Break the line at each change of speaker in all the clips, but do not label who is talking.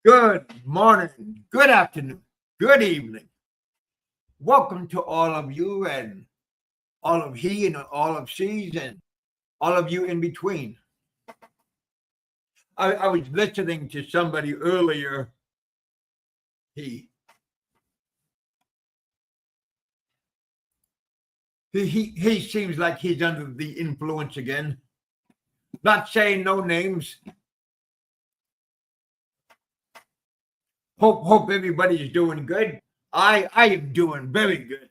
Good morning, good afternoon, good evening. Welcome to all of you and all of he and all of she's and all of you in between. I was listening to somebody earlier. He he seems like he's under the influence again. Not saying no names. Hope everybody's doing good. I am doing very good.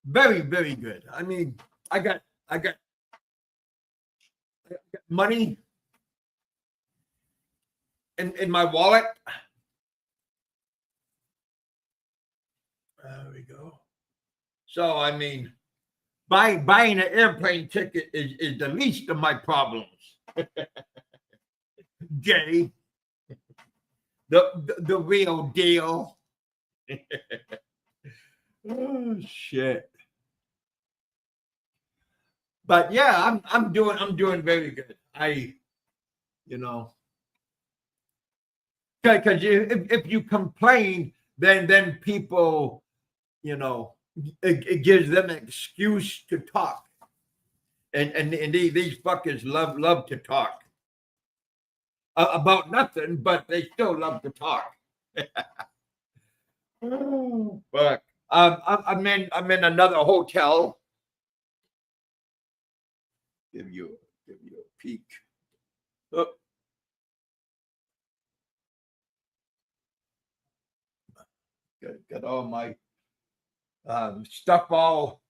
Very good. I mean, I got money in my wallet. There we go. So I mean, buying an airplane ticket is the least of my problems. Jay, the real deal. Oh shit. But yeah, I'm doing very good. You know, because if you complain, then people, it gives them an excuse to talk, and these fuckers love to talk about nothing, but they still love to talk. But I'm in another hotel. Give you a peek. Oh, got all my stuff all.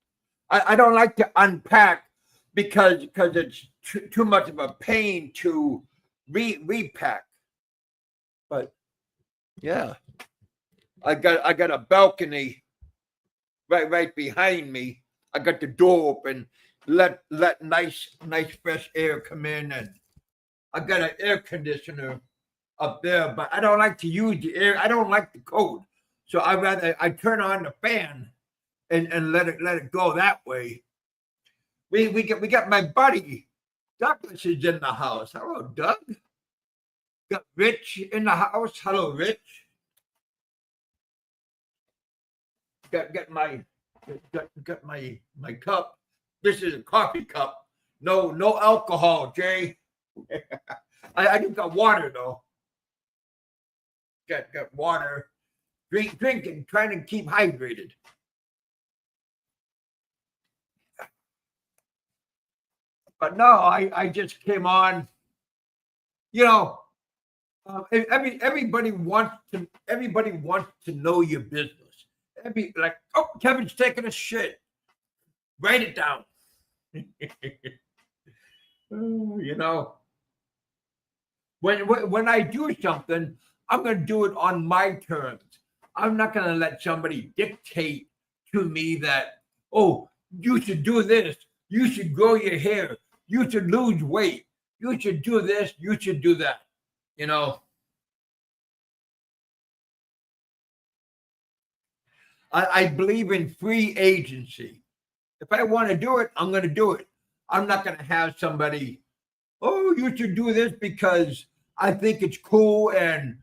I don't like to unpack because it's too much of a pain to repack. But yeah, I got a balcony right behind me. I got the door open. Let nice fresh air come in, and I got an air conditioner up there, but I don't like to use the air. I don't like the cold, so I turn on the fan and let it go that way. We got my buddy Douglas is in the house. Hello, Doug. Got Rich in the house. Hello, Rich. Got my cup. This is a coffee cup. No alcohol, Jay. I just got water though. Got water. Drinking, trying to keep hydrated. But no, I just came on. Everybody wants to know your business. Oh, Kevin's taking a shit. Write it down. When I do something, I'm going to do it on my terms. I'm not going to let somebody dictate to me that, oh, you should do this. You should grow your hair. You should lose weight. You should do this. You should do that. I believe in free agency. If I want to do it, I'm going to do it. I'm not going to have somebody, oh, you should do this because I think it's cool and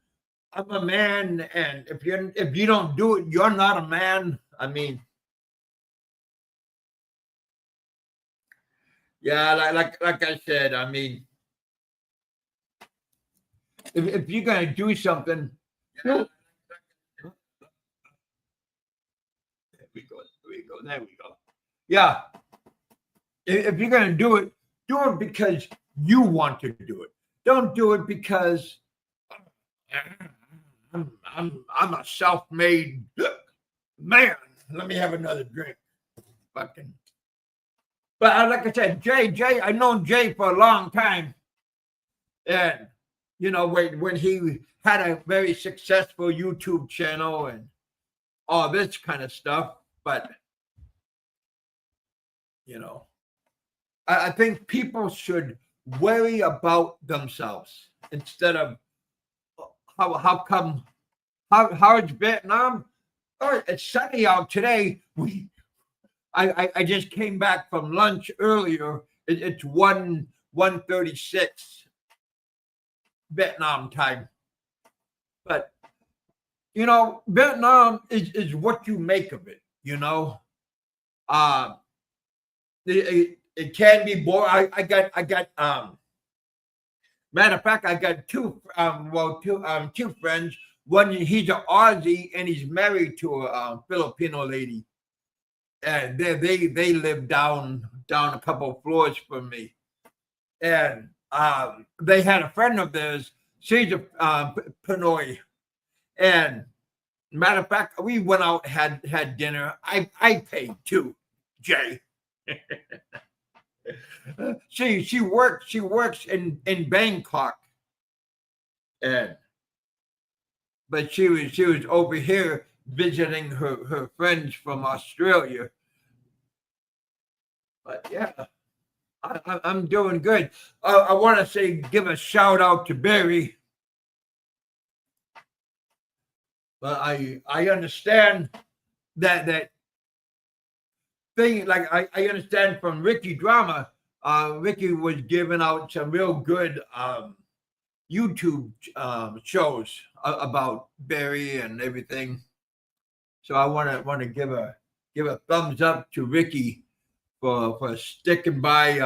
I'm a man. And if you don't do it, you're not a man. I mean, yeah, like I said, I mean, if you're going to do something, there we go. There we go. Yeah. If you're going to do it because you want to do it. Don't do it because I'm a self-made man. Let me have another drink. Fucking. But like I said, Jay, I've known Jay for a long time. And, when he had a very successful YouTube channel and all this kind of stuff. But, I think people should worry about themselves instead of how is Vietnam? Oh, it's sunny out today. I just came back from lunch earlier. It's 1:36. Vietnam time. But Vietnam is what you make of it. Uh, it can be boring. I got matter of fact, I got two friends. One, he's an Aussie and he's married to a Filipino lady, and they live down a couple of floors from me. And they had a friend of theirs. She's a Pinoy, and matter of fact, we went out had dinner. I paid too, Jay. She works in Bangkok, and but she was over here visiting her friends from Australia. But yeah, I'm doing good. I want to give a shout out to Barry. But I understand that thing. Like I understand from Ricky Drama. Ricky was giving out some real good YouTube shows about Barry and everything. So I want to give a thumbs up to Ricky for sticking by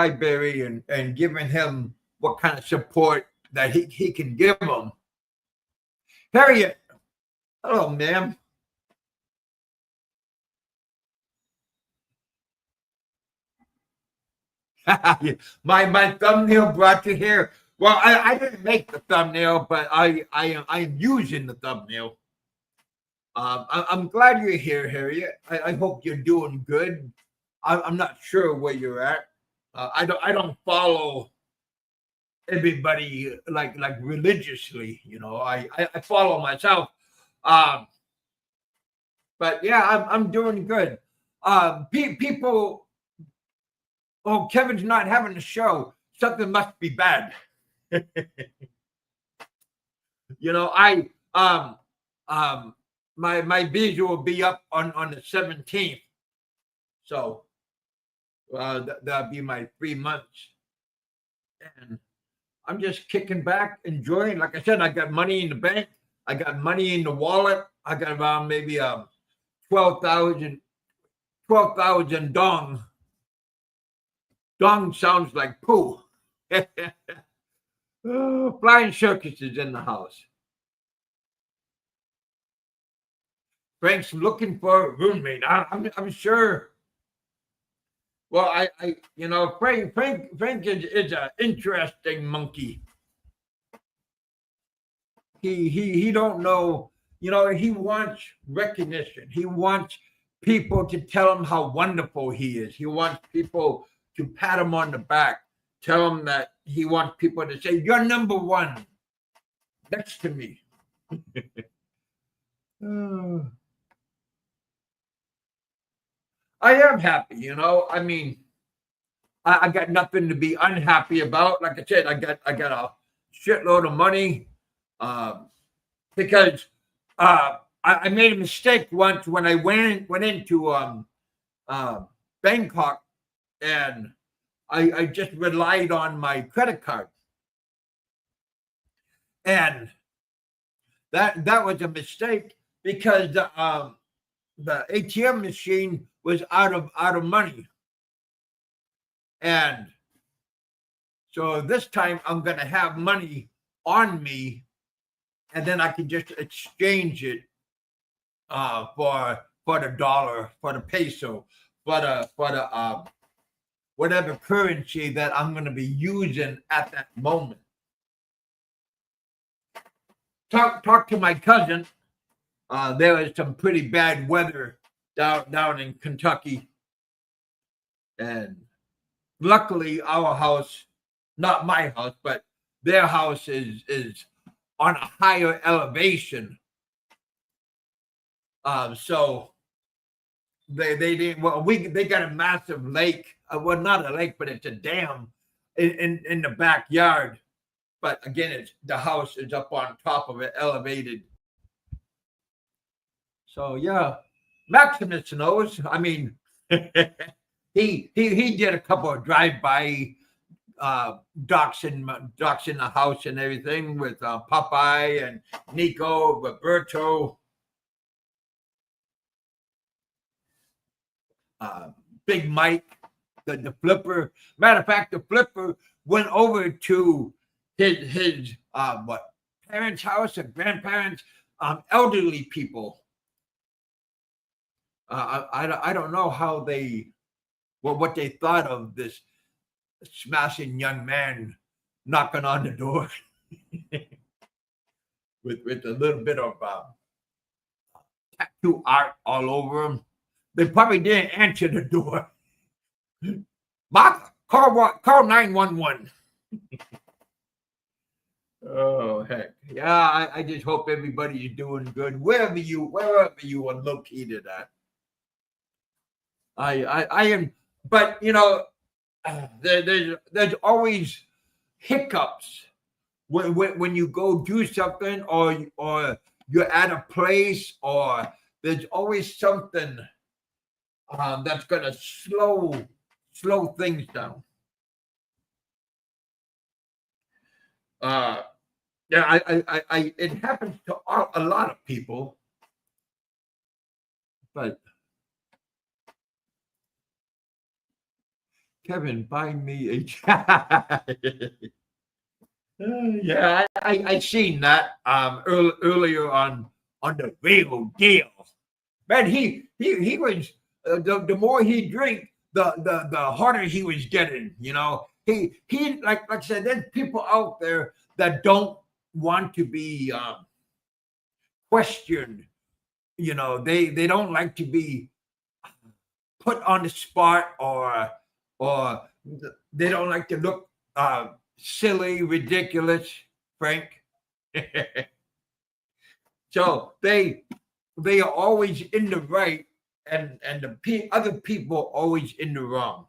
Barry and giving him what kind of support that he can give him. Harriet, hello, ma'am. my thumbnail brought you here. Well, I didn't make the thumbnail, but I'm using the thumbnail. I'm glad you're here, Harriet. I hope you're doing good. I'm not sure where you're at. I don't follow everybody like religiously. I follow myself. But yeah, I'm doing good. People, oh, Kevin's not having a show. Something must be bad. My visa will be up on the 17th. So that'll be my 3 months. And I'm just kicking back, enjoying. Like I said, I got money in the bank. I got money in the wallet. I got around maybe 12,000 dong. Dong sounds like poo. Flying circuses in the house. Frank's looking for a roommate. I'm sure. Well, Frank is an interesting monkey. He don't know. He wants recognition. He wants people to tell him how wonderful he is. He wants people to pat him on the back, tell him that he wants people to say, "You're number one next to me." I am happy, I mean, I got nothing to be unhappy about. Like I said, I got a shitload of money because I made a mistake once when I went into Bangkok, and I just relied on my credit card, and that was a mistake because the ATM machine was out of money. And so this time I'm going to have money on me, and then I can just exchange it for the dollar, for the peso, for the whatever currency that I'm going to be using at that moment. Talk to my cousin. There was some pretty bad weather down in Kentucky, and luckily our house, not my house, but their house is on a higher elevation. So they didn't. Well, they got a massive lake. Well, not a lake, but it's a dam in the backyard. But again, the house is up on top of it, elevated. So yeah, Maximus knows. I mean, he did a couple of drive-by ducks in the house and everything with Popeye and Nico, Roberto, Big Mike, the flipper. Matter of fact, the flipper went over to his parents' house or grandparents, elderly people. I don't know how they what they thought of this smashing young man knocking on the door with a little bit of tattoo art all over him. They probably didn't answer the door. Mark, call 911. Oh heck. Yeah, I just hope everybody is doing good wherever you are located at. I am, but there's always hiccups when you go do something or you're at a place, or there's always something that's gonna slow things down. Yeah, I it happens to a lot of people, but Kevin, buy me a yeah, I seen that earlier on the real deal. Man, he was the more he drank, the harder he was getting. He like I said, there's people out there that don't want to be questioned. They don't like to be put on the spot, or they don't like to look silly, ridiculous, Frank. So they are always in the right, and the other people always in the wrong.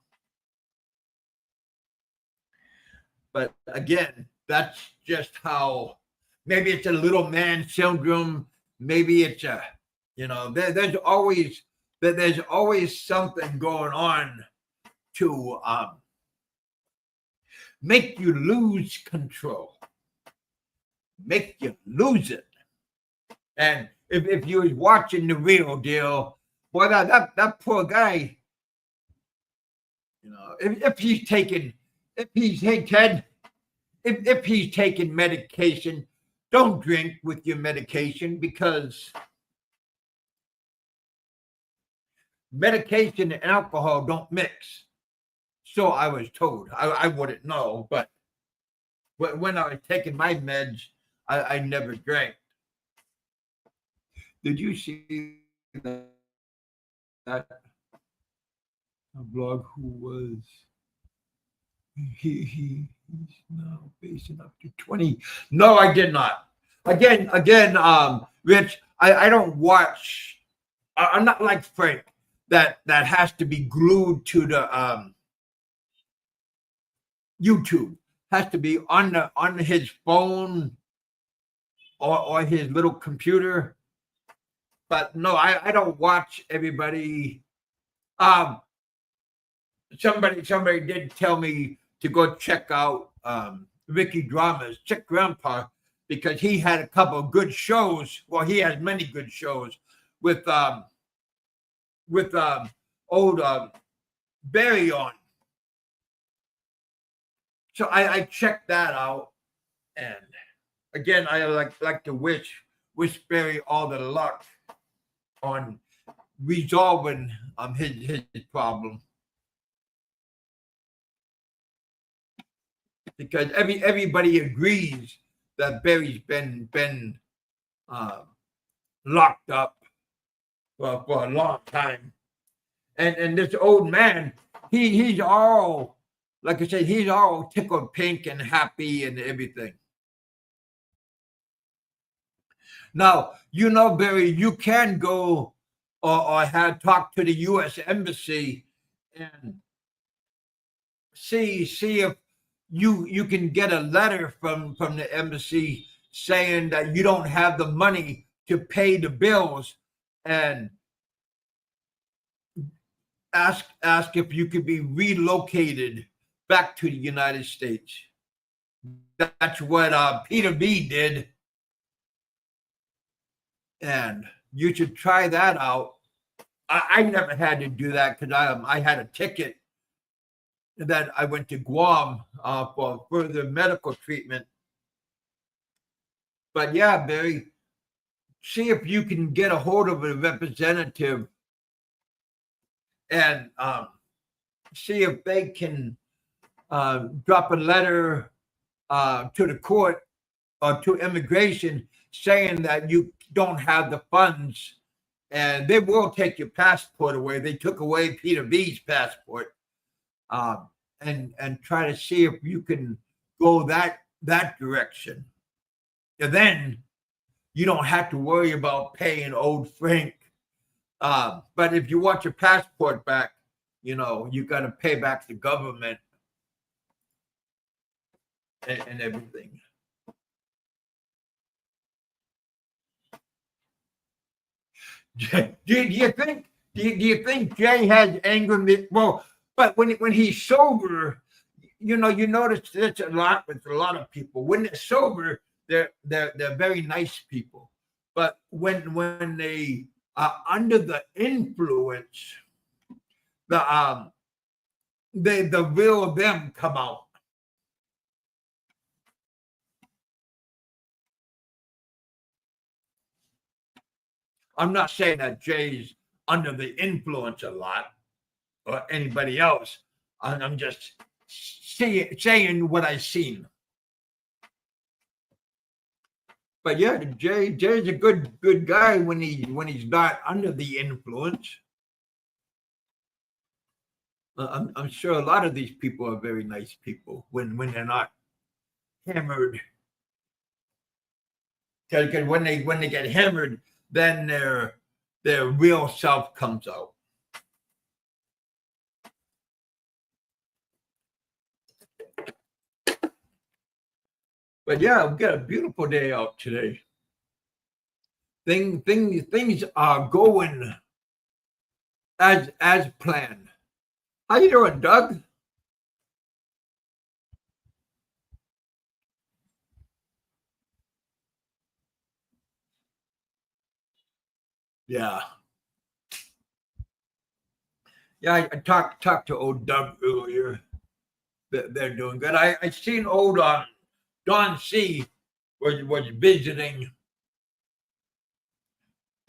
But again, that's just how. Maybe it's a little man syndrome. Maybe it's there's always something going on to make you lose control, make you lose it. And if you was watching the real deal, boy, that poor guy, if he's taking medication, don't drink with your medication, because medication and alcohol don't mix. So I was told. I wouldn't know, but when I was taking my meds, I never drank. Did you see that a blog who was he's now facing up to 20? No, I did not. Again, Rich, I don't watch. I'm not like Frank that has to be glued to the YouTube. Has to be on his phone or his little computer. But no, I don't watch everybody. Somebody did tell me to go check out Ricky Drama's Chick Grandpa, because he had a couple of good shows. Well, he has many good shows with old Barry on. So I checked that out, and again, I like to wish Barry all the luck on resolving his problem, because everybody agrees that Barry's been locked up for a long time, and this old man, he's all, like I said, he's all tickled pink and happy and everything. Now, Barry, you can go or have talked to the U.S. Embassy and see if you can get a letter from the embassy saying that you don't have the money to pay the bills, and ask if you could be relocated back to the United States. That's what Peter B did. And you should try that out. I never had to do that because I had a ticket that I went to Guam for further medical treatment. But yeah, Barry, see if you can get a hold of a representative and see if they can drop a letter to the court or to immigration saying that you don't have the funds, and they will take your passport away. They took away Peter B's passport, and try to see if you can go that direction. And then you don't have to worry about paying old Frank. But if you want your passport back, you got to pay back the government and everything. Do you think Jay has anger? Well, but when he's sober, you notice that's a lot with a lot of people. When they're sober, they're very nice people. But when they are under the influence, the real them come out. I'm not saying that Jay's under the influence a lot or anybody else. I'm just saying what I've seen. But yeah, Jay's a good guy when he's not under the influence. I'm sure a lot of these people are very nice people when they're not hammered. Because when they get hammered, then their real self comes out. But yeah, we've got a beautiful day out today. Things are going as planned. How you doing, Doug? Yeah. Yeah, I talked to old Doug earlier. They're doing good. I seen old Don C was visiting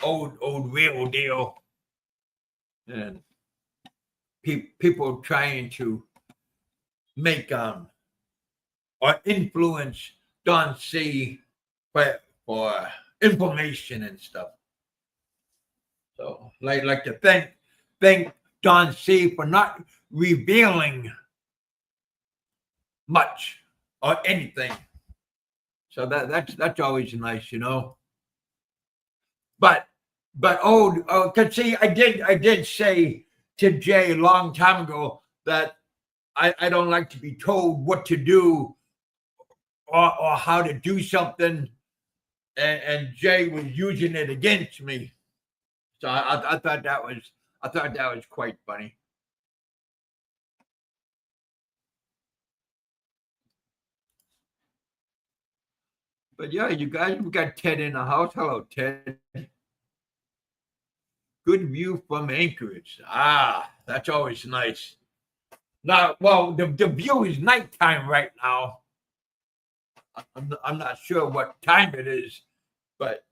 old Real Deal, and people trying to make or influence Don C for information and stuff. So like to thank Don C for not revealing much or anything. So that's always nice, But cause see, I did say to Jay a long time ago that I don't like to be told what to do or how to do something, and Jay was using it against me. So I thought that was quite funny. But yeah, you guys, we got Ted in the house. Hello, Ted. Good view from Anchorage. That's always nice. Now, well, the view is nighttime right now. I'm not sure what time it is, but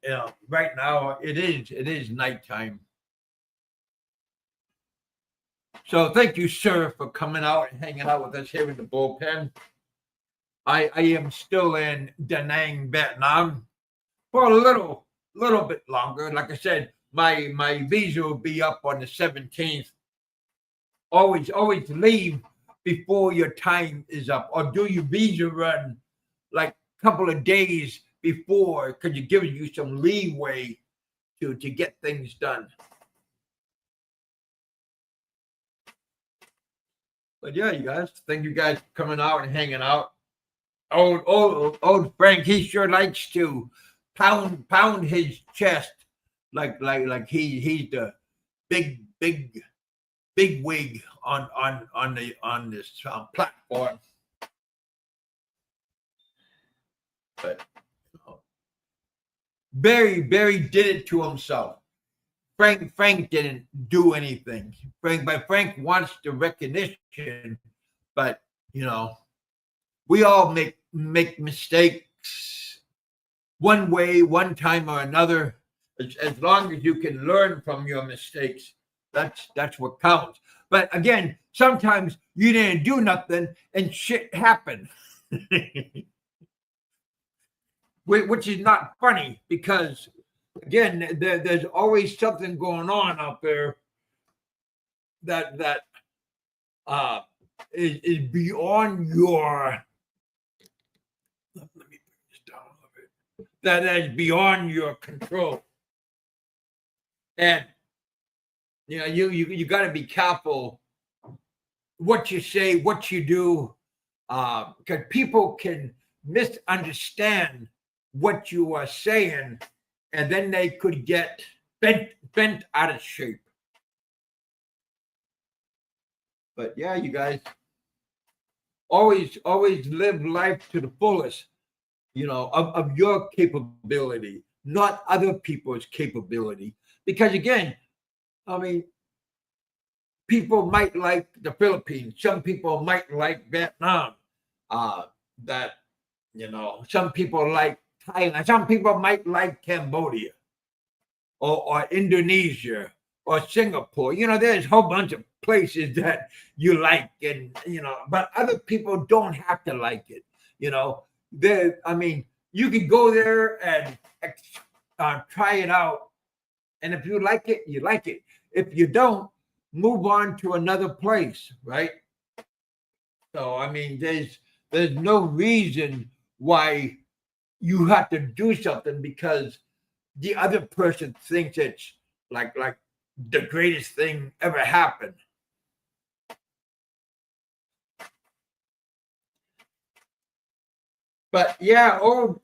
right now it is nighttime. So thank you, sir, for coming out and hanging out with us here in the bullpen. I am still in Da Nang, Vietnam for a little bit longer. Like I said, my visa will be up on the 17th. Always leave before your time is up, or do your visa run like a couple of days before, because it gives you some leeway to get things done. But yeah, you guys, thank you guys for coming out and hanging out. Old Frank, he sure likes to pound his chest like he's the big big wig on this platform. But Barry did it to himself. Frank didn't do anything. Frank wants the recognition, but we all make mistakes one way, one time or another. As long as you can learn from your mistakes, that's what counts. But again, sometimes you didn't do nothing and shit happened. Which is not funny because, again, there's always something going on out there that is beyond your. Let me bring this down a little bit. That is beyond your control, and you got to be careful what you say, what you do, because people can misunderstand what you are saying, and then they could get bent out of shape. But yeah, you guys always live life to the fullest, of your capability, not other people's capability. Because again, I mean, people might like the Philippines, some people might like Vietnam, some people like Thailand, some people might like Cambodia or Indonesia or Singapore. There's a whole bunch of places that you like, and but other people don't have to like it. You can go there and try it out, and if you like it, you like it. If you don't, move on to another place, right? So there's no reason why you have to do something because the other person thinks it's like the greatest thing ever happened. But yeah, old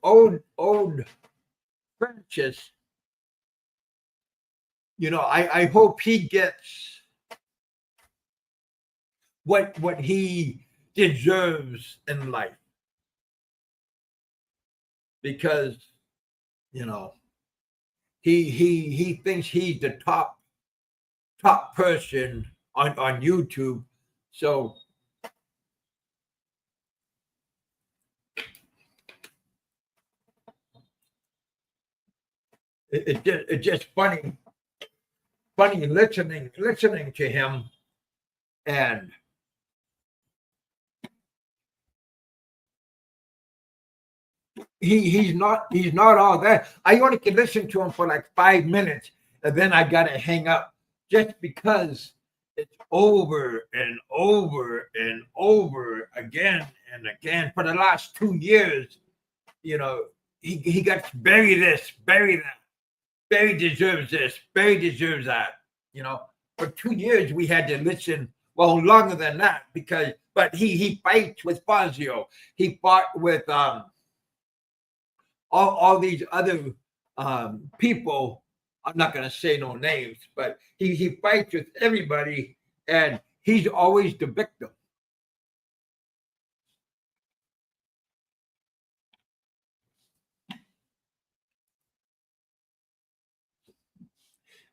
Francis, I hope he gets what he deserves in life. Because he thinks he's the top person on YouTube. So it's just funny listening to him, and he's not all that. I only can listen to him for like 5 minutes, and then I gotta hang up just because it's over and over and over again and again for the last 2 years. He got bury this, bury that, Barry deserves this, Barry deserves that. For 2 years we had to listen. Well, longer than that but he fights with Fazio. He fought with all these other people. I'm not going to say no names, but he fights with everybody, and he's always the victim.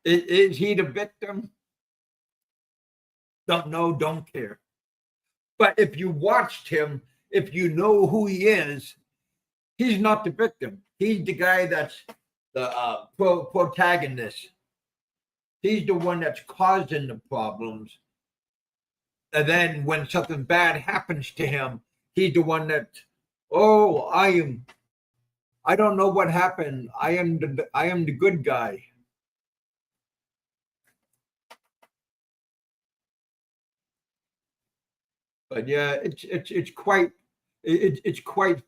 Is he the victim? Don't know, don't care. But if you watched him, if you know who he is, he's not the victim. He's the guy that's the protagonist. He's the one that's causing the problems. And then when something bad happens to him, he's the one that, I don't know what happened. I am the good guy. But yeah, it's quite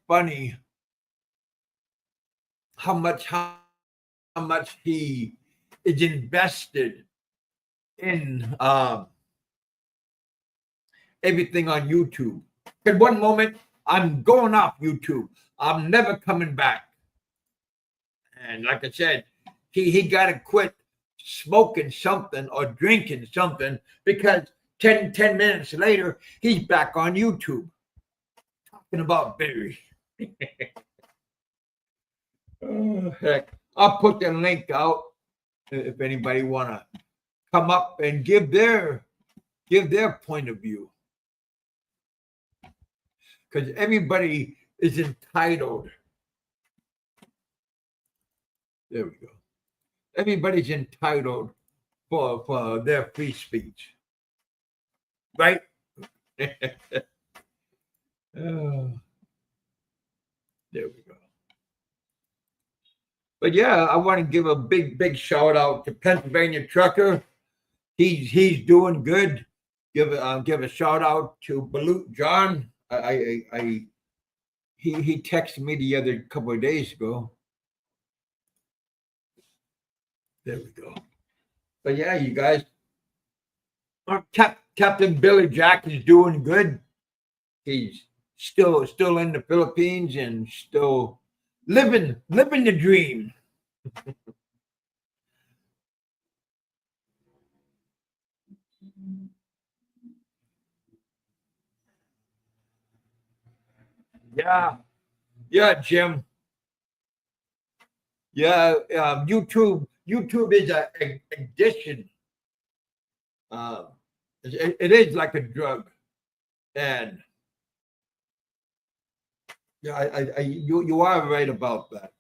funny how much he is invested in everything on YouTube. At one moment, I'm going off YouTube. I'm never coming back. And like I said, he got to quit smoking something or drinking something, because 10 minutes later, he's back on YouTube talking about Barry. Oh, heck. I'll put the link out if anybody want to come up and give their point of view. Because everybody is entitled. There we go. Everybody's entitled for their free speech. Right? Oh, there we go. But yeah, I want to give a big shout out to Pennsylvania Trucker. He's doing good. Give a shout out to Bicutan John. He texted me the other couple of days ago. There we go. But yeah, you guys, Captain Billy Jack is doing good. He's still in the Philippines and still living the dream. Yeah, Jim. Yeah, YouTube is an addiction. It is like a drug, and yeah, you are right about that.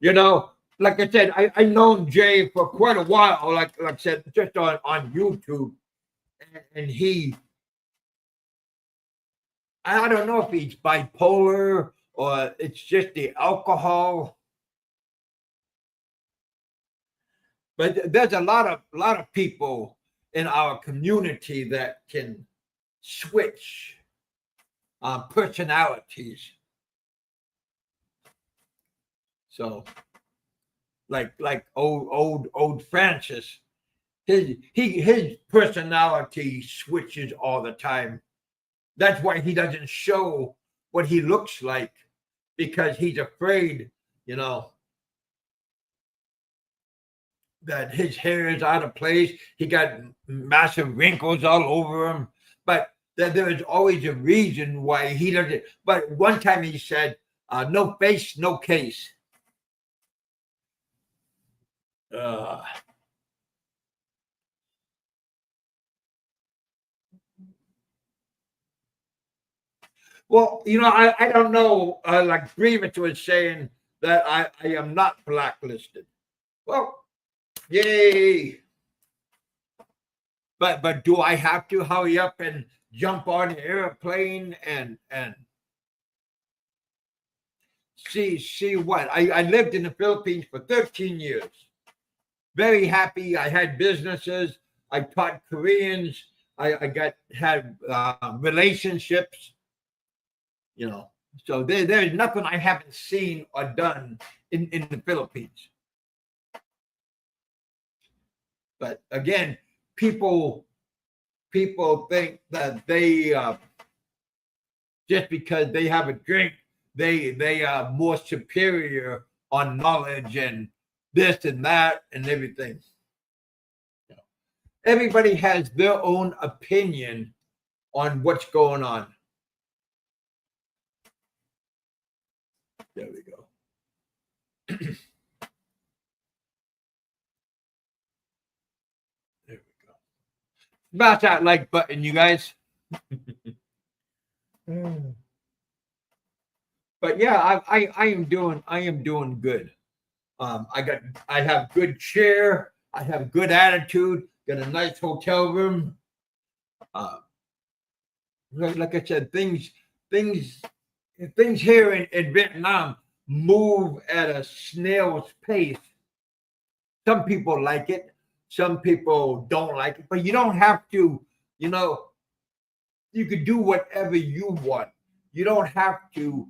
You know, like I said, I known Jay for quite a while. Like I said, just on YouTube, and I don't know if he's bipolar or it's just the alcohol. But there's a lot of people in our community that can switch personalities. So, like old Francis, his personality switches all the time. That's why he doesn't show what he looks like, because he's afraid, that his hair is out of place. He got massive wrinkles all over him. But there is always a reason why he doesn't. But one time he said, no face, no case. Well, I don't know. Like Grievous was saying that I am not blacklisted. Well, yay. But do I have to hurry up and jump on an airplane and see what? I lived in the Philippines for 13 years. Very happy. I had businesses. I taught Koreans. I had relationships. So there's nothing I haven't seen or done in the Philippines. But again, people think that they just because they have a drink, they are more superior on knowledge and this and that and everything. Everybody has their own opinion on what's going on. There we go. There we go. Smash that like button, you guys. But yeah, I am doing good. I have good chair. I have good attitude. Got a nice hotel room. Like I said, things here in Vietnam move at a snail's pace. Some people like it. Some people don't like it. But you don't have to, you could do whatever you want. You don't have to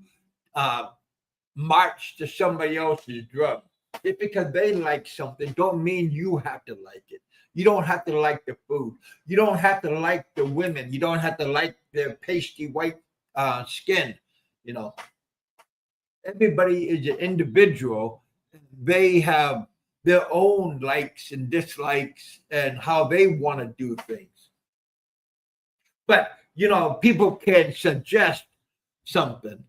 march to somebody else's drum. Just because they like something don't mean you have to like it. You don't have to like the food. You don't have to like the women. You don't have to like their pasty white skin. You know, everybody is an individual. They have their own likes and dislikes and how they want to do things. But, you know, people can suggest something.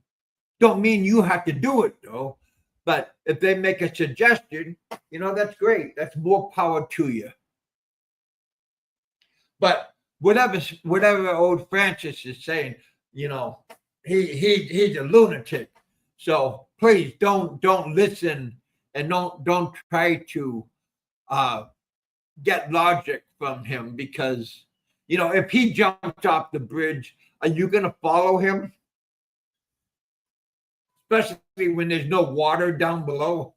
Don't mean you have to do it, though. But if they make a suggestion, you know, that's great. That's more power to you. But whatever old Francis is saying, you know, he's a lunatic. So please don't listen and don't try to get logic from him, because you know, if he jumps off the bridge, are you gonna follow him? Especially when there's no water down below.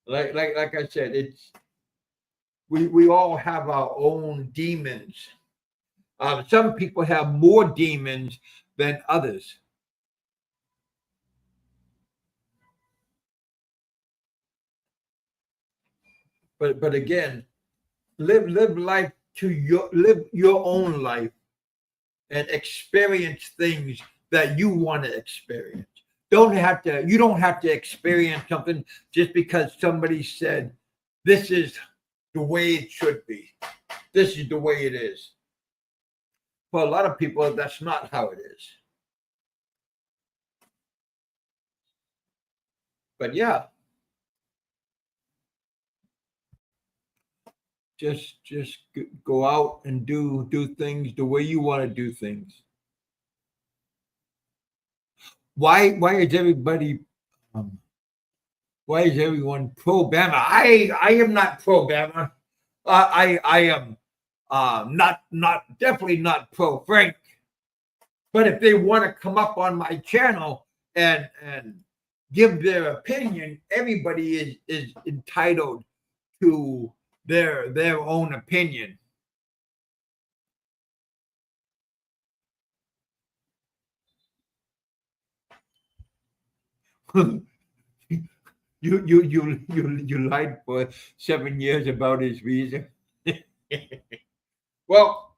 Like I said, it's we all have our own demons. Some people have more demons than others. But again, live life to live your own life and experience things that you want to experience. You don't have to experience something just because somebody said this is the way it should be. This is the way it is. For a lot of people, that's not how it is. But yeah, just go out and do things the way you want to do things. Why is everybody um, why is everyone pro Bama? I am not pro Bama. I am not definitely not pro Frank. But if they want to come up on my channel and give their opinion, everybody is entitled to their own opinion. You lied for 7 years about his visa. Well,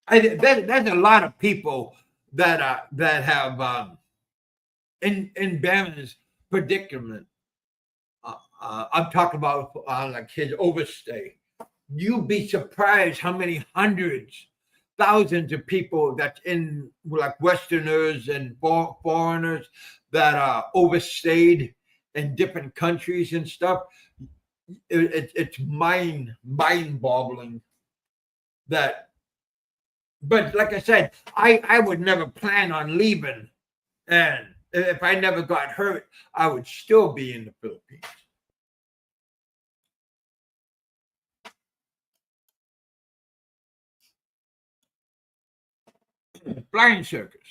there's a lot of people that have in Bama's predicament. I'm talking about like his overstay. You'd be surprised how many hundreds, thousands of people that's in like Westerners and foreigners that overstayed in different countries and stuff. It's mind boggling that. But like I said, I would never plan on leaving, and if I never got hurt, I would still be in the Philippines. Flying circus.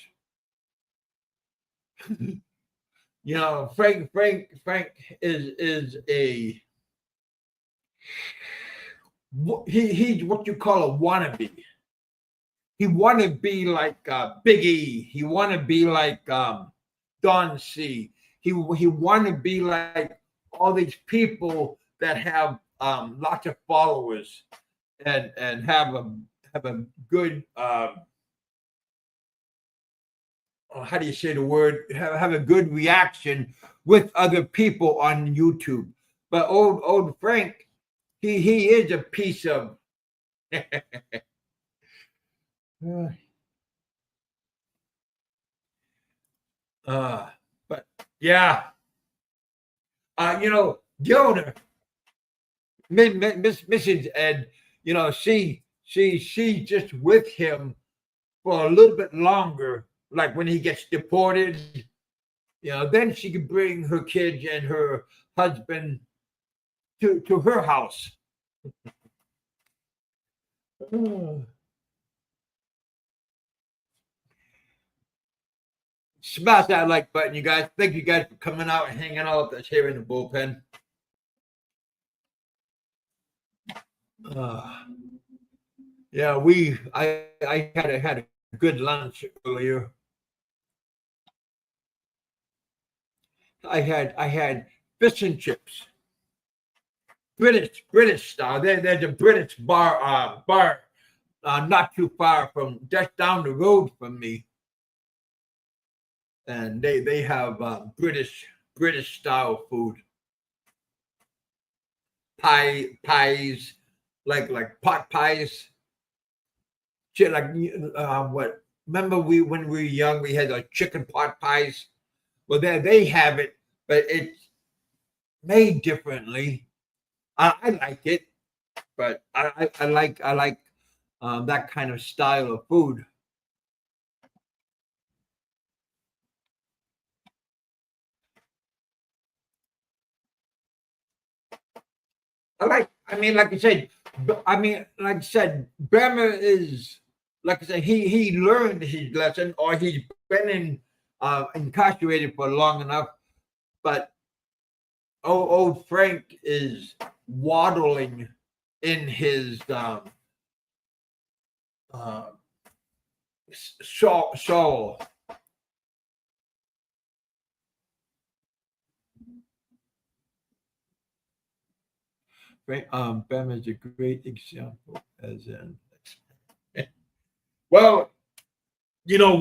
You know, Frank is a he's what you call a wannabe. He want to be like Big E. He want to be like Don C. He want to be like all these people that have lots of followers and have a good how do you say the word? Have a good reaction with other people on YouTube. But old Frank, he is a piece of. But yeah, you know, Gilda, Mrs. Ed, you know, she just with him for a little bit longer. Like when he gets deported, you know, then she could bring her kids and her husband to her house. Smash that like button, you guys. Thank you guys for coming out and hanging out with us here in the bullpen. Yeah, I had a good lunch earlier. I had fish and chips. British style. There's a British bar not too far from just down the road from me, and they have British style food, pies, like pot pies, shit like what? Remember when we were young, we had like chicken pot pies. Well, there they have it, but it's made differently. I like it, but I like that kind of style of food. I mean, like I said, like I said, Bremer is, like I said, he learned his lesson, or he's been incarcerated for long enough. But old Frank is waddling in his uh, soul. Bam is a great example, as in, well, you know,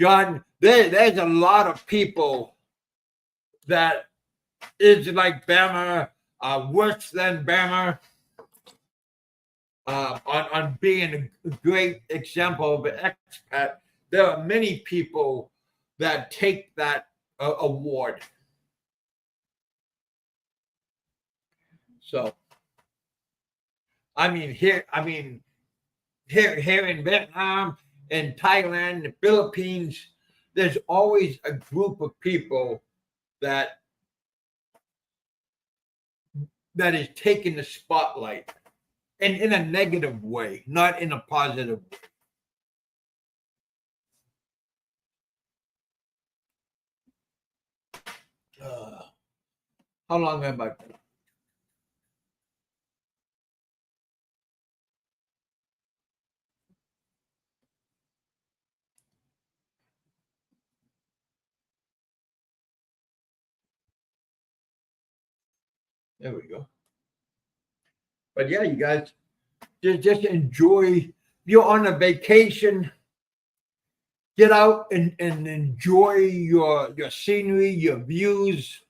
John, there's a lot of people that is like Bama, worse than Bama, on being a great example of an expat. There are many people that take that award. So, here in Vietnam, in Thailand, the Philippines, there's always a group of people that is taking the spotlight, and in a negative way, not in a positive way. How long am I? There we go. But yeah, you guys just enjoy. If you're on a vacation, get out and enjoy your scenery, your views.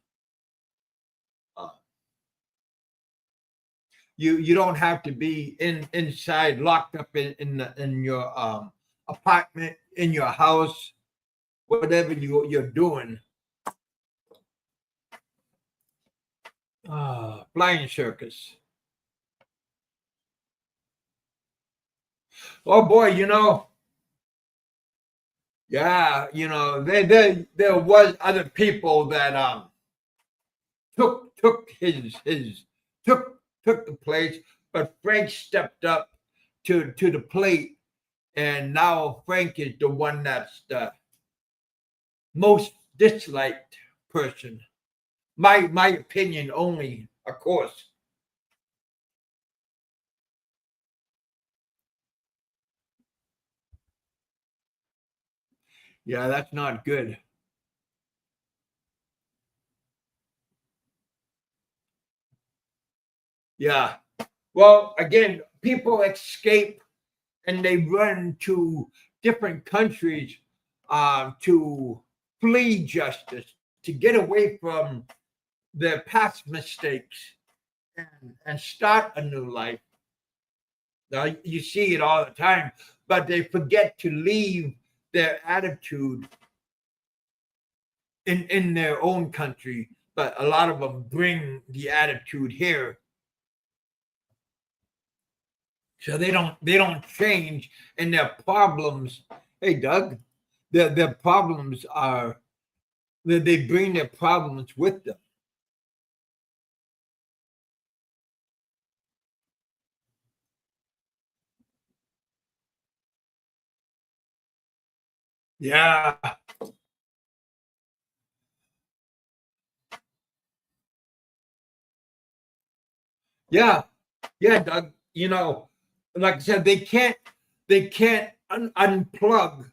You don't have to be inside, locked up in your apartment, in your house, whatever you're doing. Flying circus. Oh boy, yeah, there was other people that took the place, but Frank stepped up to the plate, and now Frank is the one that's the most disliked person. My opinion only, of course. Yeah, that's not good. Yeah. Well, again, people escape and they run to different countries to flee justice, to get away from their past mistakes and start a new life. Now, you see it all the time, but they forget to leave their attitude in their own country. But a lot of them bring the attitude here. So they don't change, and their problems. Hey, Doug, their problems are they bring their problems with them. Yeah, yeah, yeah, Doug. Like I said, they can't unplug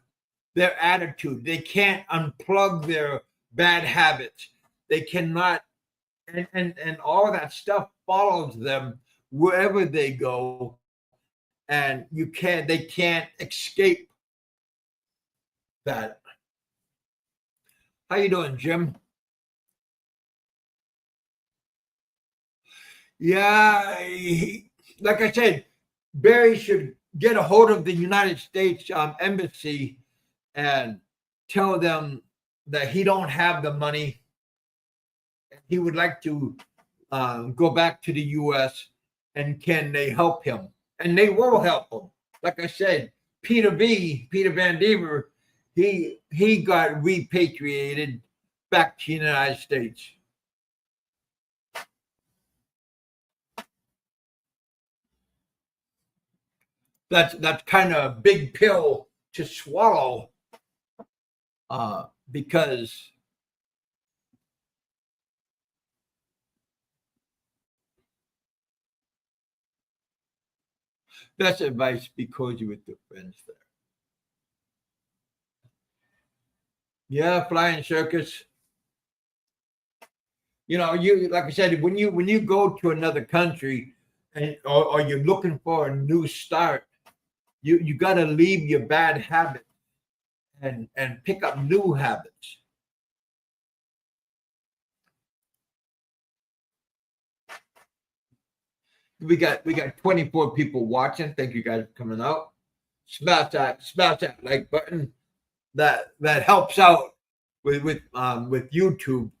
their attitude. They can't unplug their bad habits. They cannot and all that stuff follows them wherever they go, and they can't escape that. How you doing, Jim? Yeah, like I said, Barry should get a hold of the United States embassy and tell them that he don't have the money. He would like to go back to the U.S. and can they help him? And they will help him. Like I said, Peter Van Dever, he got repatriated back to the United States. That's kind of a big pill to swallow, because best advice: be cozy with your friends there. Yeah, flying circus. You know, you like I said, when you go to another country and or you're looking for a new start, you got to leave your bad habits and pick up new habits. We got 24 people watching. Thank you guys for coming out. Smash that like button. That helps out with YouTube.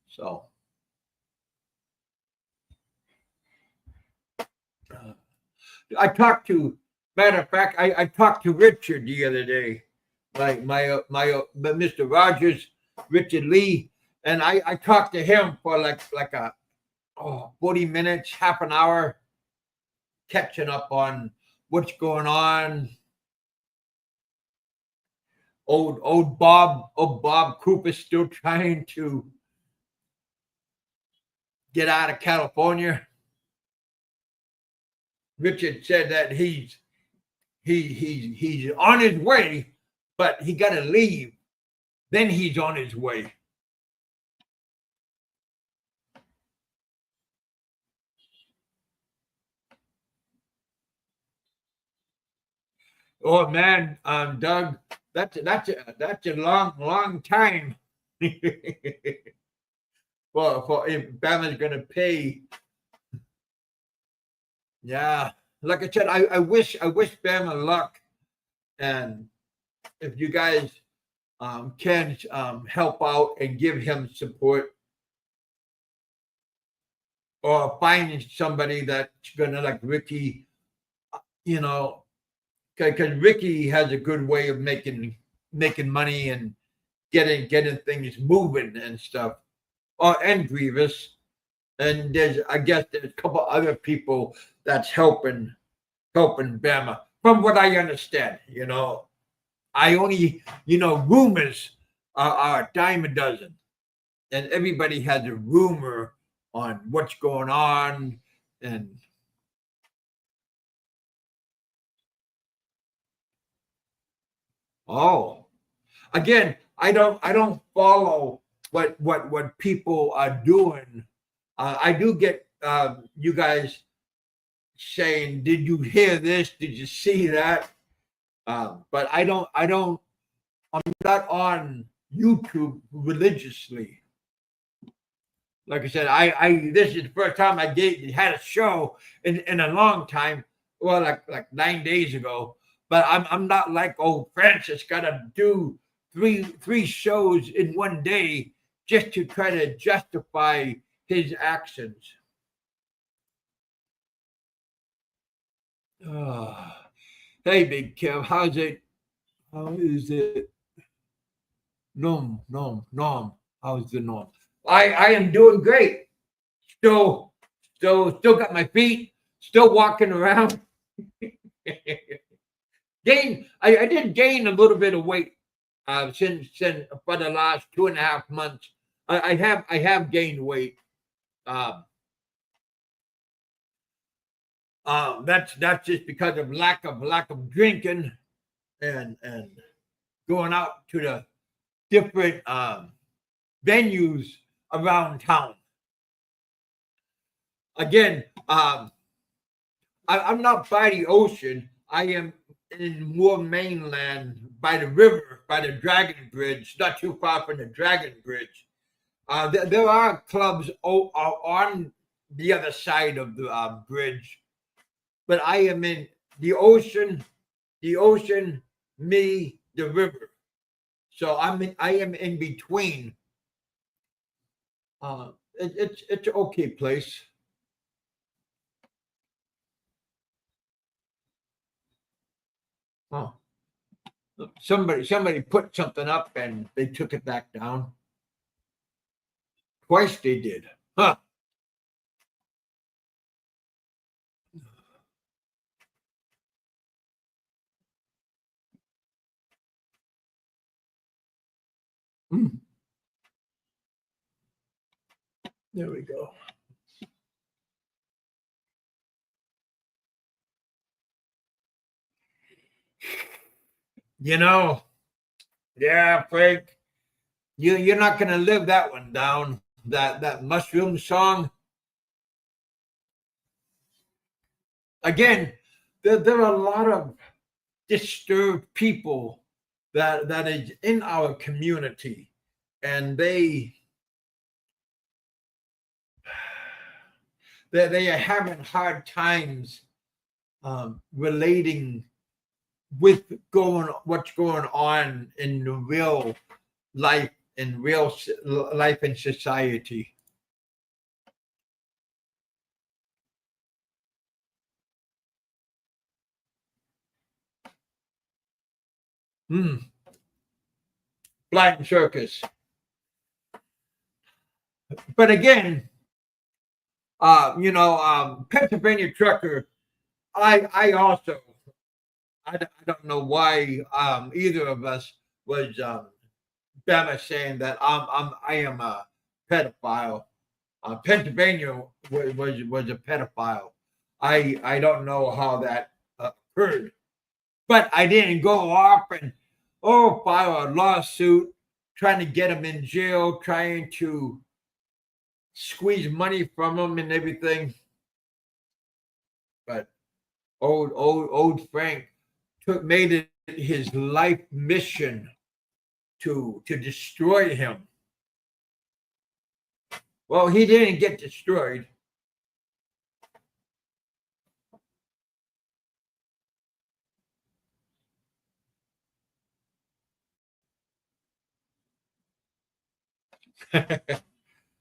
So I talked to, matter of fact, I talked to Richard the other day, like my Mr. Rogers, Richard Lee, and I talked to him for like a 40 minutes, half an hour, catching up on what's going on. Old Bob Croup is still trying to get out of California. Richard said that he's on his way, but he got to leave. Then he's on his way. Oh man, Doug, that's a long time. for if Bama's gonna pay. Yeah, like I said, I wish Bama luck, and if you guys can help out and give him support, or find somebody that's gonna like Ricky, you know, because Ricky has a good way of making money and getting things moving and stuff. And Grievous, and I guess there's a couple other people that's helping Bama, from what I understand. I only rumors are a dime a dozen, and everybody has a rumor on what's going on. And again, I don't follow what people are doing. I do get you guys saying, "Did you hear this? Did you see that?" But I'm not on YouTube religiously. Like I said, I this is the first time I had a show in a long time. Well, like 9 days ago. But I'm not like old Francis, gotta do three shows in one day just to try to justify his actions. Hey, Big Kev, how's it? How is it? Nom. How's the nom? I am doing great. Still got my feet. Still walking around. I did gain a little bit of weight since for the last 2.5 months. I have gained weight. That's just because of lack of drinking and going out to the different venues around town. again, I'm not by the ocean. I am in more mainland by the river, by the Dragon Bridge, not too far from the Dragon Bridge. There are clubs on the other side of the bridge, but I am in the ocean, me, the river. So I am in between. It's an okay place. Huh. Somebody put something up and they took it back down. Twice they did. Huh. Mm. There we go. You know, yeah, Frank, you're not gonna live that one down. That mushroom song. Again, there are a lot of disturbed people that is in our community, and they are having hard times relating with what's going on in the real life life in society. Hmm. Blind circus. But again, Pennsylvania trucker. I also I don't know why either of us was Bama saying that I am a pedophile. Pennsylvania was a pedophile. I don't know how that occurred, but I didn't go off and file a lawsuit trying to get him in jail, trying to squeeze money from him and everything. But old Frank made it his life mission to destroy him. Well, he didn't get destroyed.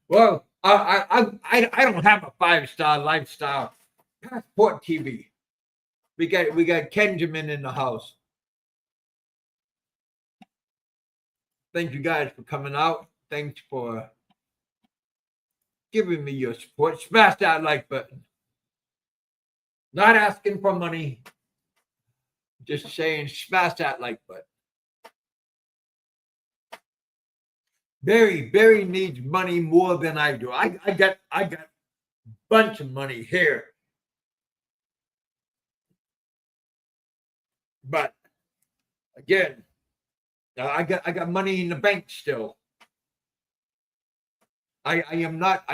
Well, I don't have a 5-star lifestyle. Passport TV. We got Kenjamin in the house. Thank you guys for coming out. Thanks for giving me your support. Smash that like button. Not asking for money. Just saying smash that like button. Barry needs money more than I do. I got a bunch of money here. But again, I got money in the bank still. I am not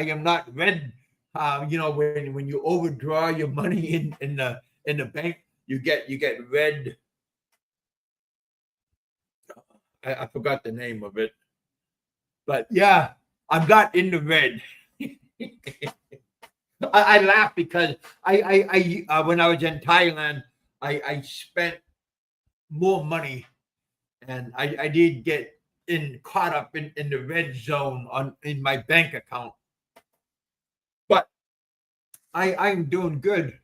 red. When you overdraw your money in the bank, you get red. I forgot the name of it, but yeah, I'm not in the red. I laugh because I when I was in Thailand, I spent more money, and I did get caught up in the red zone in my bank account. But I'm doing good,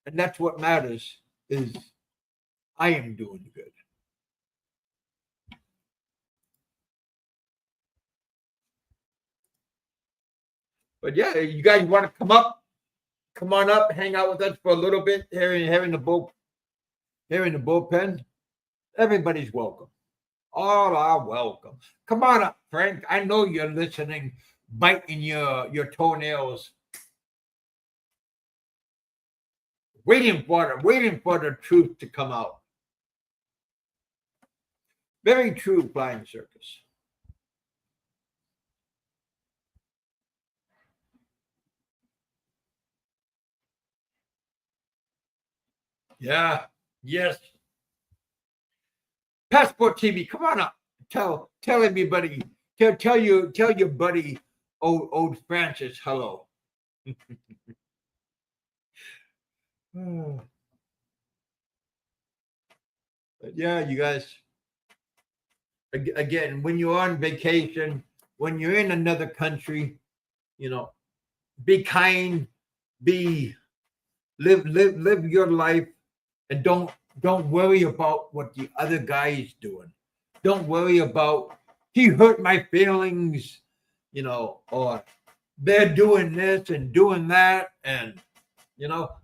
and that's what matters. Is I am doing good. But yeah, you guys want to come on up, hang out with us for a little bit here in the bullpen. Everybody's welcome. All are welcome. Come on up, Frank. I know you're listening, biting your toenails, waiting for the truth to come out. Very true, Flying Circus. Yeah. Yes. Passport TV, come on up. Tell everybody. Tell your buddy old Francis hello. Yeah, you guys. Again, when you're on vacation, when you're in another country, you know, be kind, be live your life, and don't worry about what the other guy is doing. Don't worry about he hurt my feelings, or they're doing this and doing that, and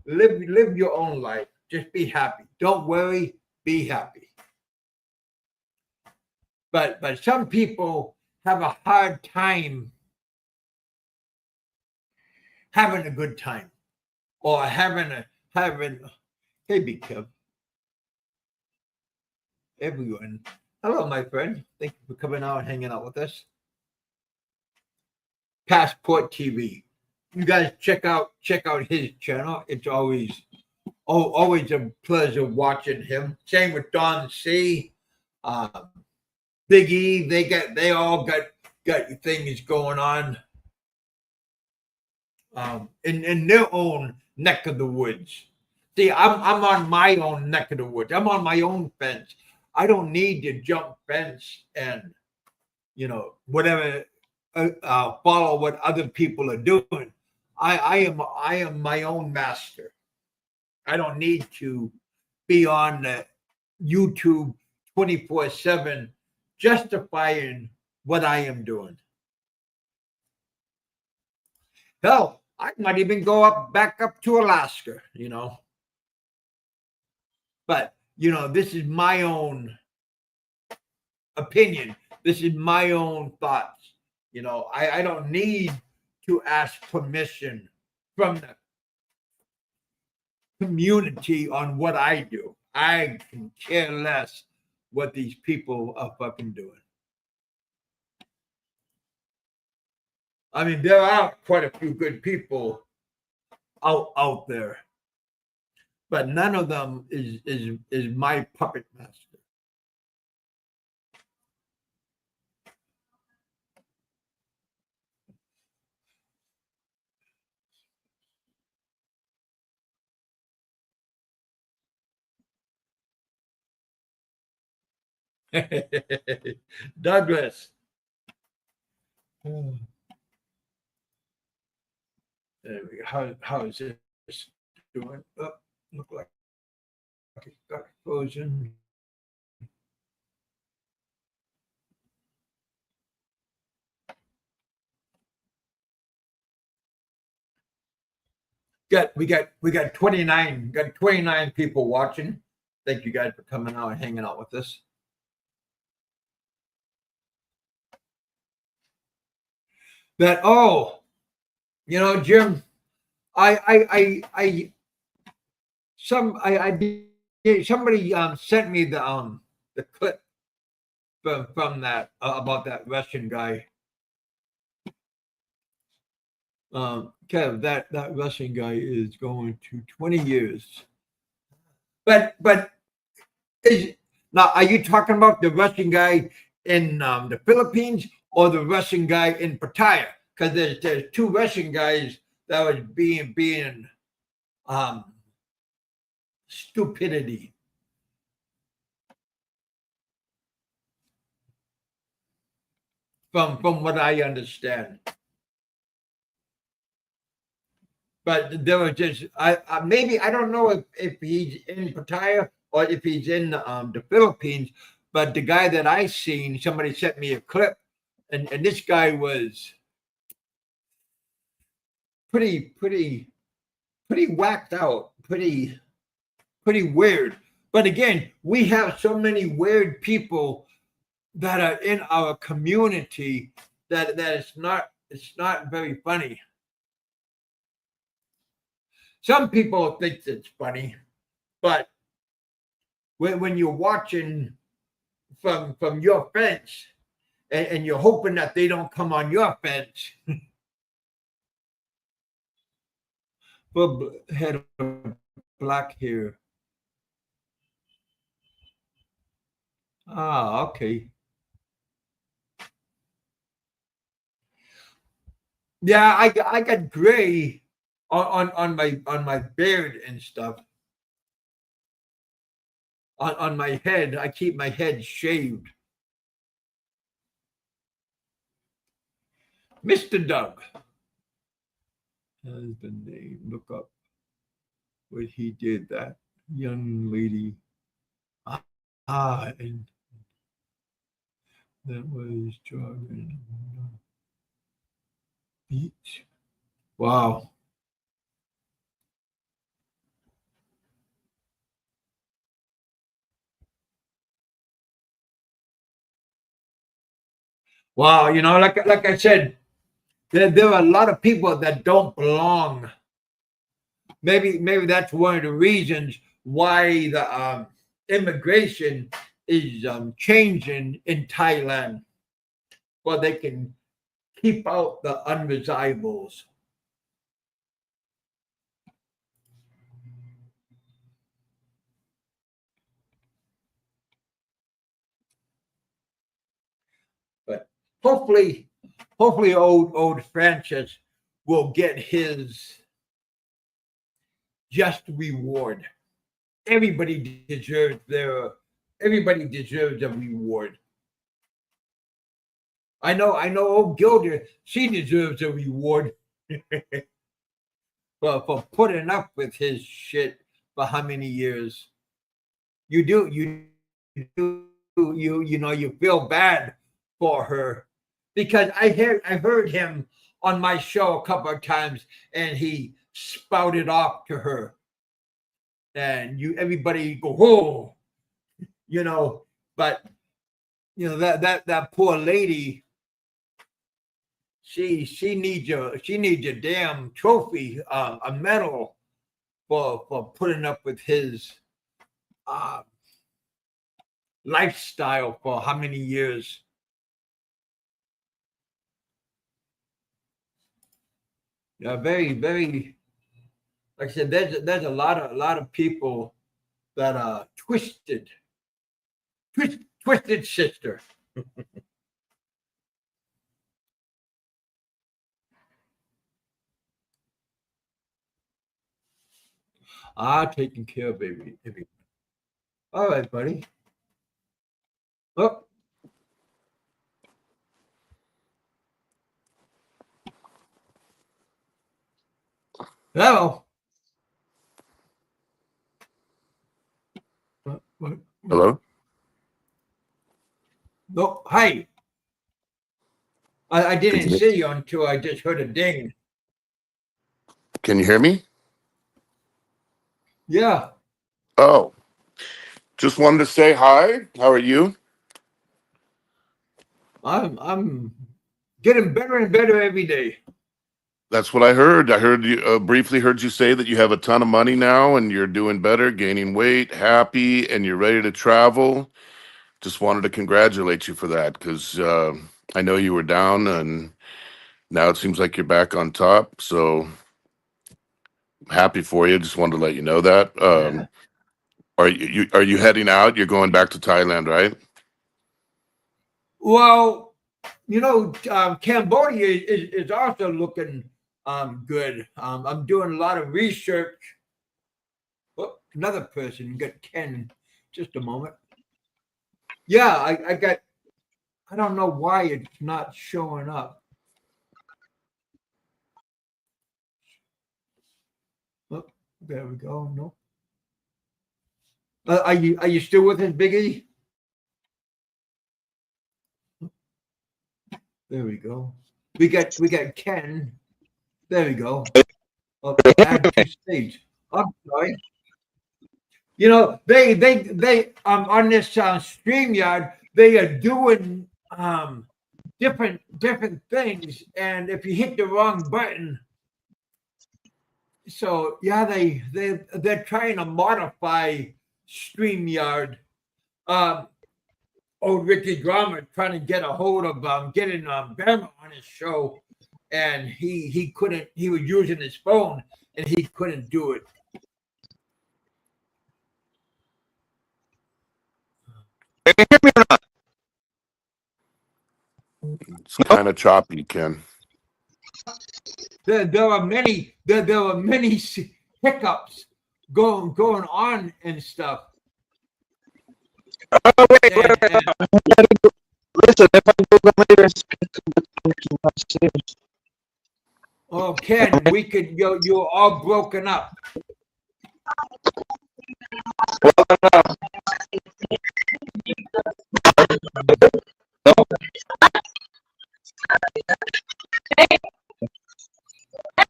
live your own life. Just be happy. Don't worry. Be happy. But some people have a hard time having a good time or having. Hey, big Kev, everyone. Hello, my friend. Thank you for coming out and hanging out with us. Passport TV. You guys check out his channel. It's always a pleasure watching him. Same with Don C. Big E. They all got things going on in their own neck of the woods. See, I'm on my own neck of the woods. I'm on my own fence. I don't need to jump fence and whatever follow what other people are doing. I am my own master. I don't need to be on the YouTube 24/7 justifying what I am doing. Hell, I might even go back up to Alaska, But this is my own opinion. This is my own thoughts. I don't need to ask permission from the community on what I do. I can care less what these people are fucking doing. I mean, there are quite a few good people out there, but none of them is my puppet master. Douglas. There we go. How is this doing? Oh, look like it got frozen. We got 29 people watching. Thank you guys for coming out and hanging out with us. Jim, somebody sent me the clip from that about that Russian guy. Kev, that Russian guy is going to 20 years. But now, are you talking about the Russian guy in the Philippines or the Russian guy in Pattaya? Because there's two Russian guys that was being stupidity. From what I understand. But there was just maybe I don't know if he's in Pattaya or if he's in the Philippines. But the guy that I seen, somebody sent me a clip, and this guy was pretty whacked out, pretty weird. But again, we have so many weird people that are in our community that it's not very funny. Some people think it's funny, but when you're watching from your fence and you're hoping that they don't come on your fence, but had black hair, Ah, okay. Yeah, I got gray on my beard and stuff. On my head, I keep my head shaved. Mr. Doug. Has the name. Look up what he did. That young lady. And that was jogging beach. Wow. Wow. Like I said, there are a lot of people that don't belong. Maybe that's one of the reasons why the immigration is changing in Thailand. Well, they can keep out the undesirables. But hopefully, hopefully, old Francis will get his just reward. Everybody deserves their. Everybody deserves a reward. I know. Old Gilda, she deserves a reward for putting up with his shit for how many years. You feel bad for her because I heard him on my show a couple of times and he spouted off to her and everybody go oh you know but that poor lady, she needs a damn trophy, a medal for putting up with his uh, lifestyle for how many years. Yeah, very, very. Like I said, there's a lot of people that are twisted sister. Taking care of every. All right, buddy. Oh, hello. What?
Hello?
No, hi. I
Can
didn't
you,
see you until I just heard a ding.
can you hear me?
Yeah,
Oh, just wanted to say hi. How are you?
I'm getting better and better every day.
That's what I heard. I heard you briefly heard you say that you have a ton of money now and you're doing better, gaining weight, happy, and you're ready to travel. Just wanted to congratulate you for that because I know you were down and now it seems like you're back on top. So happy for you. Just wanted to let you know that.
Yeah.
Are you heading out? You're going back to Thailand, right?
Well, Cambodia is also looking good. I'm doing a lot of research. Oh, another person got Ken. Just a moment. Yeah, I got. I don't know why it's not showing up. Oh, there we go. No. Are you still with us, Biggie? There we go. We got Ken. There we go. Oh, add to stage. I'm sorry. They on this StreamYard, they are doing different things, and if you hit the wrong button, so yeah, they're trying to modify StreamYard. Um, Old Ricky Drama trying to get a hold of getting Bama on his show, and he couldn't. He was using his phone, and he couldn't do it.
Can you hear me or not?
It's
No?
kind of choppy, Ken.
There are many hiccups going on and stuff.
Oh, wait,
And
wait. Listen, if I go later,
oh, Ken, we could you're all broken up.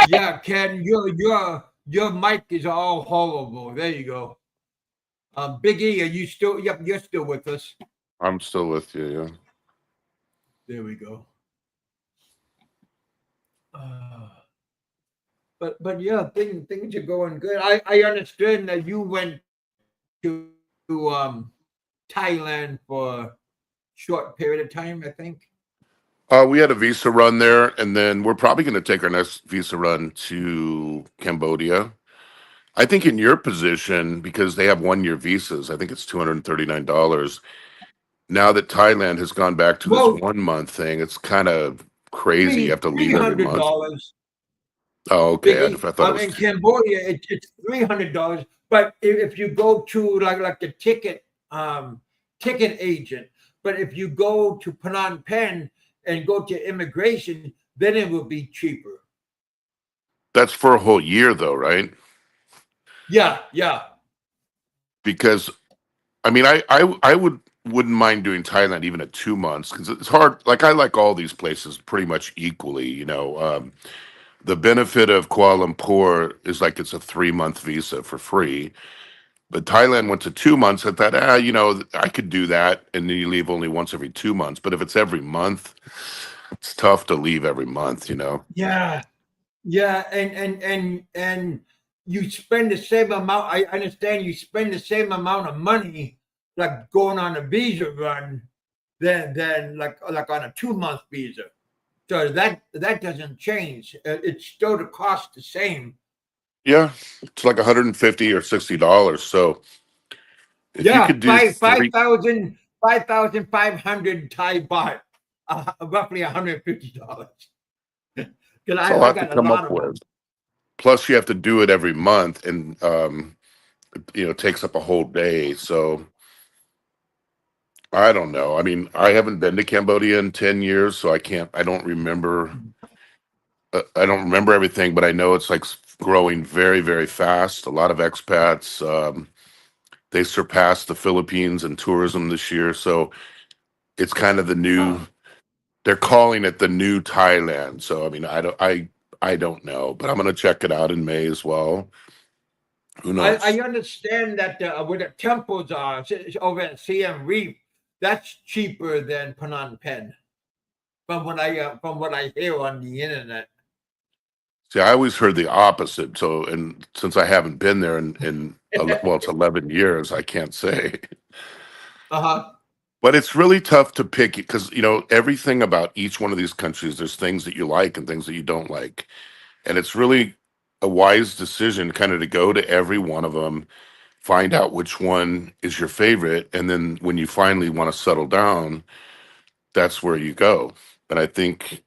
Yeah, Ken, your mic is all horrible. There you go. Big E, are you still? Yep, you're still with us.
I'm still with you. Yeah.
There we go. Uh, but yeah, things are going good. I understand that you went to Thailand for short period of time. I think.
We had a visa run there, and then we're probably going to take our next visa run to Cambodia. I think in your position, because they have 1 year visas, I think it's $239. Now that Thailand has gone back to this
Well,
1 month thing, it's kind of crazy. You have to
three
leave every
hundred
month.
dollars.
Oh, okay.
Biggie.
I thought it was
In Cambodia, it's $300. But if you go to like the ticket agent, but if you go to Phnom Penh and go to immigration, then it will be cheaper.
that's for a whole year, though, right?
Yeah.
Because I mean, I wouldn't mind doing Thailand even at 2 months because it's hard. Like I like all these places pretty much equally. The benefit of Kuala Lumpur is like it's a 3 month visa for free. But Thailand went to 2 months. I thought, I could do that, and then you leave only once every 2 months. But if it's every month, it's tough to leave every month.
Yeah. Yeah, and you spend the same amount. I understand you spend the same amount of money like going on a visa run than like on a 2 month visa. So that doesn't change. It's still the cost the same.
Yeah, it's like 150 or $60. So if you
Yeah,
could do three,
5,500 Thai baht, roughly $150. Because
that's a
I
lot to
got a
come
lot
up
of
with.
them.
Plus, you have to do it every month, and it takes up a whole day. So I don't know. I mean, I haven't been to Cambodia in 10 years, so I can't. I don't remember. I don't remember everything, but I know it's like growing very, very fast. A lot of expats. They surpassed the Philippines in tourism this year, so it's kind of the new.
Oh.
They're calling it the new Thailand. So I mean, I don't know, but I'm gonna check it out in May as well. Who
I
knows?
understand that where the temples are over at Siem Reap, that's cheaper than Phnom Penh. From what I hear on the internet.
See, I always heard the opposite. So, and since I haven't been there well, it's 11 years, I can't say.
Uh-huh.
But it's really tough to pick because, everything about each one of these countries, there's things that you like and things that you don't like. And it's really a wise decision kind of to go to every one of them, find out which one is your favorite. And then when you finally want to settle down, that's where you go. And I think,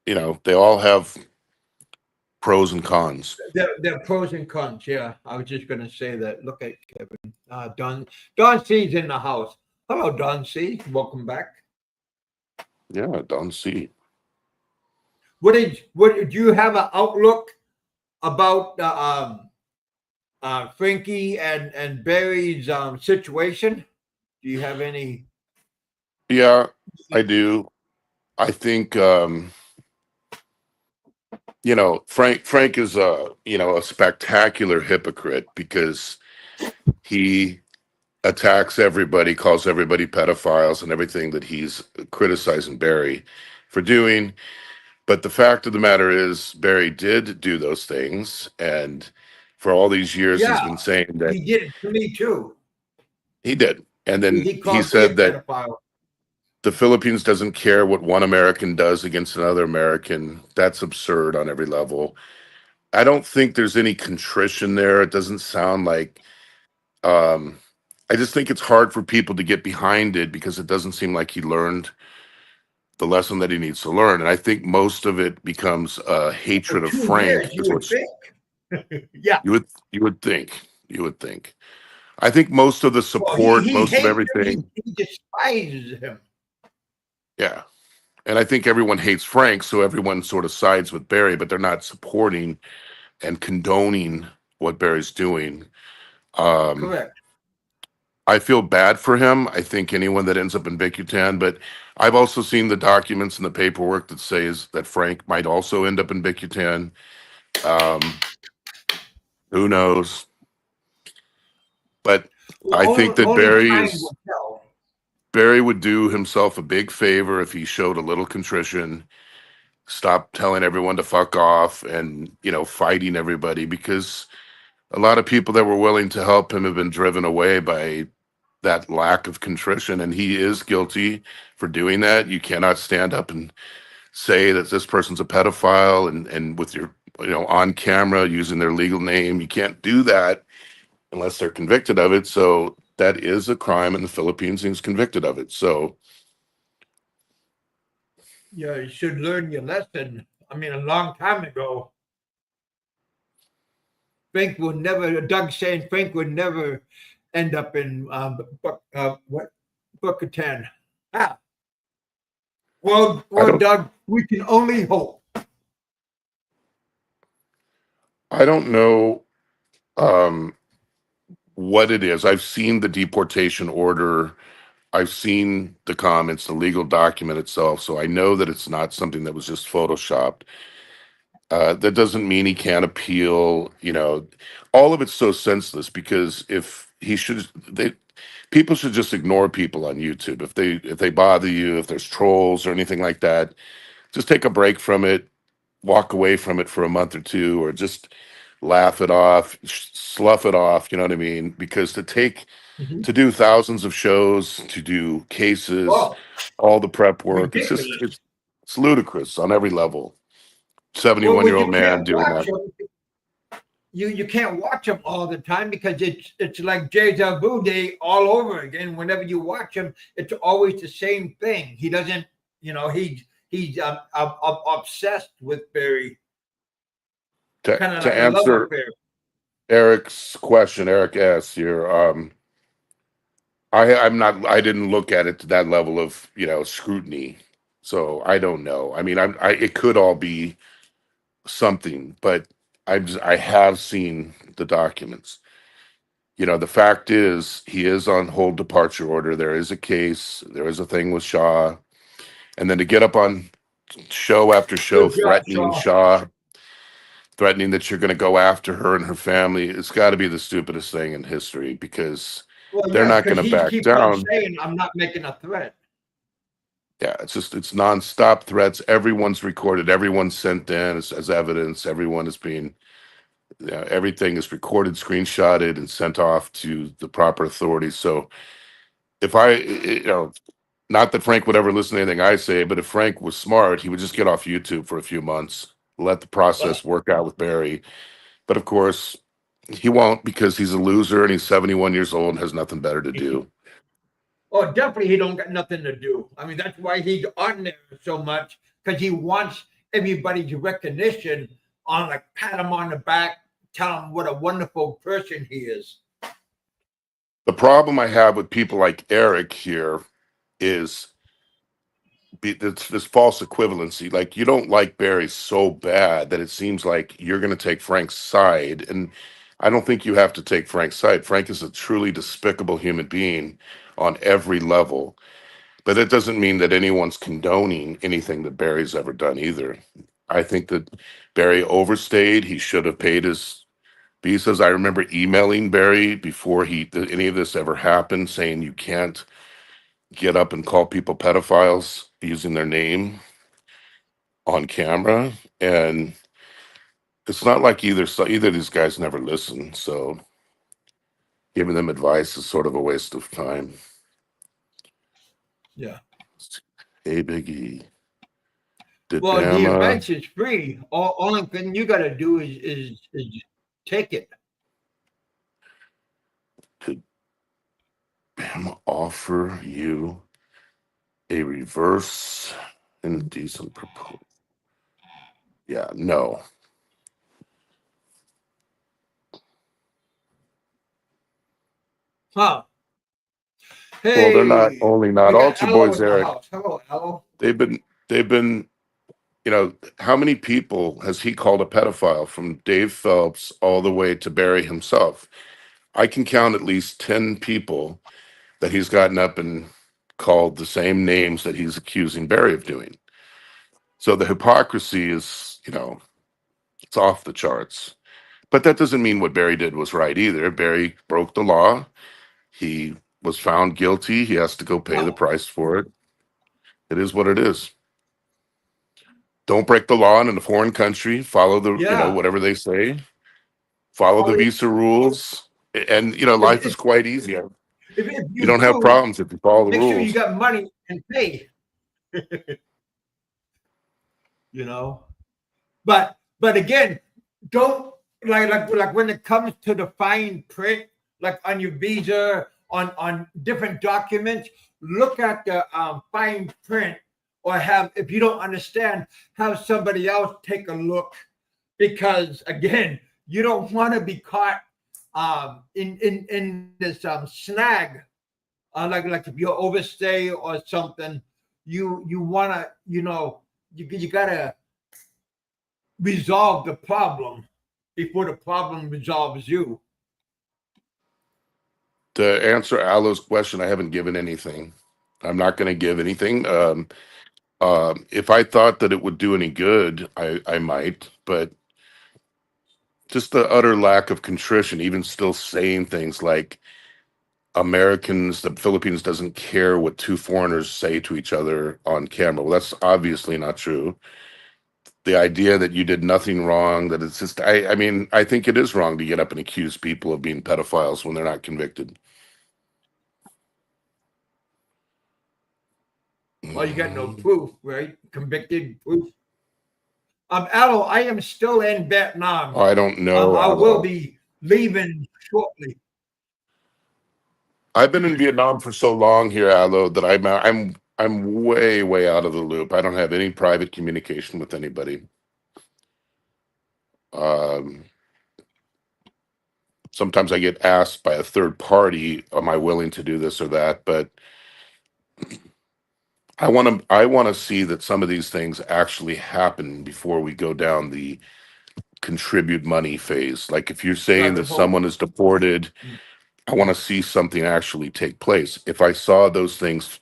they all have pros and cons.
There are pros and cons. Yeah, I was just gonna say that. Look at Kevin. Don C's in the house. Hello, Don C. Welcome back.
Yeah, don't see.
What do you have an outlook about Frankie and Barry's situation? Do you have any?
Yeah, I do. I think Frank is a spectacular hypocrite because he attacks everybody, calls everybody pedophiles and everything that he's criticizing Barry for doing. But the fact of the matter is Barry did do those things, and for all these years he's
Yeah,
been saying that
he did it to me too.
he did. And then
He
he
called me a
said that
pedophile.
the Philippines doesn't care what one American does against another American. That's absurd on every level. I don't think there's any contrition there. It doesn't sound like um, I just think it's hard for people to get behind it because it doesn't seem like he learned the lesson that he needs to learn. And I think most of it becomes a
For
hatred of
2 years,
Frank,
you
is
would
what
think. Yeah.
you would think. You would think. I think most of the
Well,
support,
he
most of
hates him.
everything,
He despises him.
yeah. And I think everyone hates Frank, so everyone sort of sides with Barry, but they're not supporting and condoning what Barry's doing. Um,
Correct.
I feel bad for him. I think anyone that ends up in Bicutan, but I've also seen the documents and the paperwork that says that Frank might also end up in Bicutan. Um, who knows? But
Well,
I think that
only time will tell.
Barry would do himself a big favor if he showed a little contrition, stop telling everyone to fuck off, and fighting everybody, because a lot of people that were willing to help him have been driven away by that lack of contrition, and he is guilty for doing that. You cannot stand up and say that this person's a pedophile and with your on camera using their legal name. You can't do that unless they're convicted of it. So that is a crime in the Philippines, and he's convicted of it. So
Yeah, you should learn your lesson. I mean, a long time ago, Frank would never. Doug saying Frank would never end up in what Bicutan. Ah,
I
well,
don't
Doug, we can only hope.
I don't know um what it is. I've seen the deportation order. I've seen the comments, the legal document itself, so I know that it's not something that was just photoshopped. That doesn't mean he can't appeal. All of it's so senseless, because if he should, people should just ignore people on YouTube if they bother you, if there's trolls or anything like that. Just take a break from it, walk away from it for a month or two, or just laugh it off, slough it off. You know what I mean? Because
Mhm.
to do thousands of shows, to do cases,
Oh,
all the prep work, it's just
ridiculous.
it's ludicrous on every level.
Well,
71-year
well,
old
you
man
can't
doing
watch
that.
them. You can't watch them all the time because it's like deja vu day all over again. Whenever you watch him, it's always the same thing. He doesn't, he's obsessed with Barry,
to
kind of
to
like a love
answer
affair.
Eric's question, Eric S. here. I didn't look at it to that level of scrutiny, so I don't know. I mean, it could all be something, but I have seen the documents. The fact is, he is on hold departure order. There is a case. There is a thing with Shaw, and then to get up on show after show
Good job,
threatening
Shaw.
Shaw, threatening that you're going to go after her and her family, it's got to be the stupidest thing in history, because
Well,
they're
yeah,
not going
because
to
he
back
keeps on
down.
saying, "I'm not making a threat."
Yeah, it's nonstop threats. Everyone's recorded. Everyone's sent in as evidence. Everyone is being, everything is recorded, screenshotted, and sent off to the proper authorities. So if not that Frank would ever listen to anything I say, but if Frank was smart, he would just get off YouTube for a few months, let the
Well,
process work out with Barry. But of course, he won't, because he's a loser and he's 71 years old and has nothing better to do.
oh, definitely, he don't got nothing to do. I mean, that's why he's on there so much because he wants everybody's recognition on, like, pat him on the back, tell him what a wonderful person he is.
The problem I have with people like Eric here is this false equivalency. Like, you don't like Barry so bad that it seems like you're going to take Frank's side. And I don't think you have to take Frank's side. Frank is a truly despicable human being on every level. But that doesn't mean that anyone's condoning anything that Barry's ever done either. I think that Barry overstayed. He should have paid his visas. I remember emailing Barry before any of this ever happened, saying you can't get up and call people pedophiles using their name on camera. And it's not like either of these guys never listen. So giving them advice is sort of a waste of time.
Yeah.
Hey, Biggie.
Well, the
Didama.
advice is free. Only thing you got to do is take it.
offer you a reverse indecent proposal. Yeah, no.
Huh.
Well, they're not
Hey,
only
we
not
got
altar
Aloe
boys,
in the
Eric.
house. Hello, Aloe.
They've been, how many people has he called a pedophile from Dave Phelps all the way to Barry himself? I can count at least 10 people that he's gotten up and called the same names that he's accusing Barry of doing. So the hypocrisy is, it's off the charts. But that doesn't mean what Barry did was right either. Barry broke the law. He was found guilty. He has to go pay the
No.
price for it. It is what it is. Don't break the law in a foreign country. Follow the,
Yeah.
whatever they say. Follow the
Well,
visa rules. And,
if,
life is
if,
quite easy. You
if you
don't have
do,
problems if you follow the
make sure you
rules.
got money and pay, you know. But again, don't like when it comes to the fine print, like on your visa, on different documents, look at the fine print, or have, if you don't understand, have somebody else take a look, because again, you don't want to be caught in this snag, like if you overstay or something, you want to, you gotta resolve the problem before the problem resolves you.
To answer Alo's question, I haven't given anything. I'm not going to give anything. If I thought that it would do any good, I might, but just the utter lack of contrition, even still saying things like the Philippines doesn't care what two foreigners say to each other on camera. Well, that's obviously not true. The idea that you did nothing wrong, that it's just, I mean, I think it is wrong to get up and accuse people of being pedophiles when they're not convicted.
Well, you got no
Mm.
proof, right? Convicted proof. Aloe, I am still in Vietnam.
I don't know,
I will
Alo.
be leaving shortly.
I've been in Vietnam for so long here, Alo, that I'm way, way out of the loop. I don't have any private communication with anybody. Um, Sometimes I get asked by a third party, am I willing to do this or that? But I want to see that some of these things actually happen before we go down the contribute money phase. Like if you're saying
Like the
that
whole,
someone is deported, I want to see something actually take place. If I saw those things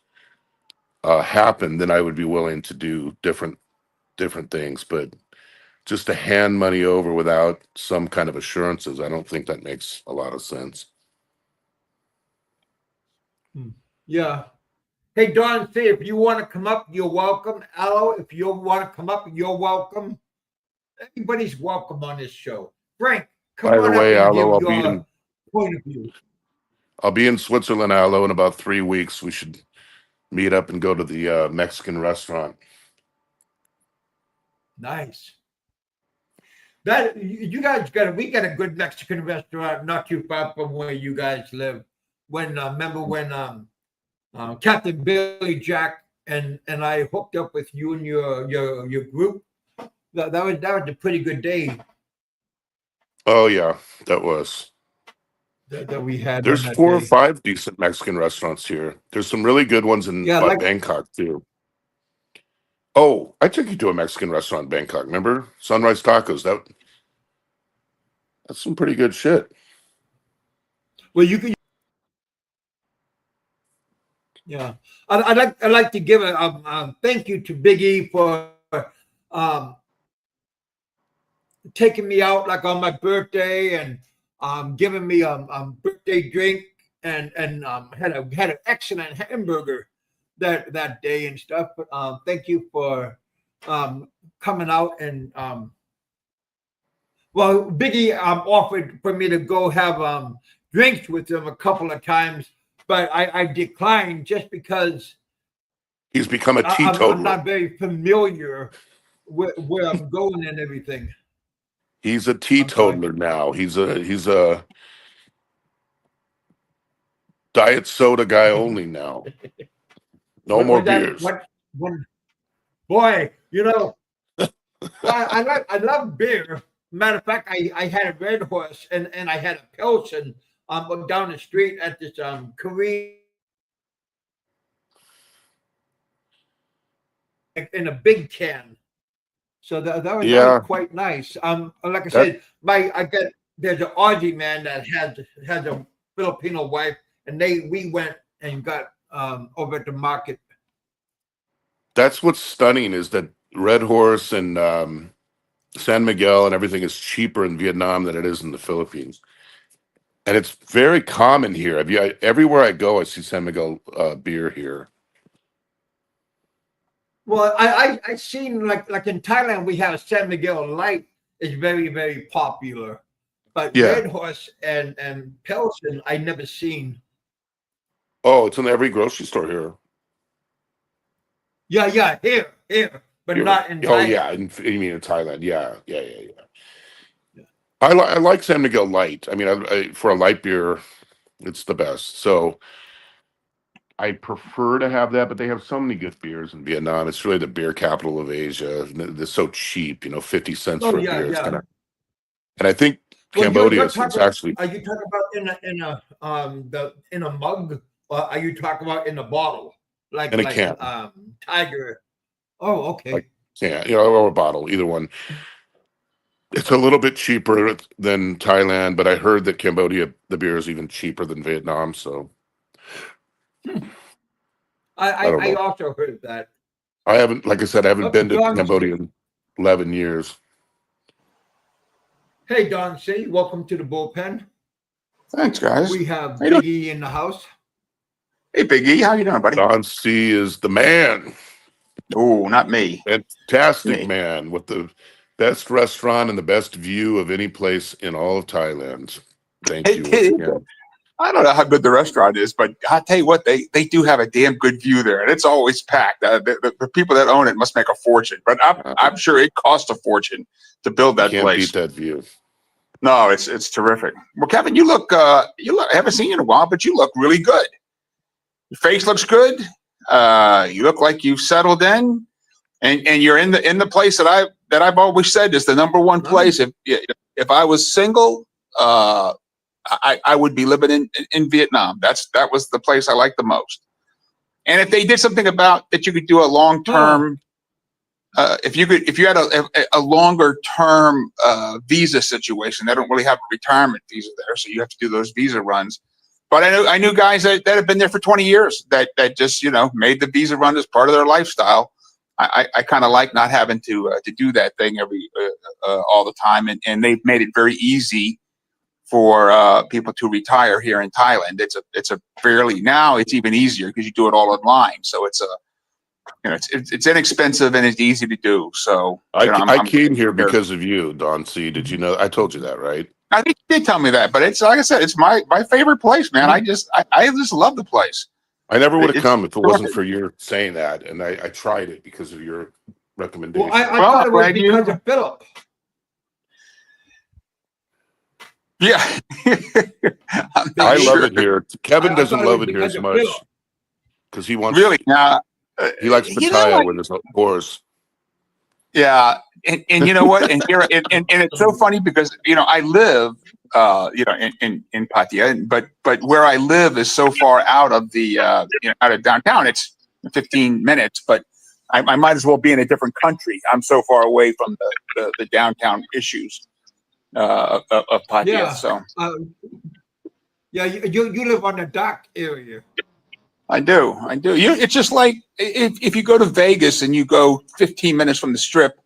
happen, then I would be willing to do different things. But just to hand money over without some kind of assurances, I don't think that makes a lot of sense.
yeah. Hey, Don, say if you want to come up, you're welcome. Aloe, if you want to come up, you're welcome. Everybody's welcome on this show. Frank, come
By the
on up
way,
and
Alo,
give your point of view.
I'll be in Switzerland, Alo, in about 3 weeks. We should meet up and go to the Mexican restaurant.
Nice. That you guys we got a good Mexican restaurant not too far from where you guys live. When remember when Captain Billy Jack and I hooked up with you and your group. That was a pretty good day
Oh yeah, that was.
that we had on
There's
that
4 or
day.
5 decent Mexican restaurants here. There's some really good ones in
Yeah, like
Bangkok too. Oh, I took you to a Mexican restaurant in Bangkok. Remember Sunrise Tacos? That's some pretty good shit.
well you can. Yeah, I'd like to give a thank you to Big E for um, taking me out like on my birthday and giving me a birthday drink and had an excellent hamburger that day and stuff. But thank you for coming out and well, Biggie offered for me to go have drinks with him a couple of times, but I declined just because
He's become a
I'm
teetotaler.
not very familiar with where I'm going and everything.
He's a
I'm sorry.
teetotaler now. He's a diet soda guy only now. No more beers.
Boy, well, I love beer. Matter of fact, I had a Red Horse and I had a Pilsen down the street at this Korean in a big can. So that was
Yeah,
quite nice. Like I
that
said, there's an Aussie man that has a Filipino wife, and we went and got over at the market.
that's what's stunning is that Red Horse and San Miguel and everything is cheaper in Vietnam than it is in the Philippines. And it's very common here. Everywhere I go, I see San Miguel beer here.
Well, I seen like in Thailand we have San Miguel Light is very very popular, but
Yeah.
Red Horse and Pilsen I never seen.
Oh, it's in every grocery store here.
Yeah, here, but
Here.
not in
Oh,
Thailand.
yeah. You mean in Thailand? Yeah. I like San Miguel Light. I mean, for a light beer, it's the best. So I prefer to have that, but they have so many good beers in Vietnam. It's really the beer capital of Asia. They're so cheap, 50 cents
Oh
for a
yeah,
beer. It's
yeah.
kinda, and I think
Well,
Cambodia
you're
is
talking.
actually
Are you talking about in a mug, or are you talking about in a bottle,
in a can,
Tiger? Oh, okay.
like or a bottle, either one. It's a little bit cheaper than Thailand, but I heard that Cambodia, the beer is even cheaper than Vietnam. So I don't
I
know.
also heard that.
I haven't, like I said, I haven't
Oh,
been to
Don
Cambodia
C.
in 11 years.
Hey, Don C. Welcome to the bullpen.
Thanks, guys.
We have
How you doing?
Biggie in the house.
Hey, Big E, how you doing, buddy?
Don C is the man,
Oh, not me.
fantastic
Me.
man with the best restaurant and the best view of any place in all of Thailand. Thank you once again.
I don't know how good the restaurant is, but I'll tell you what, they do have a damn good view there, and it's always packed. The people that own it must make a fortune, but I'm sure it costs a fortune to build that
Can't
place.
beat that view.
No, it's terrific. Well, Kevin, you look I haven't seen you in a while, but you look really good. Your face looks good. You look like you've settled in, and you're in the place that I've always said is the number one place. If I was single, I would be living in Vietnam. That was the place I liked the most. And if they did something about that, you could do a long term. If you had a longer term visa situation, they don't really have a retirement visa there, so you have to do those visa runs. But I knew guys that have been there for 20 years that just made the visa run as part of their lifestyle. I kind of like not having to do that thing all the time, and they've made it very easy for people to retire here in Thailand. It's a fairly, now it's even easier because you do it all online. So it's it's inexpensive and it's easy to do. So
I came here because of you, Don C. Did you know? I told you that, right?
I think you did tell me that, but it's like I said, it's my favorite place, man. I just love the place.
I never would have come if it wasn't for your saying that, and I tried it because of your recommendation.
Well, I thought it was because of Philip.
Yeah.
I love it here. Kevin doesn't love it here as much because he wants
really now.
He likes Pattaya with his horse.
Yeah, and you know what? And here, and it's so funny because I live in Pattaya, but where I live is so far out of the out of downtown. It's 15 minutes, but I might as well be in a different country. I'm so far away from the downtown issues of Pattaya.
Yeah.
So
you live on the dock area.
I do. It's just like if you go to Vegas and you go 15 minutes from the Strip,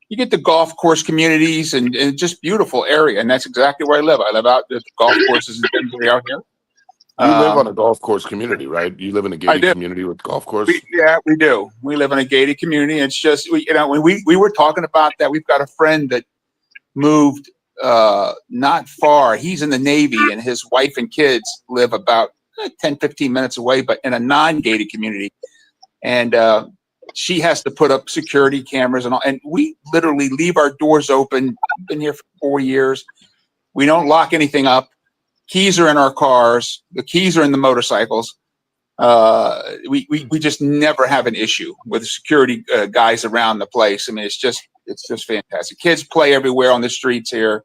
you get the golf course communities and just beautiful area, and that's exactly where I live. I live out the golf courses in Denver out here.
You live on a golf course community, right? You live in a gated community with golf course.
We do. We live in a gated community. It's just when we were talking about that, we've got a friend that moved not far. He's in the Navy, and his wife and kids live about 10, 15 minutes away, but in a non-gated community. And she has to put up security cameras and all. And we literally leave our doors open. I've been here for 4 years. We don't lock anything up. Keys are in our cars. The keys are in the motorcycles. We just never have an issue with the security guys around the place. I mean, it's just fantastic. Kids play everywhere on the streets here.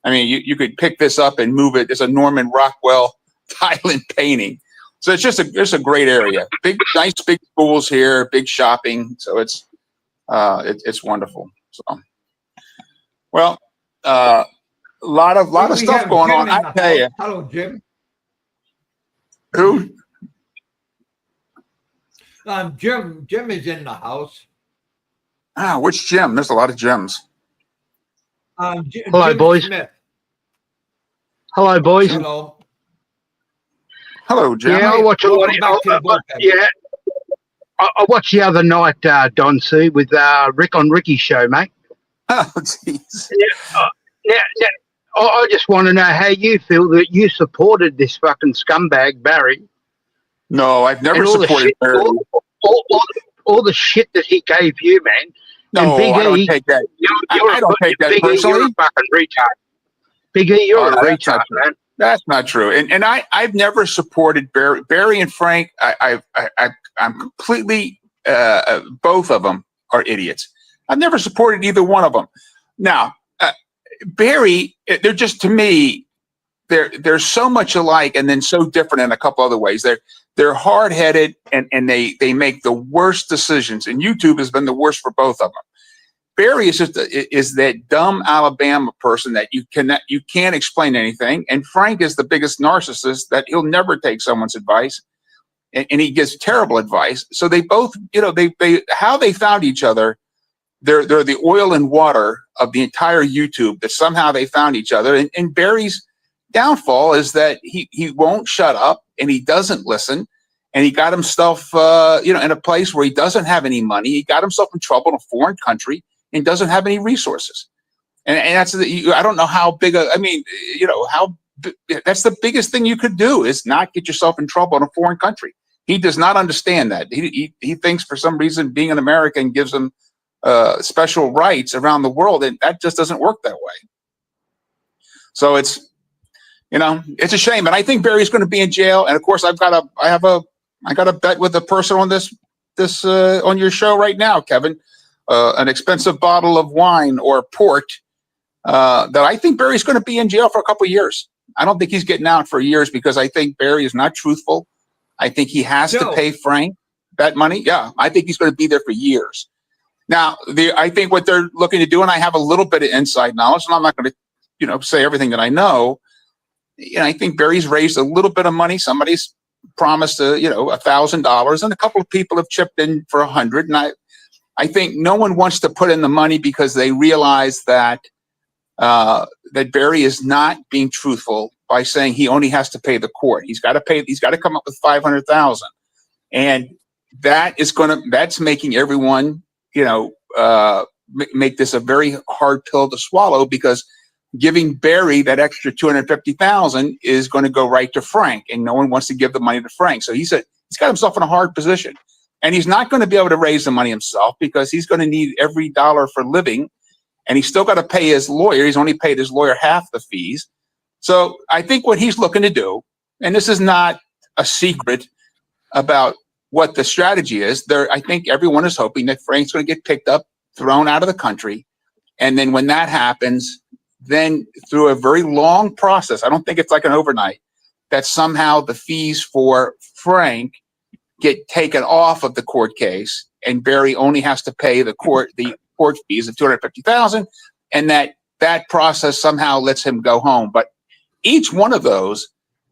I mean, you could pick this up and move it. It's a Norman Rockwell Thailand painting. So it's just a great area. Nice big schools here, big shopping. So it's wonderful. So, well, a lot of stuff going on. I tell you.
Hello, Jim.
Who?
Jim is in the house.
Which Jim? There's a lot of Jims.
Hello,
Jim
boys.
Smith.
Hello, boys.
Hello.
Hello, Jim.
Yeah, I watch a lot. I watched the other night, Don C, with Rick on Ricky's show, mate.
Oh, jeez.
Now, I just want to know how you feel that you supported this fucking scumbag, Barry.
No, I've never supported Barry.
All the shit that he gave you, man.
No, I don't take that. I don't take that personally.
You're a fucking retard. Big E, you're a retard, man.
That's not true. And I've never supported Barry. Barry and Frank, I'm completely, both of them are idiots. I've never supported either one of them. Now, Barry, they're just, to me, they're so much alike and then so different in a couple other ways. They're hard-headed and they make the worst decisions. And YouTube has been the worst for both of them. Barry is just is that dumb Alabama person that you can't explain anything. And Frank is the biggest narcissist that he'll never take someone's advice, and he gives terrible advice. So they both, they how they found each other. They're the oil and water of the entire YouTube. That somehow they found each other. And Barry's downfall is that he won't shut up and he doesn't listen. And he got himself, in a place where he doesn't have any money. He got himself in trouble in a foreign country and doesn't have any resources. And that's, I don't know how big that's the biggest thing you could do is not get yourself in trouble in a foreign country. He does not understand that. He thinks for some reason being an American gives him special rights around the world. And that just doesn't work that way. So it's a shame. And I think Barry's going to be in jail. And of course I got a bet with a person on this on your show right now, Kevin. An expensive bottle of wine or port that I think Barry's going to be in jail for a couple of years. I don't think he's getting out for years because I think Barry is not truthful. I think he has to pay Frank that money. Yeah, I think he's going to be there for years. Now, I think what they're looking to do, and I have a little bit of inside knowledge, and I'm not going to, say everything that I know. I think Barry's raised a little bit of money. Somebody's promised, $1,000, and a couple of people have chipped in for $100. And I think no one wants to put in the money because they realize that Barry is not being truthful by saying he only has to pay the court. He's got to pay. He's got to come up with $500,000, and that's making everyone, make this a very hard pill to swallow because giving Barry that extra $250,000 is going to go right to Frank, and no one wants to give the money to Frank. So he's got himself in a hard position. And he's not going to be able to raise the money himself because he's going to need every dollar for living. And he's still got to pay his lawyer. He's only paid his lawyer half the fees. So I think what he's looking to do, and this is not a secret about what the strategy is, I think everyone is hoping that Frank's going to get picked up, thrown out of the country. And then when that happens, then through a very long process, I don't think it's like an overnight, that somehow the fees for Frank get taken off of the court case, and Barry only has to pay the court fees of $250,000, and that process somehow lets him go home. But each one of those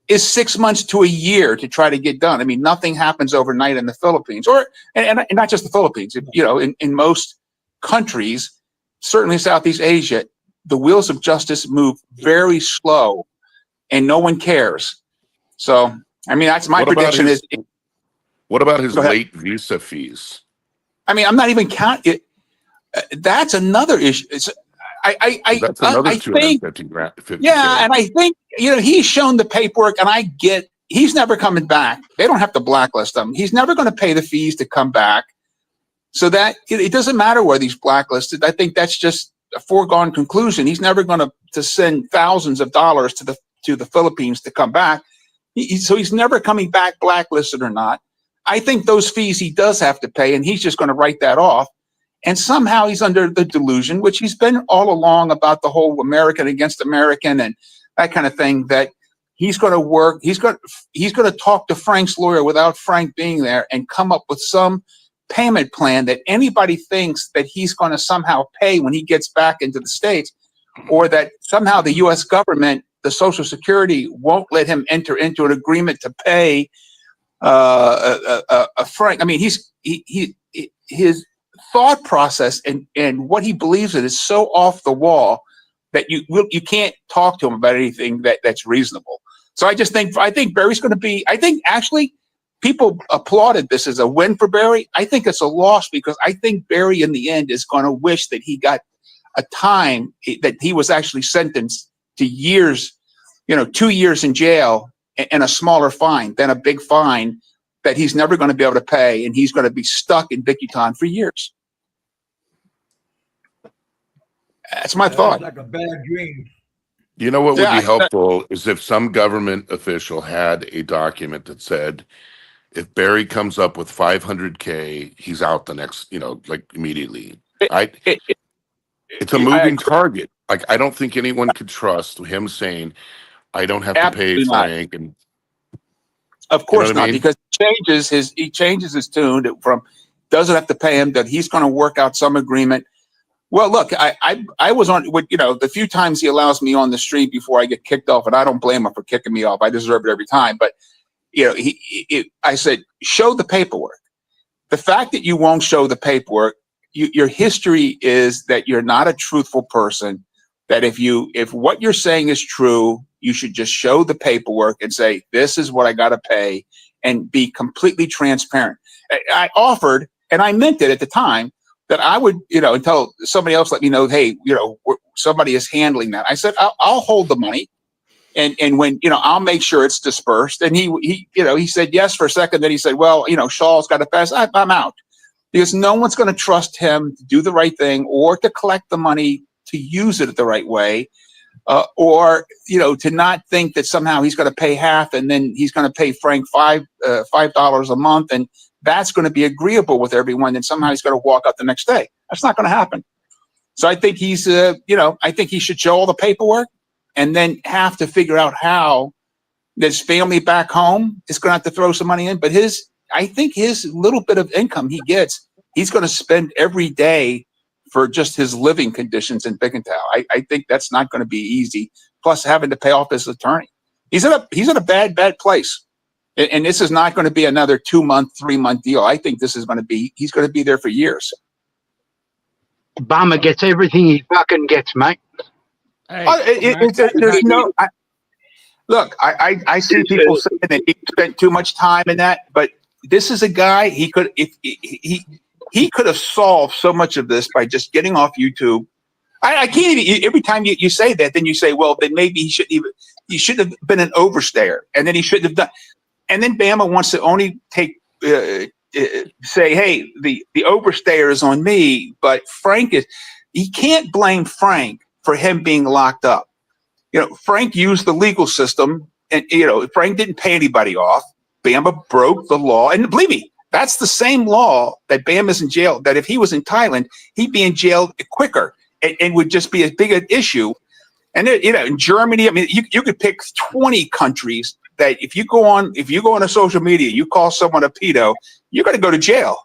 is 6 months to a year to try to get done. I mean, nothing happens overnight in the Philippines, and not just the Philippines. In most countries, certainly Southeast Asia, the wheels of justice move very slow, and no one cares. So, I mean, that's my prediction.
What about his late visa fees?
I mean, I'm not even counting it. That's another issue. That's
another $250,000.
Yeah, and I think he's shown the paperwork, and I get he's never coming back. They don't have to blacklist him. He's never going to pay the fees to come back. So that it doesn't matter whether he's blacklisted. I think that's just a foregone conclusion. He's never going to send thousands of dollars to the to the Philippines to come back. So he's never coming back, blacklisted or not. I think those fees he does have to pay, and he's just going to write that off. And somehow he's under the delusion, which he's been all along, about the whole American against American and that kind of thing, that he's going to work. He's going to talk to Frank's lawyer without Frank being there and come up with some payment plan that anybody thinks that he's going to somehow pay when he gets back into the States, or that somehow the U.S. government, the Social Security, won't let him enter into an agreement to pay a Frank. I mean, his thought process and what he believes in is so off the wall that you can't talk to him about anything that's reasonable. So I think Barry's going to be. I think actually people applauded this as a win for Barry. I think it's a loss, because I think Barry in the end is going to wish that he got a time that he was actually sentenced to years, 2 years in jail and a smaller fine than a big fine that he's never going to be able to pay, and he's going to be stuck in Bicutan for years. That's my thought.
Like a bad dream.
You know what would
Yeah,
be helpful is if some government official had a document that said, if Barry comes up with 500K, he's out the next, like immediately. It's a moving target. Like, I don't think anyone could trust him saying, I don't have to pay Frank. And
of course not,
I mean?
because he changes his tune from doesn't have to pay him, that he's going to work out some agreement. Well, look, I was on, the few times he allows me on the street before I get kicked off, and I don't blame him for kicking me off. I deserve it every time. But, I said, show the paperwork. The fact that you won't show the paperwork, your history is that you're not a truthful person, that if what you're saying is true, you should just show the paperwork and say, this is what I got to pay, and be completely transparent. I offered, and I meant it at the time, that I would, until somebody else let me know, hey, somebody is handling that. I said, I'll hold the money. And when, I'll make sure it's dispersed. And he said yes for a second. Then he said, well, Shaw's got to pass. I'm out, because no one's going to trust him to do the right thing, or to collect the money to use it the right way, or to not think that somehow he's going to pay half, and then he's going to pay Frank $5 a month, and that's going to be agreeable with everyone, and somehow he's going to walk out the next day. That's not going to happen. So I think I think he should show all the paperwork, and then have to figure out how his family back home is going to have to throw some money in. But I think his little bit of income he gets, he's going to spend every day for just his living conditions in Bicutan. I think that's not going to be easy. Plus having to pay off his attorney. He's in a bad place. And this is not going to be another 2-month, 3-month deal. I think he's going to be there for years.
Obama gets everything he fucking gets, mate.
Hey,
There's no. Look, I see people saying that he spent too much time in that, but this is a guy he could have solved so much of this by just getting off YouTube. I can't even. Every time you say that, then you say, well, then maybe he should have been an overstayer, and then he shouldn't have done. And then Bama wants to only say, hey, the overstayer is on me, but he can't blame Frank for him being locked up. Frank used the legal system, and Frank didn't pay anybody off. Bama broke the law, and believe me, that's the same law that Bama's in jail. That if he was in Thailand, he'd be in jail quicker, and would just be as big an issue. And in Germany, I mean, you could pick 20 countries that if you go on a social media, you call someone a pedo, you're going to go to jail.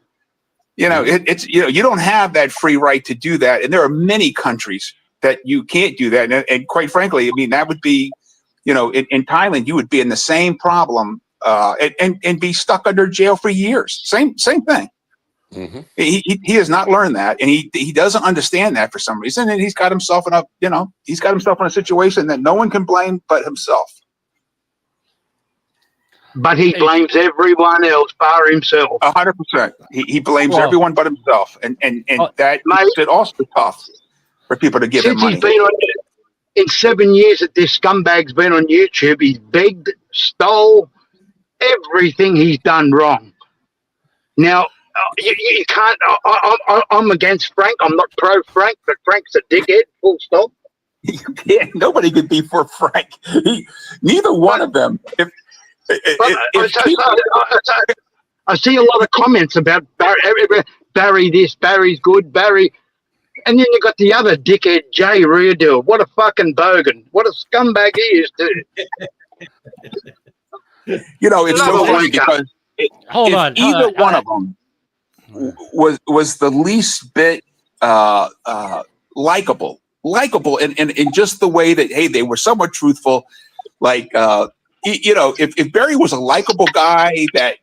You don't have that free right to do that, and there are many countries that you can't do that. And quite frankly, I mean, that would be, in Thailand, you would be in the same problem and be stuck under jail for years. Same thing. Mm-hmm. He has not learned that, and he doesn't understand that for some reason, and he's got himself in a situation that no one can blame but himself.
But he blames everyone else bar himself.
100%. He blames everyone but himself, and that makes it also tough for people to give him money.
Since he's been in 7 years that this scumbag's been on YouTube, he's begged, stole everything he's done wrong. Now, you can't. I'm against Frank. I'm not pro Frank, but Frank's a dickhead. Full stop.
You can't. Nobody could be for Frank. Neither one of them. If
I see a lot of comments about Barry this, Barry's good, Barry. And then you got the other dickhead, Jay Reardell. What a fucking bogan. What a scumbag he is, too.
it's so funny because either one of them was the least bit likable in just the way that, hey, they were somewhat truthful. Like, if Barry was a likable guy that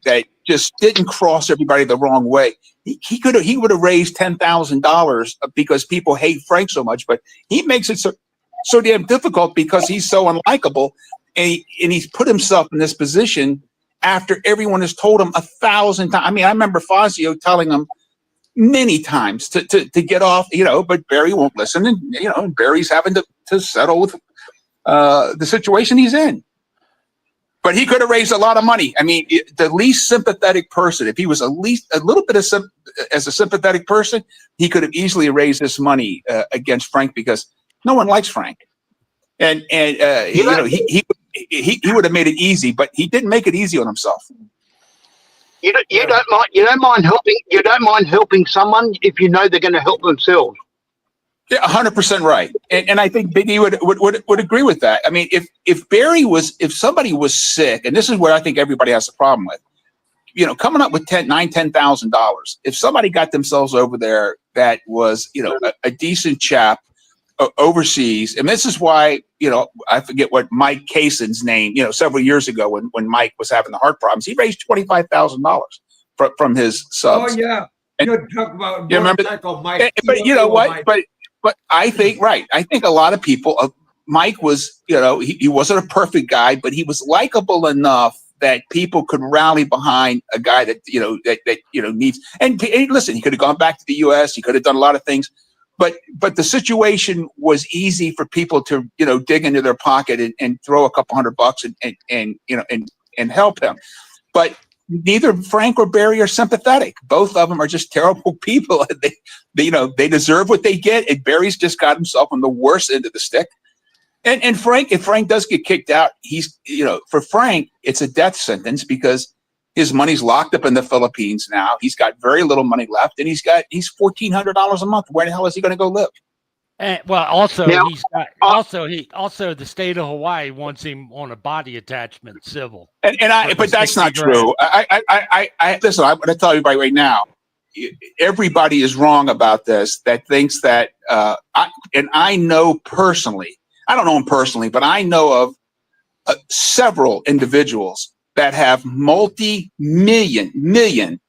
just didn't cross everybody the wrong way, he would have raised $10,000 because people hate Frank so much, but he makes it so damn difficult because he's so unlikable, and he's put himself in this position after everyone has told him 1,000 times. I mean, I remember Fazio telling him many times to get off, but Barry won't listen, and Barry's having to settle with the situation he's in. But he could have raised a lot of money. I mean, the least sympathetic person, if he was at least a little bit as a sympathetic person, he could have easily raised this money against Frank because no one likes Frank. And he would have made it easy, but he didn't make it easy on himself.
You don't mind helping someone if you know they're going to help themselves.
Yeah, 100% right, and I think Biggie would agree with that. I mean, if somebody was sick, and this is where I think everybody has a problem with, coming up with $10,000. If somebody got themselves over there that was, a decent chap overseas, and this is why, I forget what Mike Kason's name, several years ago when Mike was having the heart problems, he raised $25,000 from his subs.
Oh yeah, you talk about motorcycle Mike.
But you know what? But I think I think a lot of people. Mike was, he wasn't a perfect guy, but he was likable enough that people could rally behind a guy that needs. And listen, he could have gone back to the U.S. He could have done a lot of things, but the situation was easy for people to dig into their pocket and throw a couple $100 and help him. But neither Frank or Barry are sympathetic. Both of them are just terrible people. They deserve what they get. And Barry's just got himself on the worst end of the stick. And Frank, if Frank does get kicked out, he's, for Frank, it's a death sentence because his money's locked up in the Philippines now. He's got very little money left, and he's $1,400 a month. Where the hell is he going to go live?
And, well, also
Now,
he's got also the state of Hawaii wants him on a body attachment civil.
But that's not true. I listen. I'm going to tell everybody right now. Everybody is wrong about this. That thinks that, I know personally. I don't know him personally, but I know of several individuals that have million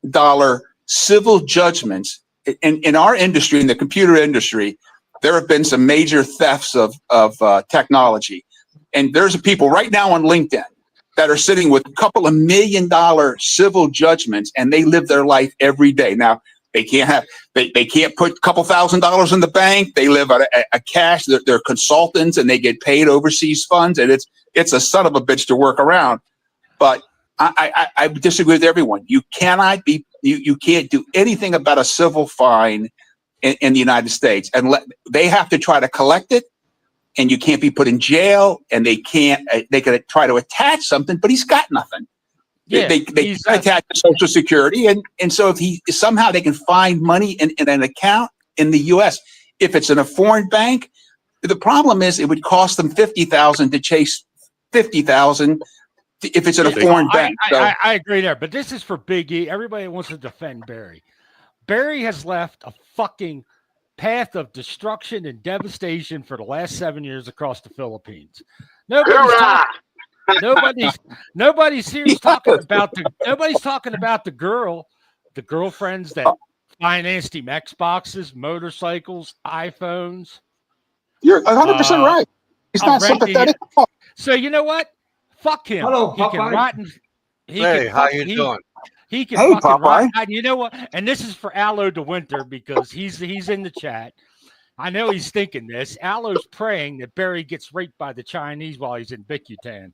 dollar civil judgments in our industry, in the computer industry. There have been some major thefts of technology, and there's people right now on LinkedIn that are sitting with a couple of $1 million civil judgments, and they live their life every day. Now they can't put a couple $1,000s in the bank. They live on a cash. They're consultants, and they get paid overseas funds, and it's a son of a bitch to work around. But I disagree with everyone. You cannot be you can't do anything about a civil fine in the United States, and they have to try to collect it, and you can't be put in jail, and they can try to attach something, but he's got nothing.
Yeah,
they attach Social Security, and so if somehow they can find money in an account in the U.S. If it's in a foreign bank, the problem is it would cost them $50,000 to chase $50,000 if it's in a foreign bank.
I agree there, but this is for Big E. Everybody wants to defend Barry. Barry has left a fucking path of destruction and devastation for the last 7 years across the Philippines. Nobody's here talking about the girlfriends that financed him Xboxes, motorcycles, iPhones.
You're 100% right. He's not sympathetic.
So you know what? Fuck him.
Hello,
he can
Popeye.
rotten.
How you doing?
He can
Hey,
fucking
Popeye.
rotten. You know what? And this is for Aloe de Winter because he's in the chat. I know he's thinking this. Aloe's praying that Barry gets raped by the Chinese while he's in Bicutan.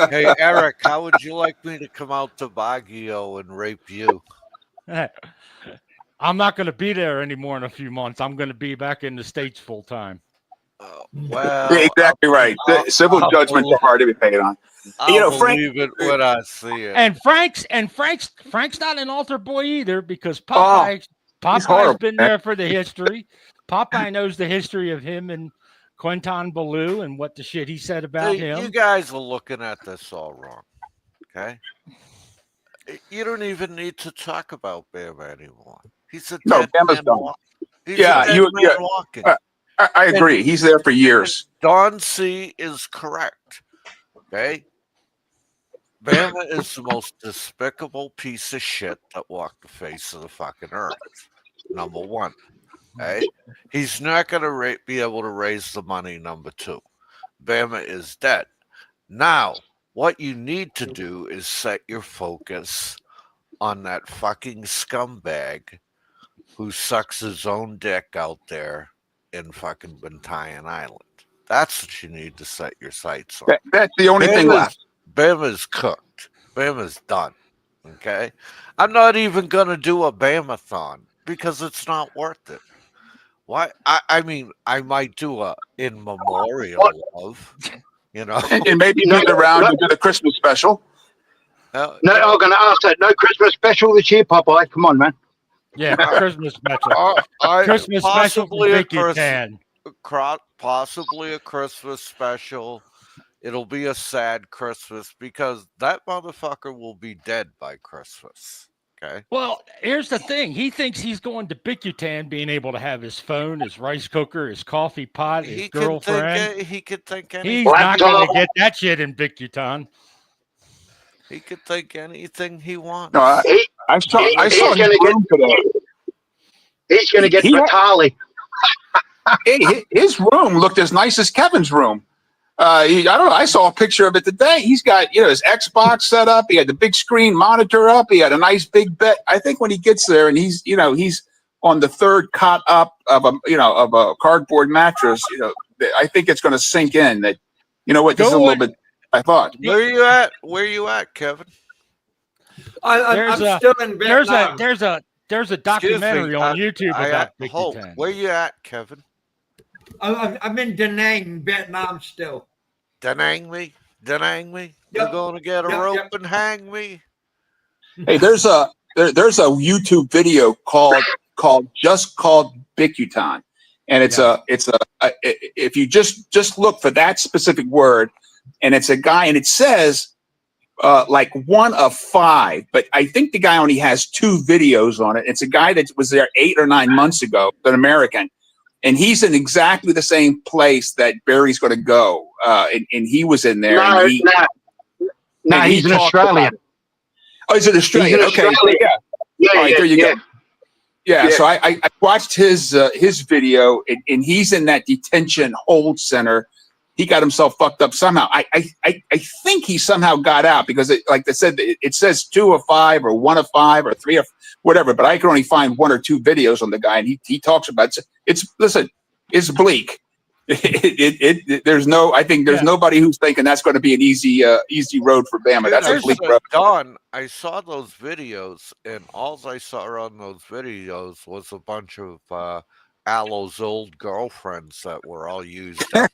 Hey, Eric, how would you like me to come out to Baguio and rape you?
I'm not going to be there anymore in a few months. I'm going to be back in the States full time.
Well,
Yeah, exactly right. The civil
I'll
judgments are hard to be paid on.
I'll
Frank.
believe it when I see it.
And Frank's not an altar boy either because
Oh,
Popeye's
horrible,
been
man.
there for the history. Popeye knows the history of him and Quentin Ballou and what the shit he said about
See,
him.
you guys are looking at this all wrong. Okay, you don't even need to talk about Bama anymore. He's a
No,
dead
Bama's
man
done.
walking. He's
Yeah,
a dead man
yeah.
walking.
I agree. He's there for years.
Don C is correct. Okay. Bama is the most despicable piece of shit that walked the face of the fucking earth. Number one. Okay. He's not going to be able to raise the money. Number two. Bama is dead. Now, what you need to do is set your focus on that fucking scumbag who sucks his own dick out there in fucking Bantayan Island. That's what you need to set your sights on.
That's the only thing left.
Bama's cooked. Bama's done. Okay? I'm not even going to do a Bamathon because it's not worth it. Why? I mean, I might do a in memorial of, you know.
And maybe do the round and do the Christmas special.
No, I'm going to ask that. No Christmas special this year, Popeye. Come on, man.
Yeah, Christmas special. Christmas special for Bicutan.
Possibly a Christmas special. It'll be a sad Christmas because that motherfucker will be dead by Christmas. Okay.
Well, here's the thing. He thinks he's going to Bicutan, being able to have his phone, his rice cooker, his coffee pot, his girlfriend.
He could think anything.
He's not going to get that shit in Bicutan.
He could think anything he wants.
No, I saw his room today.
He's going to get Vitali.
His room looked as nice as Kevin's room. I don't know. I saw a picture of it today. He's got, his Xbox set up. He had the big screen monitor up. He had a nice big bed. I think when he gets there and he's on the third cot up of a cardboard mattress, I think it's going to sink in that, this is a little bit, I thought.
Where you at, Kevin?
I'm still in Vietnam.
There's a documentary on YouTube about Bicutan.
Where you at, Kevin?
I'm in Da Nang, Vietnam still.
Da Nang me?
Yep.
You're going to get a rope and hang me?
Hey, there's a YouTube video called Bicutan, and if you just look for that specific word, and it's a guy, and it says like 1 of 5, but I think the guy only has 2 videos on it. It's a guy that was there 8 or 9 months ago, an American, and he's in exactly the same place that Barry's going to go, and he was in there.
No, he's an Australian.
Oh, he's an Australian. Okay, yeah. All right, there you go. Yeah, so I watched his video, and he's in that detention hold center. He got himself fucked up somehow. I think he somehow got out because, like they said, it says 2 of 5 or 1 of 5 or 3 of whatever. But I can only find 1 or 2 videos on the guy, and he talks about it. It's bleak. There's nobody who's thinking that's going to be an easy road for Bama. That's a bleak road.
Don, I saw those videos, and all I saw on those videos was a bunch of Aloe's old girlfriends that were all used up.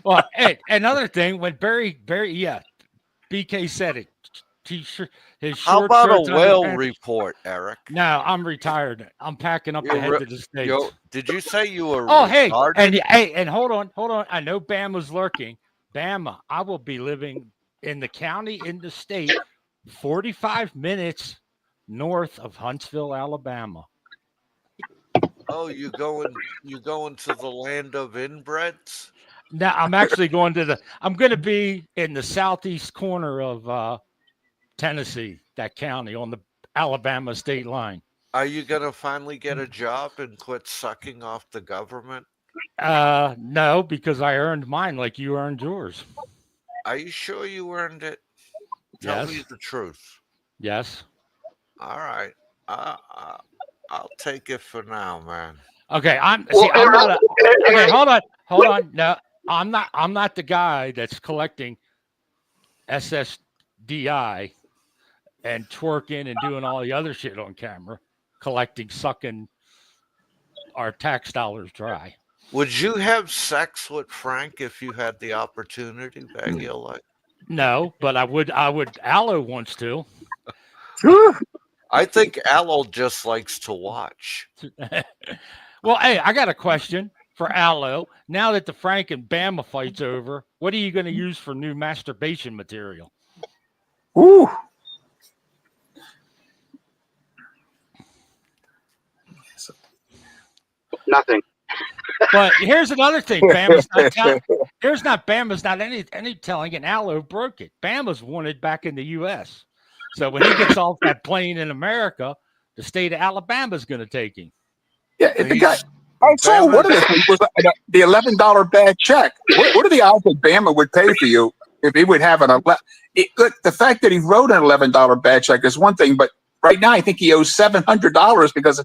Well, hey, another thing, when Barry, BK said it.
How about a whale report, Eric?
No, I'm retired. I'm packing up to head to the States.
Did you say you were?
Oh, and hold on. I know Bama's lurking. Bama, I will be living in the county in the state, 45 minutes north of Huntsville, Alabama.
Oh, you going to the land of inbreds?
Now I'm actually going to be in the southeast corner of Tennessee, that county on the Alabama state line.
Are you going to finally get a job and quit sucking off the government?
No, because I earned mine like you earned yours.
Are you sure you earned it?
Yes.
Tell me the truth.
Yes.
All right. I'll take it for now, man.
Okay, okay, hold on. No, I'm not the guy that's collecting SSDI and twerking and doing all the other shit on camera, collecting, sucking our tax dollars dry.
Would you have sex with Frank if you had the opportunity, Baggy Light?
No, but I would. Aloe wants to.
I think Aloe just likes to watch.
Well, hey, I got a question for Aloe. Now that the Frank and Bama fight's over, what are you going to use for new masturbation material?
Ooh.
Nothing.
But here's another thing. Bama's not telling. Bama's not any telling, and Aloe broke it. Bama's wanted back in the U.S. So when he gets off that plane in America, the state of Alabama's going to take him.
Yeah, the guy. I saw one of the things was the $11 bad check. What are the odds that Bama would pay for you if he would have look, the fact that he wrote an $11 bad check is one thing, but right now I think he owes $700 because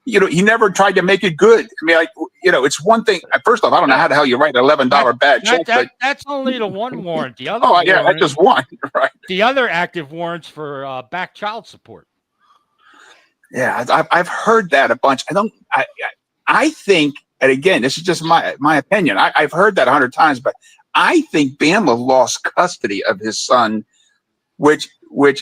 he never tried to make it good. I mean, it's one thing. First off, I don't know how the hell you write an $11 bad check.
That's only the one warrant. The other
that's just one, right?
The other active warrants for back child support.
Yeah, I've heard that a bunch. I think, and again, this is just my opinion. I've heard that 100 times, but I think Bama lost custody of his son, which would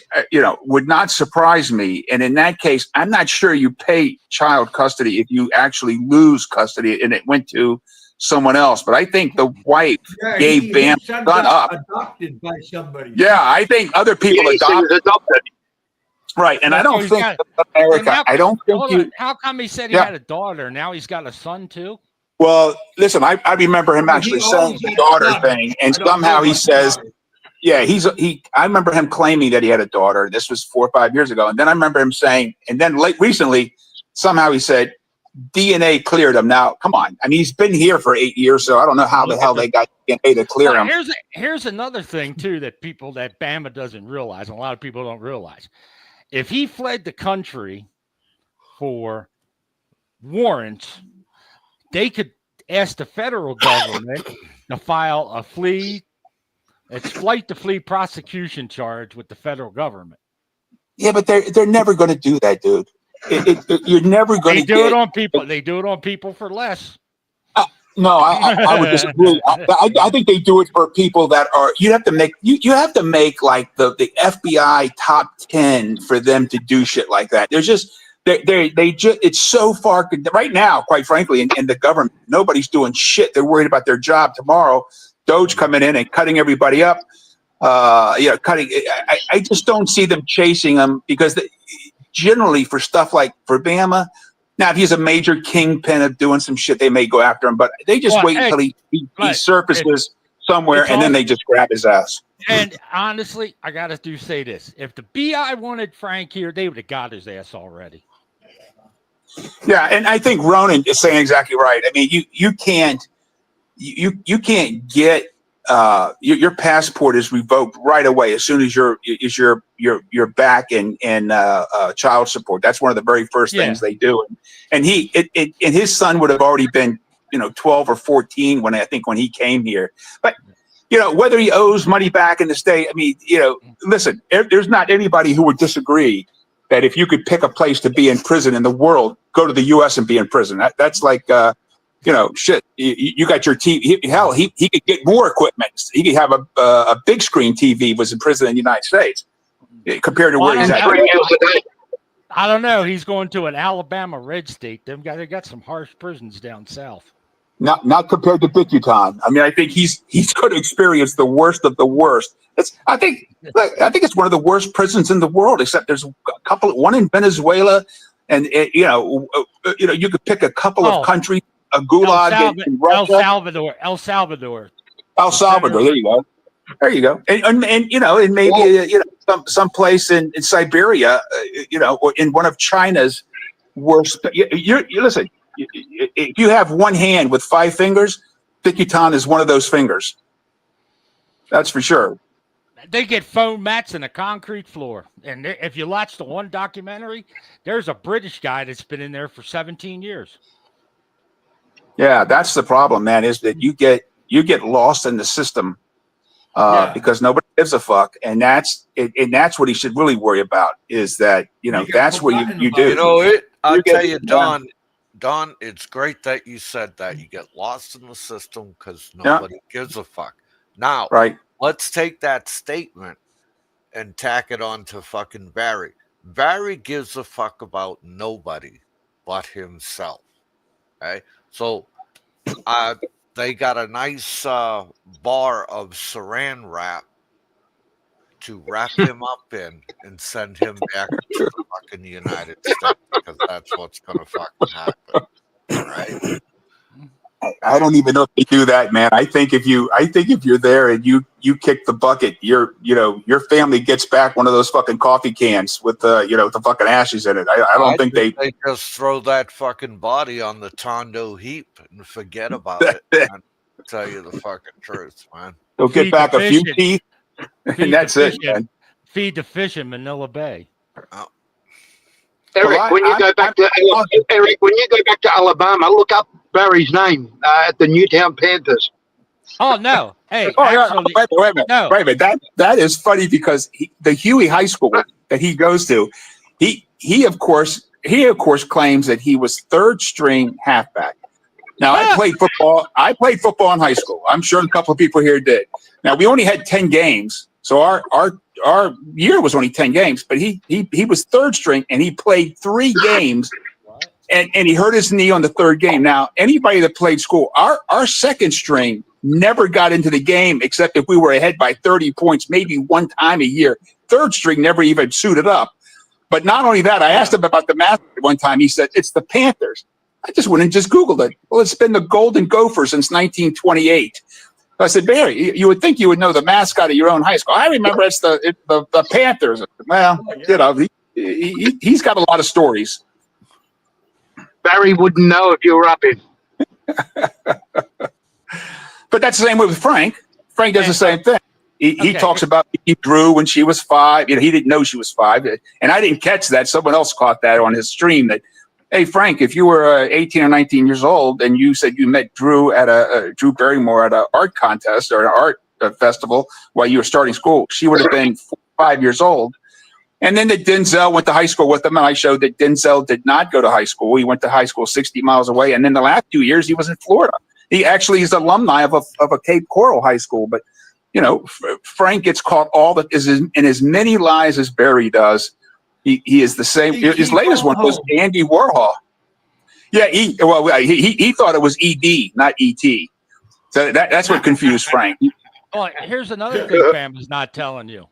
not surprise me. And in that case, I'm not sure you pay child custody if you actually lose custody and it went to someone else. But I think the wife gave Bama's son up.
Adopted by somebody.
Yeah, I think other people adopted. Right, and I don't think America. I don't think
How come he said he had a daughter? Now he's got a son too.
Well, listen, I remember him actually saying the daughter thing, and somehow he says, "Yeah, I remember him claiming that he had a daughter. This was 4 or 5 years ago, and then I remember him saying, and then recently, somehow he said DNA cleared him. Now, come on, I mean, he's been here for 8 years, so I don't know how the hell they got DNA to clear him.
Here's another thing too that Bama doesn't realize, and a lot of people don't realize. If he fled the country for warrants, they could ask the federal government to file a flight to flee prosecution charge with the federal government.
Yeah, but they're never going to do that, dude. You're never going to
do it on people. They do it on people for less.
No, I would disagree. I think they do it for people that are. You have to make like the FBI top 10 for them to do shit like that. They're just it's so far right now. Quite frankly, in the government, nobody's doing shit. They're worried about their job tomorrow. Doge coming in and cutting everybody up. Cutting. I just don't see them chasing them because generally for stuff like for Bama. Now, if he's a major kingpin of doing some shit, they may go after him, but they just wait until he surfaces somewhere and then they just grab his ass.
And honestly, I got to say this. If the BI wanted Frank here, they would have got his ass already.
Yeah, and I think Ronan is saying exactly right. I mean, you can't get your passport is revoked right away as soon as you're back in child support. That's one of the very first things they do. And his son would have already been 12 or 14 when he came here. But whether he owes money back in the state, I mean, listen, there's not anybody who would disagree that if you could pick a place to be in prison in the world, go to the U.S. and be in prison. That's like shit. You got your TV. Hell, he could get more equipment. He could have a big screen TV. Was in prison in the United States compared to where he's at.
I don't know. He's going to an Alabama red state. They got some harsh prisons down south.
Not compared to Bicutan. I mean, I think he's going to experience the worst of the worst. I think it's one of the worst prisons in the world. Except there's one in Venezuela, and you could pick a couple of countries. A gulag in Russia.
El Salvador.
There you go. And maybe some place in Siberia, or in one of China's worst. You listen. If you have one hand with 5 fingers, Bicutan is one of those fingers. That's for sure.
They get foam mats and a concrete floor. And if you watch the one documentary, there's a British guy that's been in there for 17 years.
Yeah, that's the problem, man, is that you get lost in the system because nobody gives a fuck, and that's it, and that's what he should really worry about. Is that
You get
that's what you
forgotten
do.
You know it. I'll
You get-
tell you, Don, it's great that you said that. You get lost in the system because nobody gives a fuck. Now,
Right.
let's take that statement and tack it on to fucking Barry. Barry gives a fuck about nobody but himself. Okay, so they got a nice bar of saran wrap to wrap him up in and send him back to the fucking United States because that's what's gonna fucking happen. All right.
I don't even know if they do that, man. I think if you're there and you kick the bucket, your family gets back one of those fucking coffee cans with the fucking ashes in it. I don't think they
just throw that fucking body on the Tondo heap and forget about it. Man. Tell you the fucking truth, man.
they'll get
Feed
back
the
a few
fish
teeth,
Feed
and that's
the
it,
fish in-
man.
Feed the fish in Manila Bay.
Eric, when you go back to Alabama, look up Barry's name at the Newtown Panthers.
Oh no! Hey,
Oh, yeah.
actually,
Wait a minute.
no.
Wait a minute. That is funny because the Huey High School that he goes to, he of course claims that he was third string halfback. Now I played football. I played football in high school. I'm sure a couple of people here did. Now we only had 10 games, so our year was only 10 games. But he was third string and he played 3 games. And he hurt his knee on the 3rd game. Now, anybody that played school, our second string never got into the game except if we were ahead by 30 points, maybe one time a year. Third string never even suited up. But not only that, I asked him about the mascot one time. He said, it's the Panthers. I just went and just Googled it. Well, it's been the Golden Gopher since 1928. I said, Barry, you would think you would know the mascot of your own high school. I remember it's the Panthers. Well, he's got a lot of stories.
Barry wouldn't know if you were up in.
But that's the same way with Frank. Frank does the same thing. He
Okay.
talks about he drew when she was 5. He didn't know she was 5, and I didn't catch that. Someone else caught that on his stream. That, hey Frank, if you were 18 or 19 years old and you said you met Drew at Drew Barrymore at an art contest or an art festival while you were starting school, she would have been 5 years old. And then that Denzel went to high school with him, and I showed that Denzel did not go to high school. He went to high school 60 miles away, and then the last 2 years he was in Florida. He actually is alumni of a Cape Coral high school. But Frank gets caught in as many lies as Barry does. He is the same. His latest one was Andy Warhol. Yeah, he thought it was ED, not ET. So that's what confused Frank.
Well, here's another thing Bama's not telling you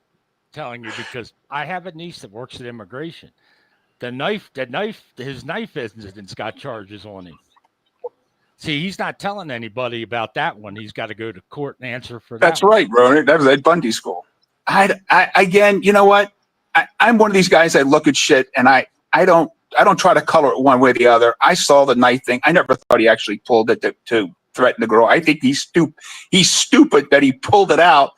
because I have a niece that works at immigration. His knife incident's got charges on him. See, he's not telling anybody about that one. He's got to go to court and answer for that.
That's right, Ronan. That was at Bundy School. Again, you know what? I'm one of these guys that look at shit and I don't try to color it one way or the other. I saw the knife thing. I never thought he actually pulled it to threaten the girl. I think he's stupid that he pulled it out.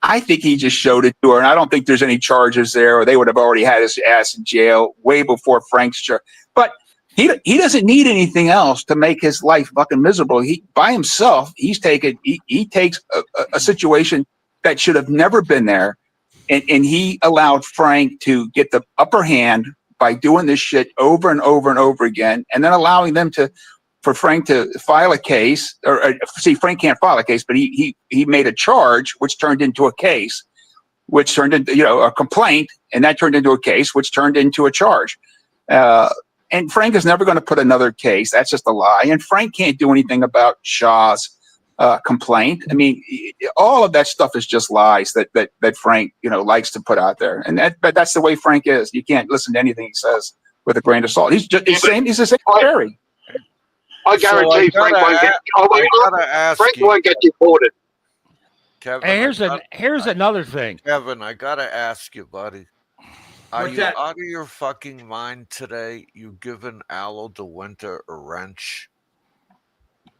I think he just showed it to her, and I don't think there's any charges there, or they would have already had his ass in jail way before Frank's charge. But he doesn't need anything else to make his life fucking miserable. He by himself, he takes a situation that should have never been there, and he allowed Frank to get the upper hand by doing this shit over and over and over again, and then allowing them for Frank to file a case. See, Frank can't file a case, but he made a charge, which turned into a case, which turned into a complaint, and that turned into a case, which turned into a charge. And Frank is never going to put another case. That's just a lie. And Frank can't do anything about Shaw's complaint. I mean, all of that stuff is just lies that Frank likes to put out there. And but that's the way Frank is. You can't listen to anything he says with a grain of salt. He's just the same. He's the same as Barry.
I guarantee Frank won't get deported.
Kevin,
And here's another thing.
Kevin, I gotta ask you, buddy. Are
What's
you
that?
out of your fucking mind today? You giving Aloe de Winter a wrench?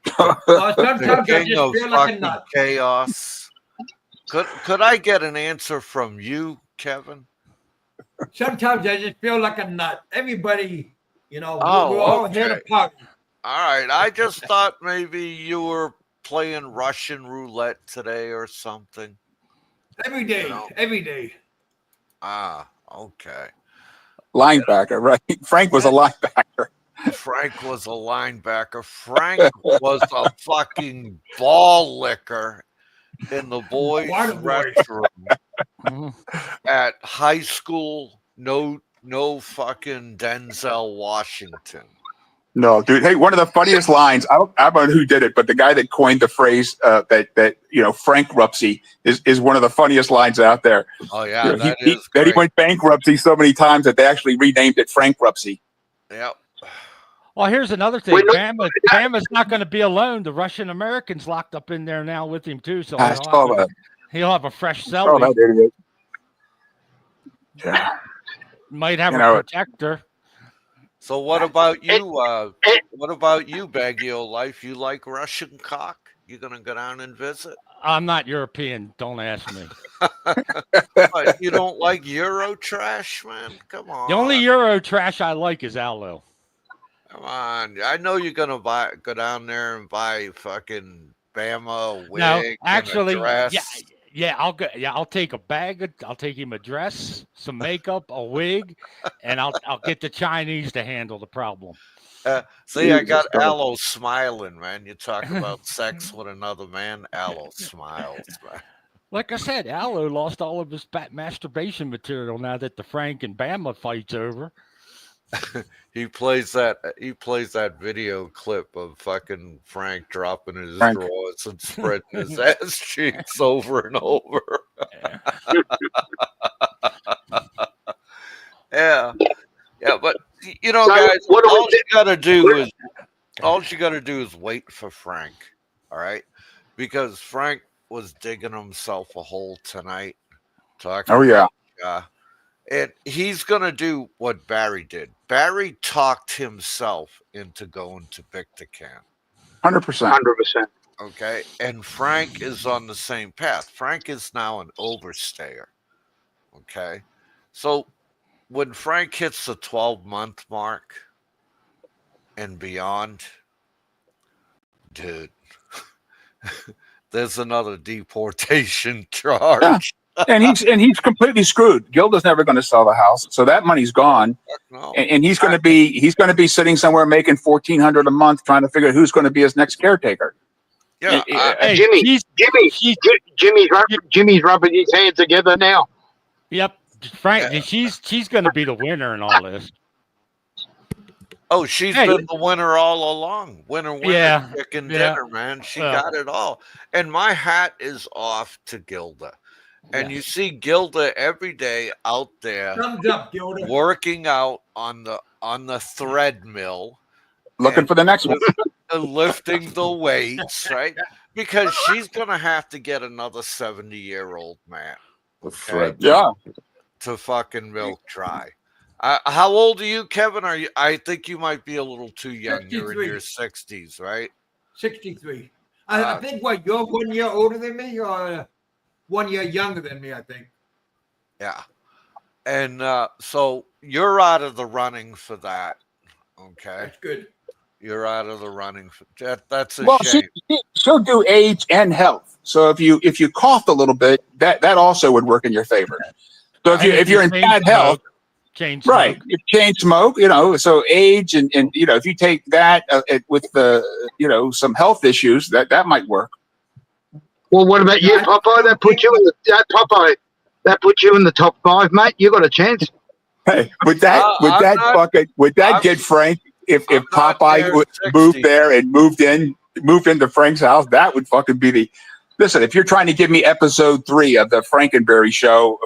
Sometimes I
The king
just
of
feel like a
fucking
nut.
chaos. Could I get an answer from you, Kevin?
Sometimes I just feel like a nut. Everybody, we're
Oh,
all here to
okay.
party.
All right, I just thought maybe you were playing Russian roulette today or something.
Every day,
You know?
every day.
Ah, okay.
Linebacker, right? Frank was a linebacker.
Frank was a linebacker. Frank was a fucking ball licker in the boys'
Water boy.
restroom
Mhm.
at high school. No fucking Denzel Washington.
No, dude. Hey, one of the funniest lines. I don't know who did it, but the guy that coined the phrase that Frankruptcy is one of the funniest lines out there.
Oh yeah, that
He
is great.
went bankruptcy so many times that they actually renamed it Frankrupcy.
Yep.
Well, here's another thing.
We're not-
Bama's not going to be alone. The Russian Americans locked up in there now with him too, so
I saw that.
he'll have a fresh
Saw
cell.
that idiot. Yeah.
Might have
You
a
know,
protector.
So what about you? What about you, Baggio Life? You like Russian cock? You gonna go down and visit?
I'm not European. Don't ask me.
What, you don't like Euro trash, man? Come on.
The only Euro trash I like is aloe.
Come on. I know you're gonna go down there and buy fucking Bama a wig
No,
and
actually,
a dress.
yeah, I'll go. Yeah, I'll take a bag. I'll take him a dress, some makeup, a wig, and I'll get the Chinese to handle the problem.
See, I
Jesus
got
Christ.
Aloe smiling, man. You talk about sex with another man, Aloe smiles, man.
Like I said, Aloe lost all of his masturbation material now that the Frank and Bama fight's over.
He plays that video clip of fucking Frank dropping his
Frank.
drawers and spreading his ass cheeks over and over. Yeah. Yeah, but you know,
So,
guys,
what do we
all you gotta do is wait for Frank. All right. Because Frank was digging himself a hole tonight. Talking
Oh yeah.
and he's going to do what Barry did. Barry talked himself into going to Bicutan.
100%.
100%.
Okay. And Frank is on the same path. Frank is now an overstayer. Okay. So when Frank hits the 12-month mark and beyond, dude, there's another deportation charge.
And he's completely screwed. Gilda's never going to sell the house, so that money's gone.
No.
And he's going to be sitting somewhere making $1,400 a month, trying to figure out who's going to be his next caretaker.
Yeah.
Hey,
Jimmy's rubbing his hands together now.
Yep, Frank. She's going to be the winner in all this.
Oh, she's
Hey.
been the winner all along. Winner,
Yeah,
chicken
yeah.
dinner, man. She
Well.
got it all. And my hat is off to Gilda. And
Yeah.
you see Gilda every day out there
Thumbs up, Gilda.
working out on the thread mill,
Looking for the next one.
and lifting the weights, right? Because she's gonna have to get another 70-year-old man
With Fred.
Yeah.
to fucking milk dry. How old are you, Kevin? Are you? I think you might be a little too young. You're in
63.
your 60s, right?
63. I think what, you're 1 year older than me or 1 year younger than me, I think.
Yeah. And so you're out of the running for that. Okay.
That's good.
You're out of the running for that. That's a
Well,
shame.
she'll do age and health. So if you cough a little bit, that also would work in your favor. So if you're in bad health,
change
right, you change smoke, so age and if you take that with the some health issues, that might work.
Well, what about you, Popeye? That put you in the top 5, mate. You got a chance.
Hey, would that get Frank if
I'm not
Popeye
there
would
60.
move there and moved into Frank's house? That would fucking be the. Listen, if you're trying to give me episode 3 of the Frankenberry show,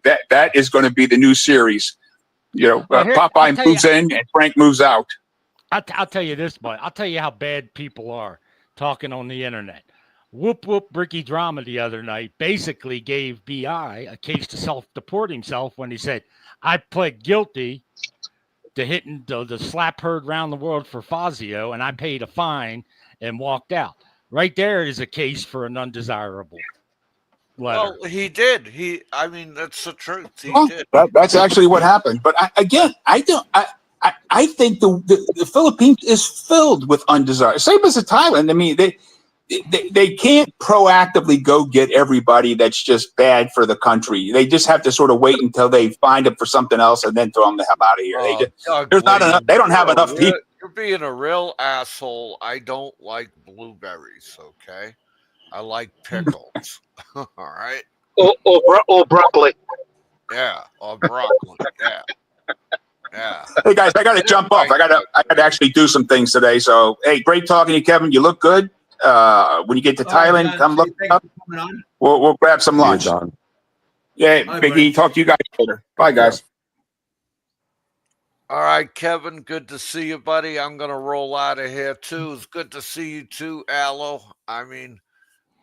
that is going to be the new series. Popeye moves in and Frank moves out.
I'll tell you this, but I'll tell you how bad people are talking on the internet. Whoop Whoop Bricky Drama the other night basically gave BI a case to self-deport himself when he said, I pled guilty to hitting the slap heard round the world for Fazio, and I paid a fine and walked out. Right there is a case for an undesirable letter.
Well, he did. I mean, that's the truth. He
Well,
did.
that's actually what happened. But I think the Philippines is filled with undesirable. Same as the Thailand. I mean, they can't proactively go get everybody that's just bad for the country. They just have to sort of wait until they find them for something else and then throw them the hell out of here.
Doug
There's not enough.
Williams,
They don't have enough people.
You're being a real asshole. I don't like blueberries. Okay, I like pickles. All right.
Or broccoli.
Yeah, or broccoli. Yeah. Yeah.
Hey guys, I got to jump off. I got to actually do some things today. So hey, great talking to you, Kevin. You look good. When you get to Thailand,
John,
come look
thank
up.
you for coming on.
We'll grab some lunch. Yeah,
Bye,
Biggie.
buddy.
Talk to you guys later. Bye, guys.
All right, Kevin. Good to see you, buddy. I'm gonna roll out of here too. It's good to see you too, Aloe. I mean,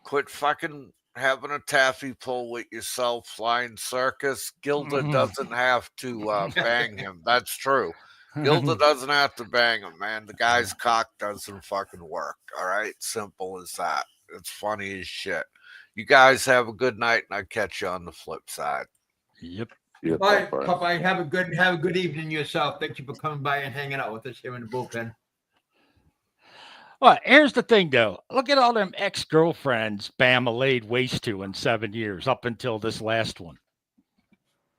quit fucking having a taffy pull with yourself, flying circus. Gilda doesn't have to bang him. That's true. Gilda doesn't have to bang him, man. The guy's cock doesn't fucking work. All right, simple as that. It's funny as shit. You guys have a good night, and I'll catch you on the flip side.
Yep.
Bye, Popeye. Have a good evening yourself. Thank you for coming by and hanging out with us here in the bullpen.
Well, here's the thing, though. Look at all them ex-girlfriends Bama laid waste to in 7 years, up until this last one.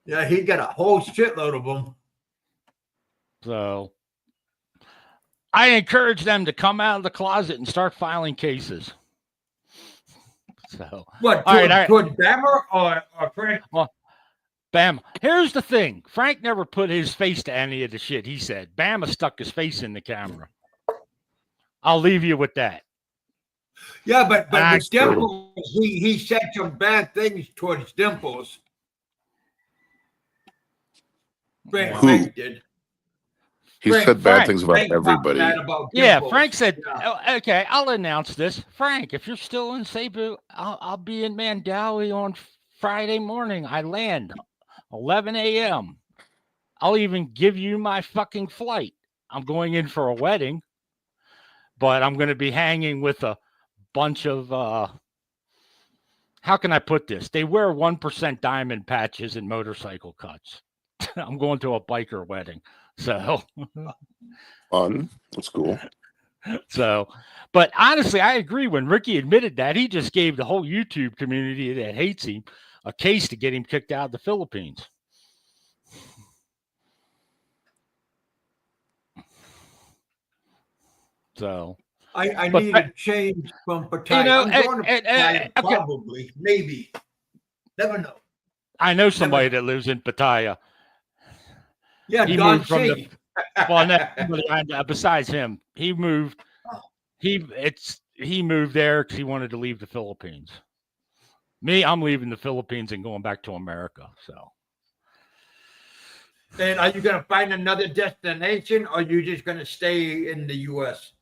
Yeah, he got a whole shitload of them.
So I encourage them to come out of the closet and start filing cases. So
What,
all right.
towards Bama or Frank?
Well, Bama. Here's the thing. Frank never put his face to any of the shit he said. Bama stuck his face in the camera. I'll leave you with that.
Yeah, but with Dimples, he said some bad things towards Dimples. Frank did.
He said bad things about everybody.
Yeah, Frank said, okay, I'll announce this. Frank, if you're still in Cebu, I'll be in Mandawi on Friday morning. I land 11 a.m. I'll even give you my fucking flight. I'm going in for a wedding, but I'm going to be hanging with a bunch of, how can I put this? They wear 1% diamond patches and motorcycle cuts. I'm going to a biker wedding. So
fun. That's cool.
So, but honestly, I agree. When Ricky admitted that, he just gave the whole YouTube community that hates him a case to get him kicked out of the Philippines. So
I need to change from Pattaya.
You know,
I'm going to Pattaya, probably, maybe. Never know.
I know somebody that lives in Pattaya.
Yeah,
he
Don
moved from
Shady.
besides him, he moved. He moved there because he wanted to leave the Philippines. Me, I'm leaving the Philippines and going back to America. So.
And are you going to find another destination, or are you just going to stay in the U.S.?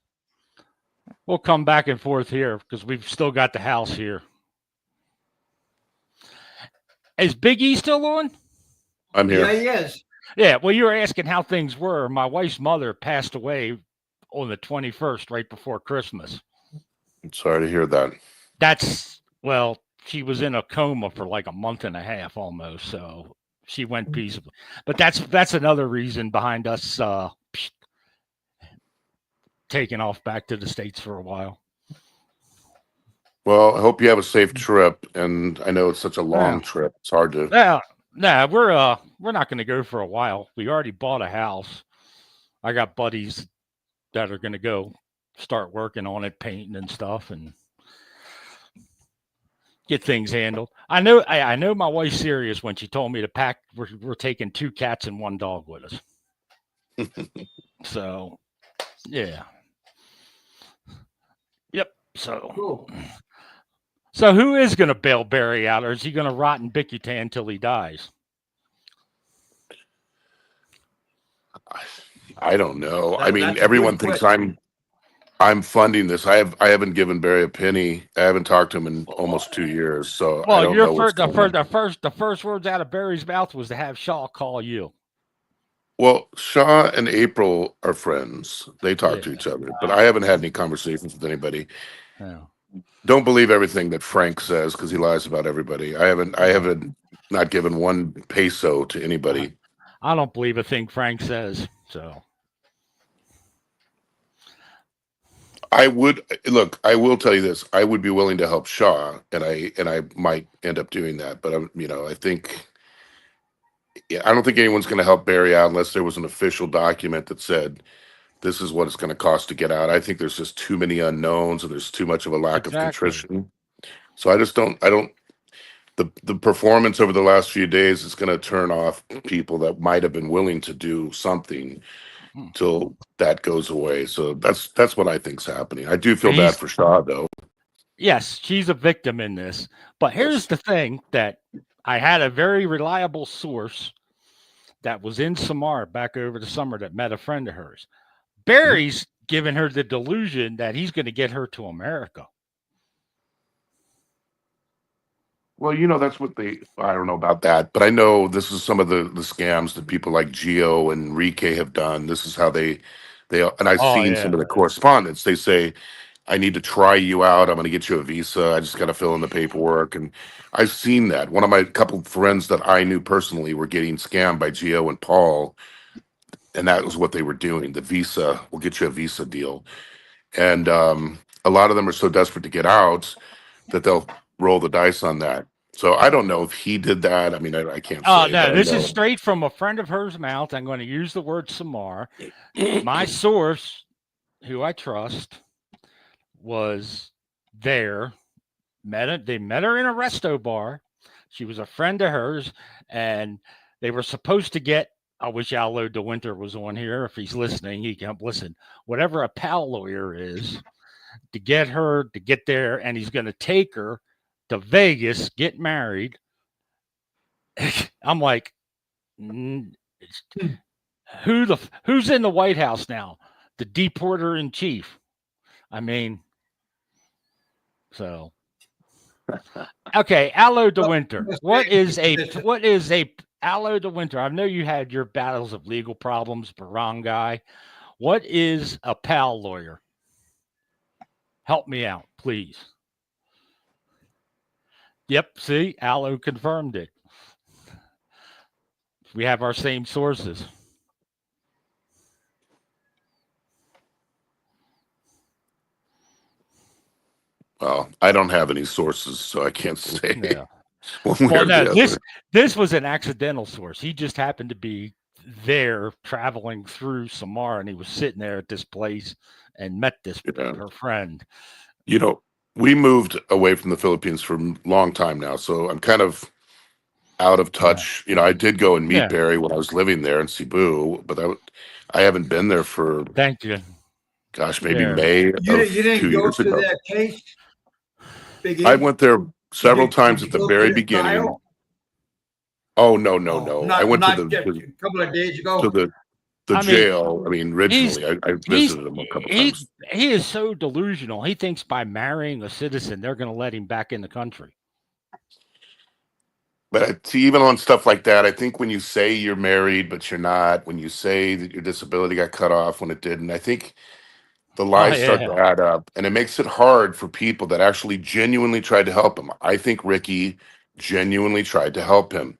We'll come back and forth here because we've still got the house here. Is Big E still on?
I'm here.
Yeah, he is.
Yeah, well, you were asking how things were. My wife's mother passed away on the 21st, right before Christmas.
I'm sorry to hear that.
She was in a coma for like a month and a half almost, so she went peacefully. But that's another reason behind us taking off back to the States for a while.
Well, I hope you have a safe trip, and I know it's such a long trip. It's hard to.
We're not going to go for a while. We already bought a house. I got buddies that are going to go start working on it, painting and stuff, and get things handled. I know my wife's serious when she told me to pack. We're taking 2 cats and 1 dog with us. So, yeah. Yep. So.
Cool.
So who is going to bail Barry out, or is he going to rot in Bicutan until he dies?
I don't know. I mean, everyone thinks I'm funding this. I haven't given Barry a penny. I haven't talked to him in almost 2 years. So I don't know
the first words out of Barry's mouth was to have Shaw call you.
Well, Shaw and April are friends. They talk to each other, but I haven't had any conversations with anybody.
Yeah.
Don't believe everything that Frank says because he lies about everybody. I haven't not given 1 peso to anybody.
I don't believe a thing Frank says. So
I would look. I will tell you this. I would be willing to help Shaw, and I might end up doing that. But I think yeah, I don't think anyone's going to help Barry out unless there was an official document that said this is what it's going to cost to get out. I think there's just too many unknowns, and there's too much of a lack of
Exactly.
contrition. So I just don't. I don't. The performance over the last few days is going to turn off people that might have been willing to do something
Hmm.
till that goes away. So that's what I think's happening. I do feel
And
bad for Shaw though.
yes, she's a victim in this. But here's
Yes.
the thing that I had a very reliable source that was in Samar back over the summer that met a friend of hers. Barry's giving her the delusion that he's going to get her to America.
Well, that's what I don't know about that, but I know this is some of the scams that people like Gio and Enrique have done. This is how and I've
Oh,
seen some
yeah.
of the correspondence. They say, I need to try you out. I'm going to get you a visa. I just got to fill in the paperwork. And I've seen that. One of my couple friends that I knew personally were getting scammed by Gio and Paul. And that was what they were doing. The visa, we'll get you a visa deal. And a lot of them are so desperate to get out that they'll roll the dice on that. So I don't know if he did that. I mean, I can't
Oh,
say, but
no,
I
this is
know.
straight from a friend of hers mouth. I'm going to use the word Samar. My source, who I trust, was there. They met her in a resto bar. She was a friend of hers, and they were supposed to get. I wish Allo DeWinter was on here. If he's listening, he can listen. Whatever a pal lawyer is, to get her to get there, and he's going to take her to Vegas, get married. I'm like, who's in the White House now? The deporter in chief. I mean, so okay, Allo DeWinter. What is a Allo DeWinter? I know you had your battles of legal problems, barangay. What is a pal lawyer? Help me out, please. Yep, see, Allo confirmed it. We have our same sources.
Well, I don't have any sources, so I can't say
Yeah.
one way
Well,
or
no,
the other.
this was an accidental source. He just happened to be there traveling through Samar, and he was sitting there at this place and met this her friend.
We moved away from the Philippines for a long time now, so I'm kind of out of touch. I did go and meet Barry when I was living there in Cebu, but I haven't been there for,
Thank you.
gosh, maybe
Yeah.
May
You
of
didn't
2
go
years
to
ago.
that case, Big E?
I went there several
Did
times
you
at the
go
very
to the
beginning.
trial?
Oh no. I went
Not
to
just a couple of days ago.
the jail. I mean, originally, I visited him a couple times.
He is so delusional. He thinks by marrying a citizen, they're going to let him back in the country.
But see, even on stuff like that, I think when you say you're married but you're not, when you say that your disability got cut off when it didn't, I think the lies start to add up, and it makes it hard for people that actually genuinely tried to help him. I think Ricky genuinely tried to help him,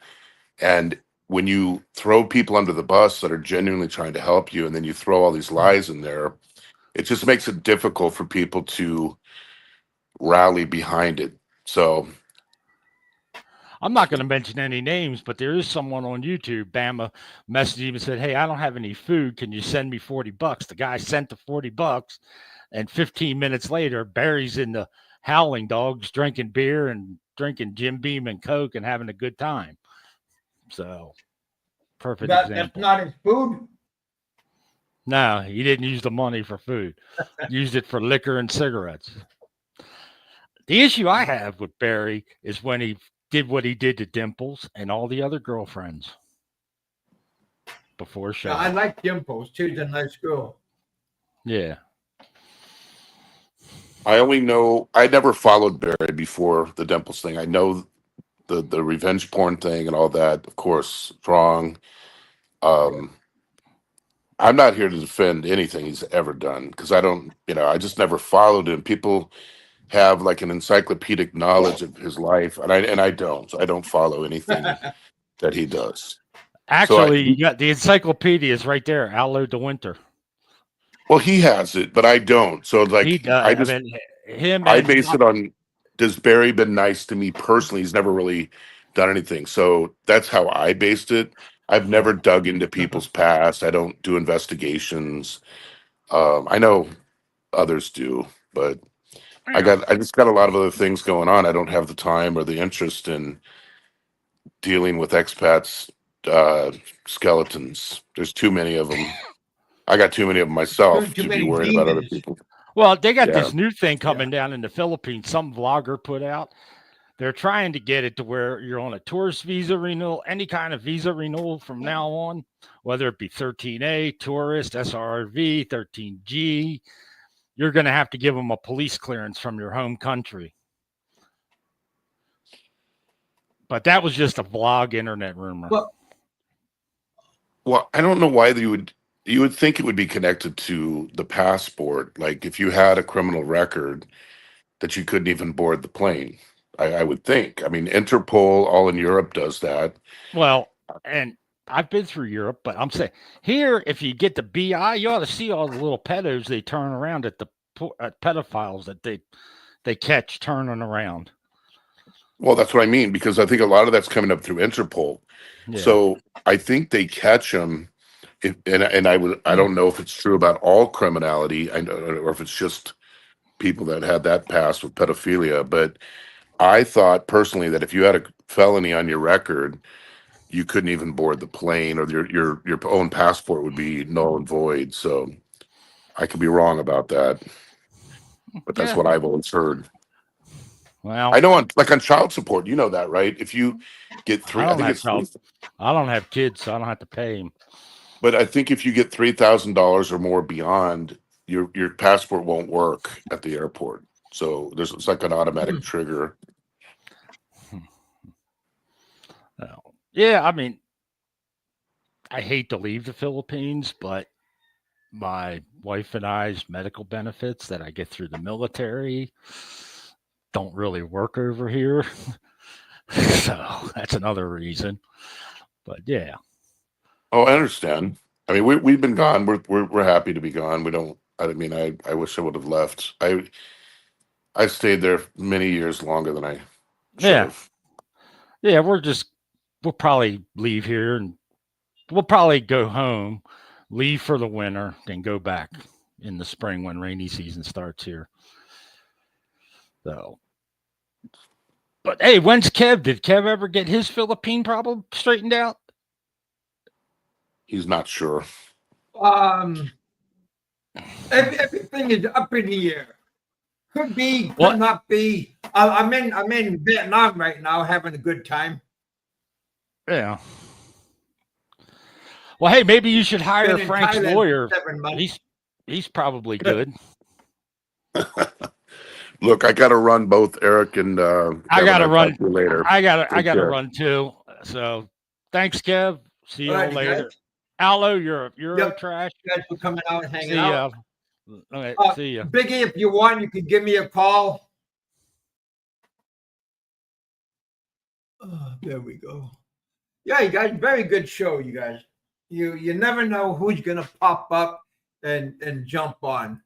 and when you throw people under the bus that are genuinely trying to help you, and then you throw all these lies in there, it just makes it difficult for people to rally behind it. So
I'm not going to mention any names, but there is someone on YouTube, Bama, messaged him and said, "Hey, I don't have any food. Can you send me $40?" The guy sent the $40, and 15 minutes later, Barry's in the Howling Dogs drinking beer and drinking Jim Beam and Coke and having a good time. So, perfect example.
That's not his food.
No, he didn't use the money for food. Used it for liquor and cigarettes. The issue I have with Barry is when he did what he did to Dimples and all the other girlfriends before show.
I like Dimples. She's a nice girl.
Yeah.
I never followed Barry before the Dimples thing. I know the revenge porn thing and all that, of course, wrong. I'm not here to defend anything he's ever done because I just never followed him. People have like an encyclopedic knowledge of his life, and I don't. I don't follow anything that he does.
Actually, you got the encyclopedia is right there. Allo DeWinter.
Well, he has it, but I don't. So
He
like,
does. I mean, him
I
and
base it on, does Barry been nice to me personally? He's never really done anything. So that's how I based it. I've never dug into people's past. I don't do investigations. I know others do, but I just got a lot of other things going on. I don't have the time or the interest in dealing with expats uh skeletons. There's too many of them. I got too many of them myself
Too
to be
many
worried about other
demons.
people.
well, they got
Yeah.
this new thing coming down in the Philippines. Some vlogger put out. They're trying to get it to where you're on a tourist visa renewal, any kind of visa renewal from now on, whether it be 13A, tourist, SRV, 13G. You're going to have to give them a police clearance from your home country. But that was just a vlog internet rumor.
Well, I don't know why you would think it would be connected to the passport. Like if you had a criminal record that you couldn't even board the plane. I would think. I mean, Interpol all in Europe does that.
Well, and I've been through Europe, but I'm saying here, if you get the BI, you ought to see all the little pedos they turn around at the pedophiles that they catch turning around.
Well, that's what I mean, because I think a lot of that's coming up through Interpol.
Yeah.
So I think they catch them. I don't know if it's true about all criminality, I know, or if it's just people that had that past with pedophilia. But I thought personally that if you had a felony on your record, you couldn't even board the plane, or your own passport would be null and void. So I could be wrong about that, but that's
Yeah.
what I've always heard.
Well,
I know on child support, you know that, right? If you get three, I think it's three,
I don't have kids, so I don't have to pay them.
but I think if you get $3,000 or more beyond, your passport won't work at the airport. So it's like an automatic trigger.
Yeah, I mean, I hate to leave the Philippines, but my wife and I's medical benefits that I get through the military don't really work over here. So that's another reason. But yeah.
Oh, I understand. I mean, we've been gone. We're happy to be gone. We don't. I mean, I wish I would have left. I stayed there many years longer than I should have.
Yeah, we'll probably leave here and we'll probably go home, leave for the winter, then go back in the spring when rainy season starts here. So, but hey, when's Kev? Did Kev ever get his Philippine problem straightened out?
He's not sure.
Everything is up in the air. Could be, could
What?
not be. I'm in Vietnam right now, having a good time.
Yeah. Well, hey, maybe you should hire
Been in
Frank's
Thailand
lawyer.
for 7 months.
He's probably good.
Look, I got to run both Eric and
I gotta
Kevin. I'll
run.
talk to you later.
I gotta
Take care.
run too. So thanks, Kev. See you
All right,
later.
guys.
Allo, you're a
Yep.
trash.
Guys for coming out and hanging
See
out.
ya. Okay, see ya.
Biggie, if you want, you can give me a call. Oh, there we go. Yeah, you guys, very good show, you guys. You never know who's gonna pop up and jump on.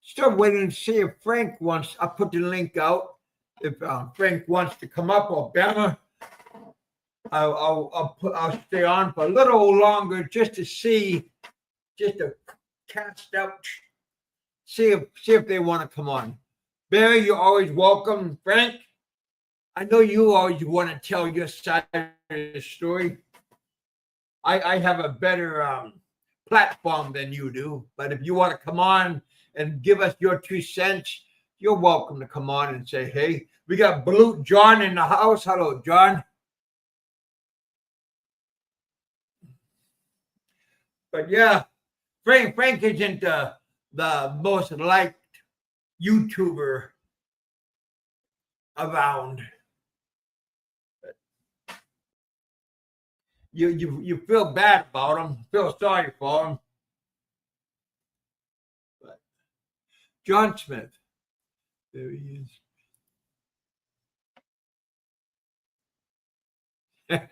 Still waiting to see if Frank wants. I put the link out. If Frank wants to come up, or Bama, I'll stay on for a little longer just to see, just to cast out, see if they want to come on. Barry, you're always welcome. Frank, I know you always want to tell your side of the story. I have a better platform than you do, but if you want to come on and give us your 2 cents, you're welcome to come on and say, hey, we got Blue John in the house. Hello, John. But yeah, Frank isn't the most liked YouTuber around. You feel bad about him, feel sorry for him. But John Smith, there he is.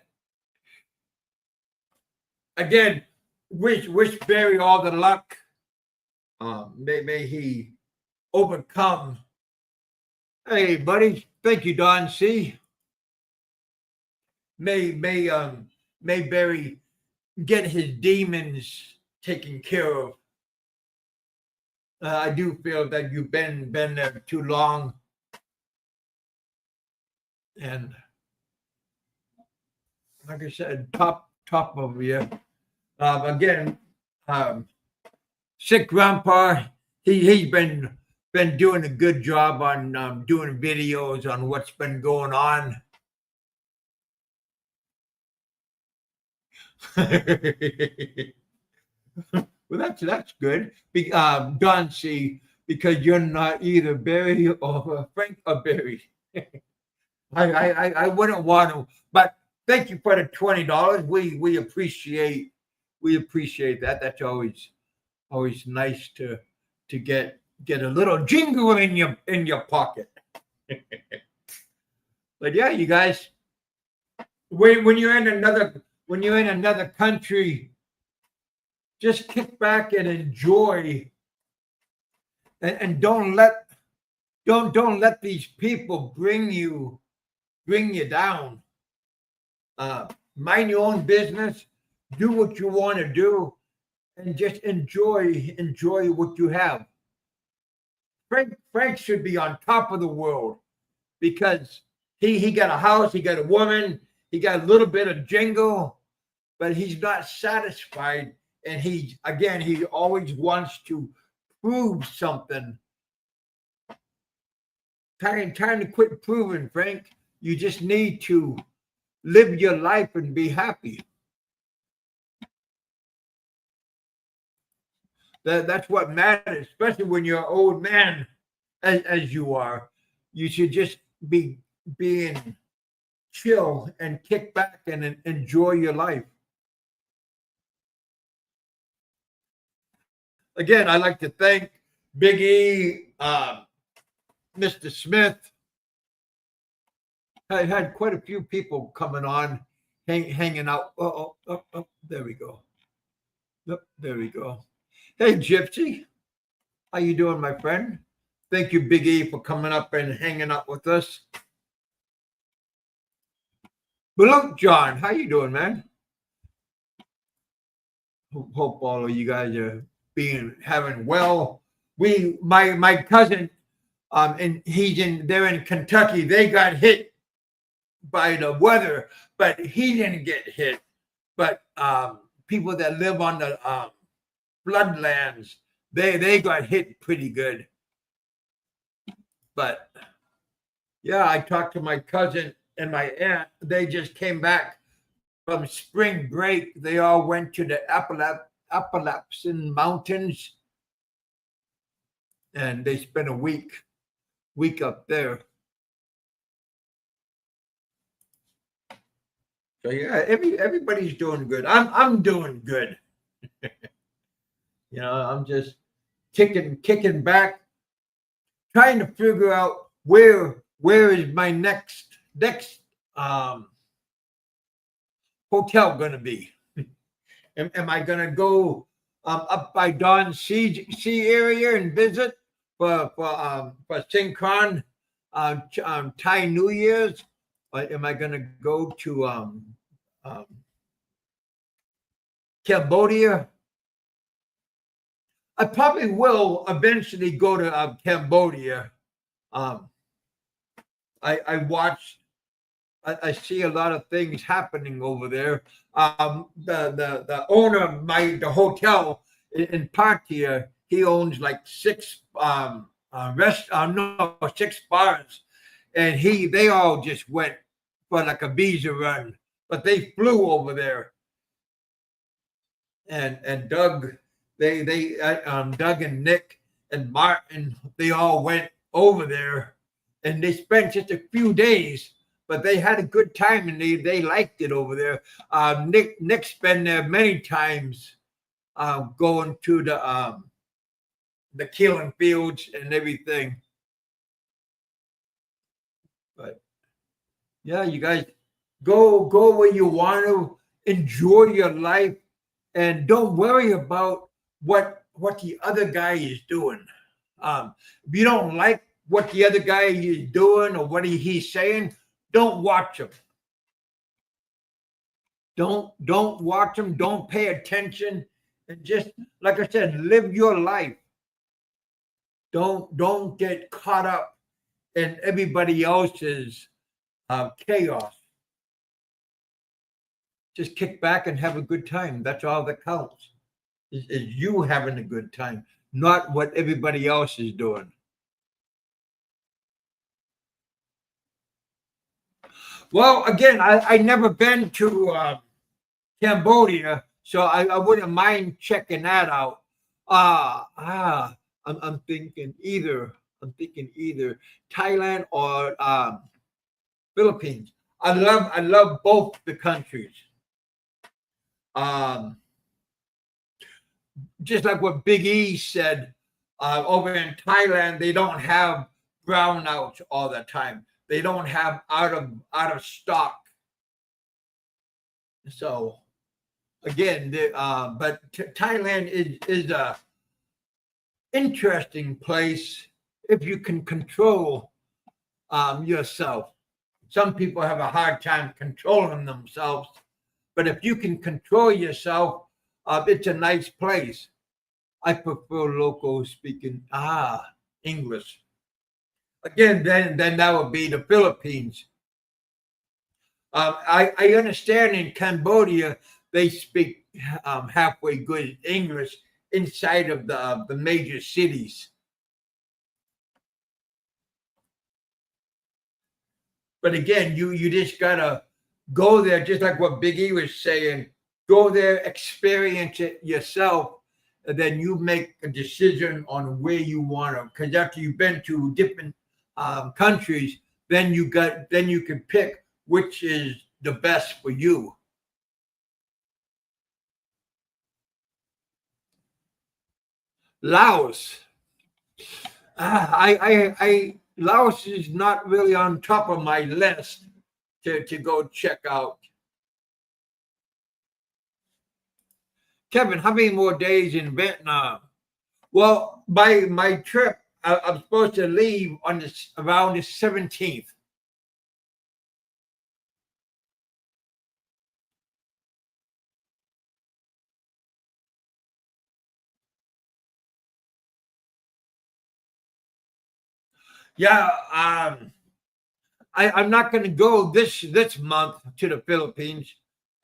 Again, wish Barry all the luck May he overcome. Hey, buddy. Thank you, Don C. May Barry get his demons taken care of. I do feel that you've been there too long, and like I said, top of you. Again, sick grandpa. He's been doing a good job on doing videos on what's been going on. Well, that's good. Don C, because you're not either Barry or Frank or Barry. I wouldn't want to, but thank you for the $20. We appreciate that. That's always nice to get a little jingle in your pocket. But yeah, you guys, when you're in another country, just kick back and enjoy, and don't let these people bring you down. Mind your own business, do what you want to do, and just enjoy what you have. Frank should be on top of the world because he got a house, he got a woman, he got a little bit of jingle, but he's not satisfied. And he always wants to prove something. Time to quit proving, Frank. You just need to live your life and be happy. That's what matters, especially when you're an old man, as you are. You should just be being chill and kick back and enjoy your life. Again, I'd like to thank Big E, Mr. Smith. I had quite a few people coming on, hanging out. Oh, there we go. Yep, there we go. Hey, Gypsy. How you doing, my friend? Thank you, Big E, for coming up and hanging out with us. Balloon John, how you doing, man? Hope all of you guys are having well. My cousin, and they're in Kentucky. They got hit by the weather, but he didn't get hit. But people that live on the floodlands, they got hit pretty good. But yeah, I talked to my cousin and my aunt. They just came back from spring break. They all went to the Appalachian Mountains, and they spent a week up there. So yeah, everybody's doing good. I'm doing good. I'm just kicking back, trying to figure out where is my next hotel going to be. Am I going to go up by Don C area and visit for Synchron Thai New Year's? Or am I going to go to Cambodia? I probably will eventually go to Cambodia. I see a lot of things happening over there. The owner of the hotel in Pattaya, he owns like 6 bars, and they all just went for like a visa run, but they flew over there. And Doug, Doug and Nick and Martin, they all went over there, and they spent just a few days. But they had a good time, and they liked it over there. Nick's been there many times, going to the killing fields and everything. But yeah, you guys go where you want to, enjoy your life, and don't worry about what what the other guy is doing. If you don't like what the other guy is doing or what he's saying, don't watch him. Don't watch him. Don't pay attention, and just like I said, live your life. Don't get caught up in everybody else's chaos. Just kick back and have a good time. That's all that counts. Is you having a good time, not what everybody else is doing. Well, again, I never been to Cambodia, so I wouldn't mind checking that out. I'm thinking either Thailand or Philippines. I love both the countries. Just like what Big E said, over in Thailand, they don't have brownouts all the time. They don't have out of stock. So again, but Thailand is a interesting place if you can control yourself. Some people have a hard time controlling themselves, but if you can control yourself, it's a nice place. I prefer local speaking English. Again, then that would be the Philippines. I understand in Cambodia they speak halfway good English inside of the major cities. But again, you just gotta go there, just like what Big E was saying. Go there, experience it yourself, and then you make a decision on where you want to. Because after you've been to different countries, then you can pick which is the best for you. Laos. Laos is not really on top of my list to go check out. Kevin, how many more days in Vietnam? Well, my trip, I'm supposed to leave on around the 17th. Yeah, I'm not going to go this month to the Philippines,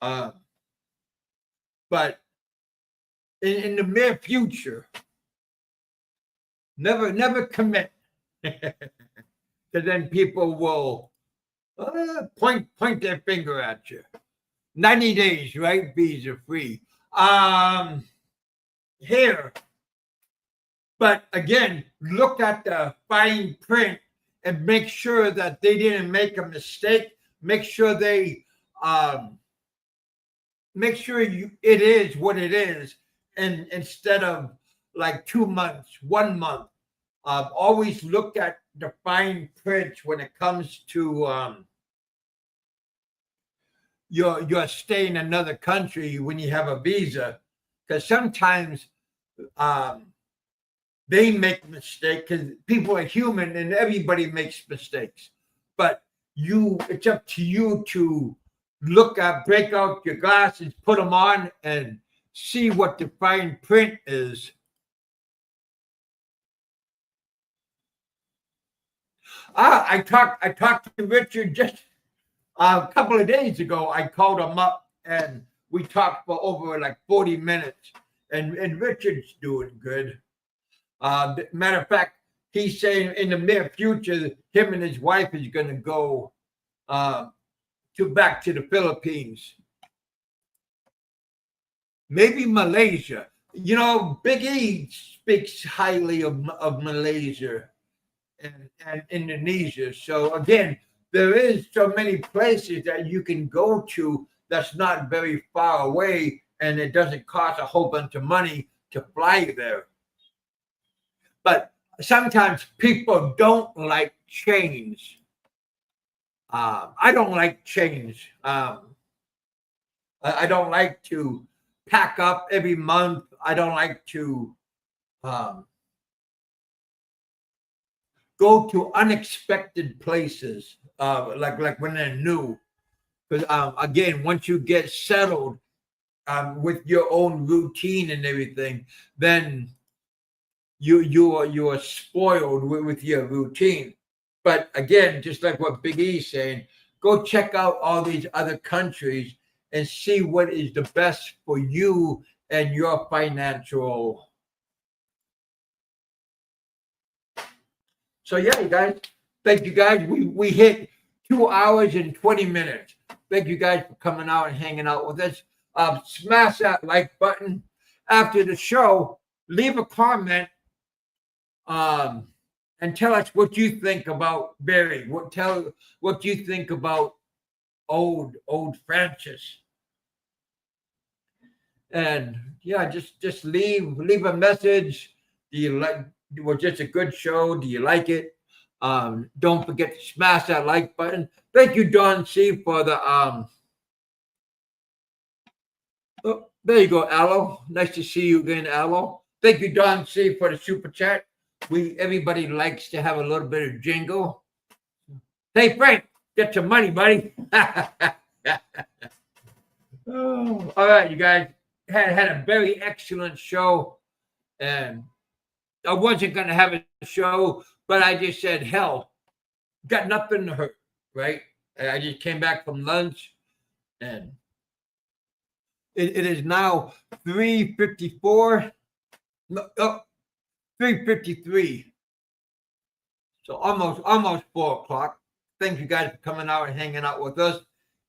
but in the near future, never commit, because then people will point their finger at you. 90 days, right? Visa free. Here. But again, look at the fine print and make sure that they didn't make a mistake. Make sure it is what it is, and instead of like 2 months, 1 month. Always look at the fine print when it comes to your stay in another country when you have a visa, because sometimes they make mistakes, because people are human and everybody makes mistakes. But it's up to you to break out your glasses, put them on, and see what the fine print is. I talked to Richard just a couple of days ago. I called him up and we talked for over like 40 minutes. And Richard's doing good. Matter of fact, he's saying in the near future, him and his wife is going to go back to the Philippines. Maybe Malaysia. You know, Big E speaks highly of Malaysia and Indonesia. So again, there is so many places that you can go to that's not very far away, and it doesn't cost a whole bunch of money to fly there. But sometimes people don't like change. I don't like change. I don't like to pack up every month. I don't like to go to unexpected places, like when they're new. Because again, once you get settled with your own routine and everything, then you are spoiled with your routine. But again, just like what Big E's saying, go check out all these other countries and see what is the best for you and your financial. So yeah, you guys, thank you guys. We hit 2 hours and 20 minutes. Thank you guys for coming out and hanging out with us. Smash that like button. After the show, leave a comment and tell us what you think about Barry. What you think about old Francis. And yeah, just leave a message. Do you like? Was just a good show? Do you like it? Don't forget to smash that like button. Thank you, Don C, for the Oh, there you go, Aloe. Nice to see you again, Aloe. Thank you, Don C, for the super chat. Everybody likes to have a little bit of jingle. Hey, Frank, get your money, buddy. Oh, all right, you guys had a very excellent show, and I wasn't going to have a show, but I just said, hell, got nothing to hurt, right? And I just came back from lunch, and it is now 3:54. No, 3:53. So almost 4 o'clock. Thank you guys for coming out and hanging out with us.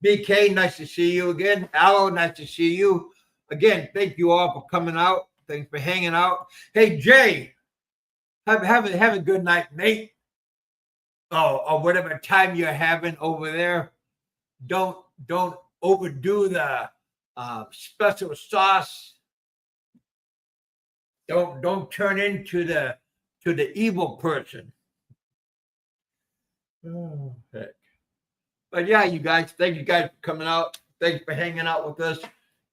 BK, nice to see you again. Aloe, nice to see you. Again, thank you all for coming out. Thanks for hanging out. Hey, Jay, have a good night, mate. Oh, or whatever time you're having over there. Don't overdo the special sauce. Don't turn into the evil person. Oh, heck. But yeah, you guys, thank you guys for coming out. Thanks for hanging out with us.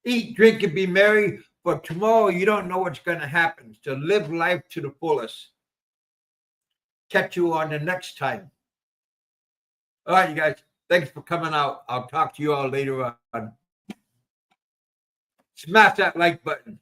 Eat, drink, and be merry. For tomorrow, you don't know what's going to happen. So live life to the fullest. Catch you on the next time. All right, you guys. Thanks for coming out. I'll talk to you all later on. Smash that like button.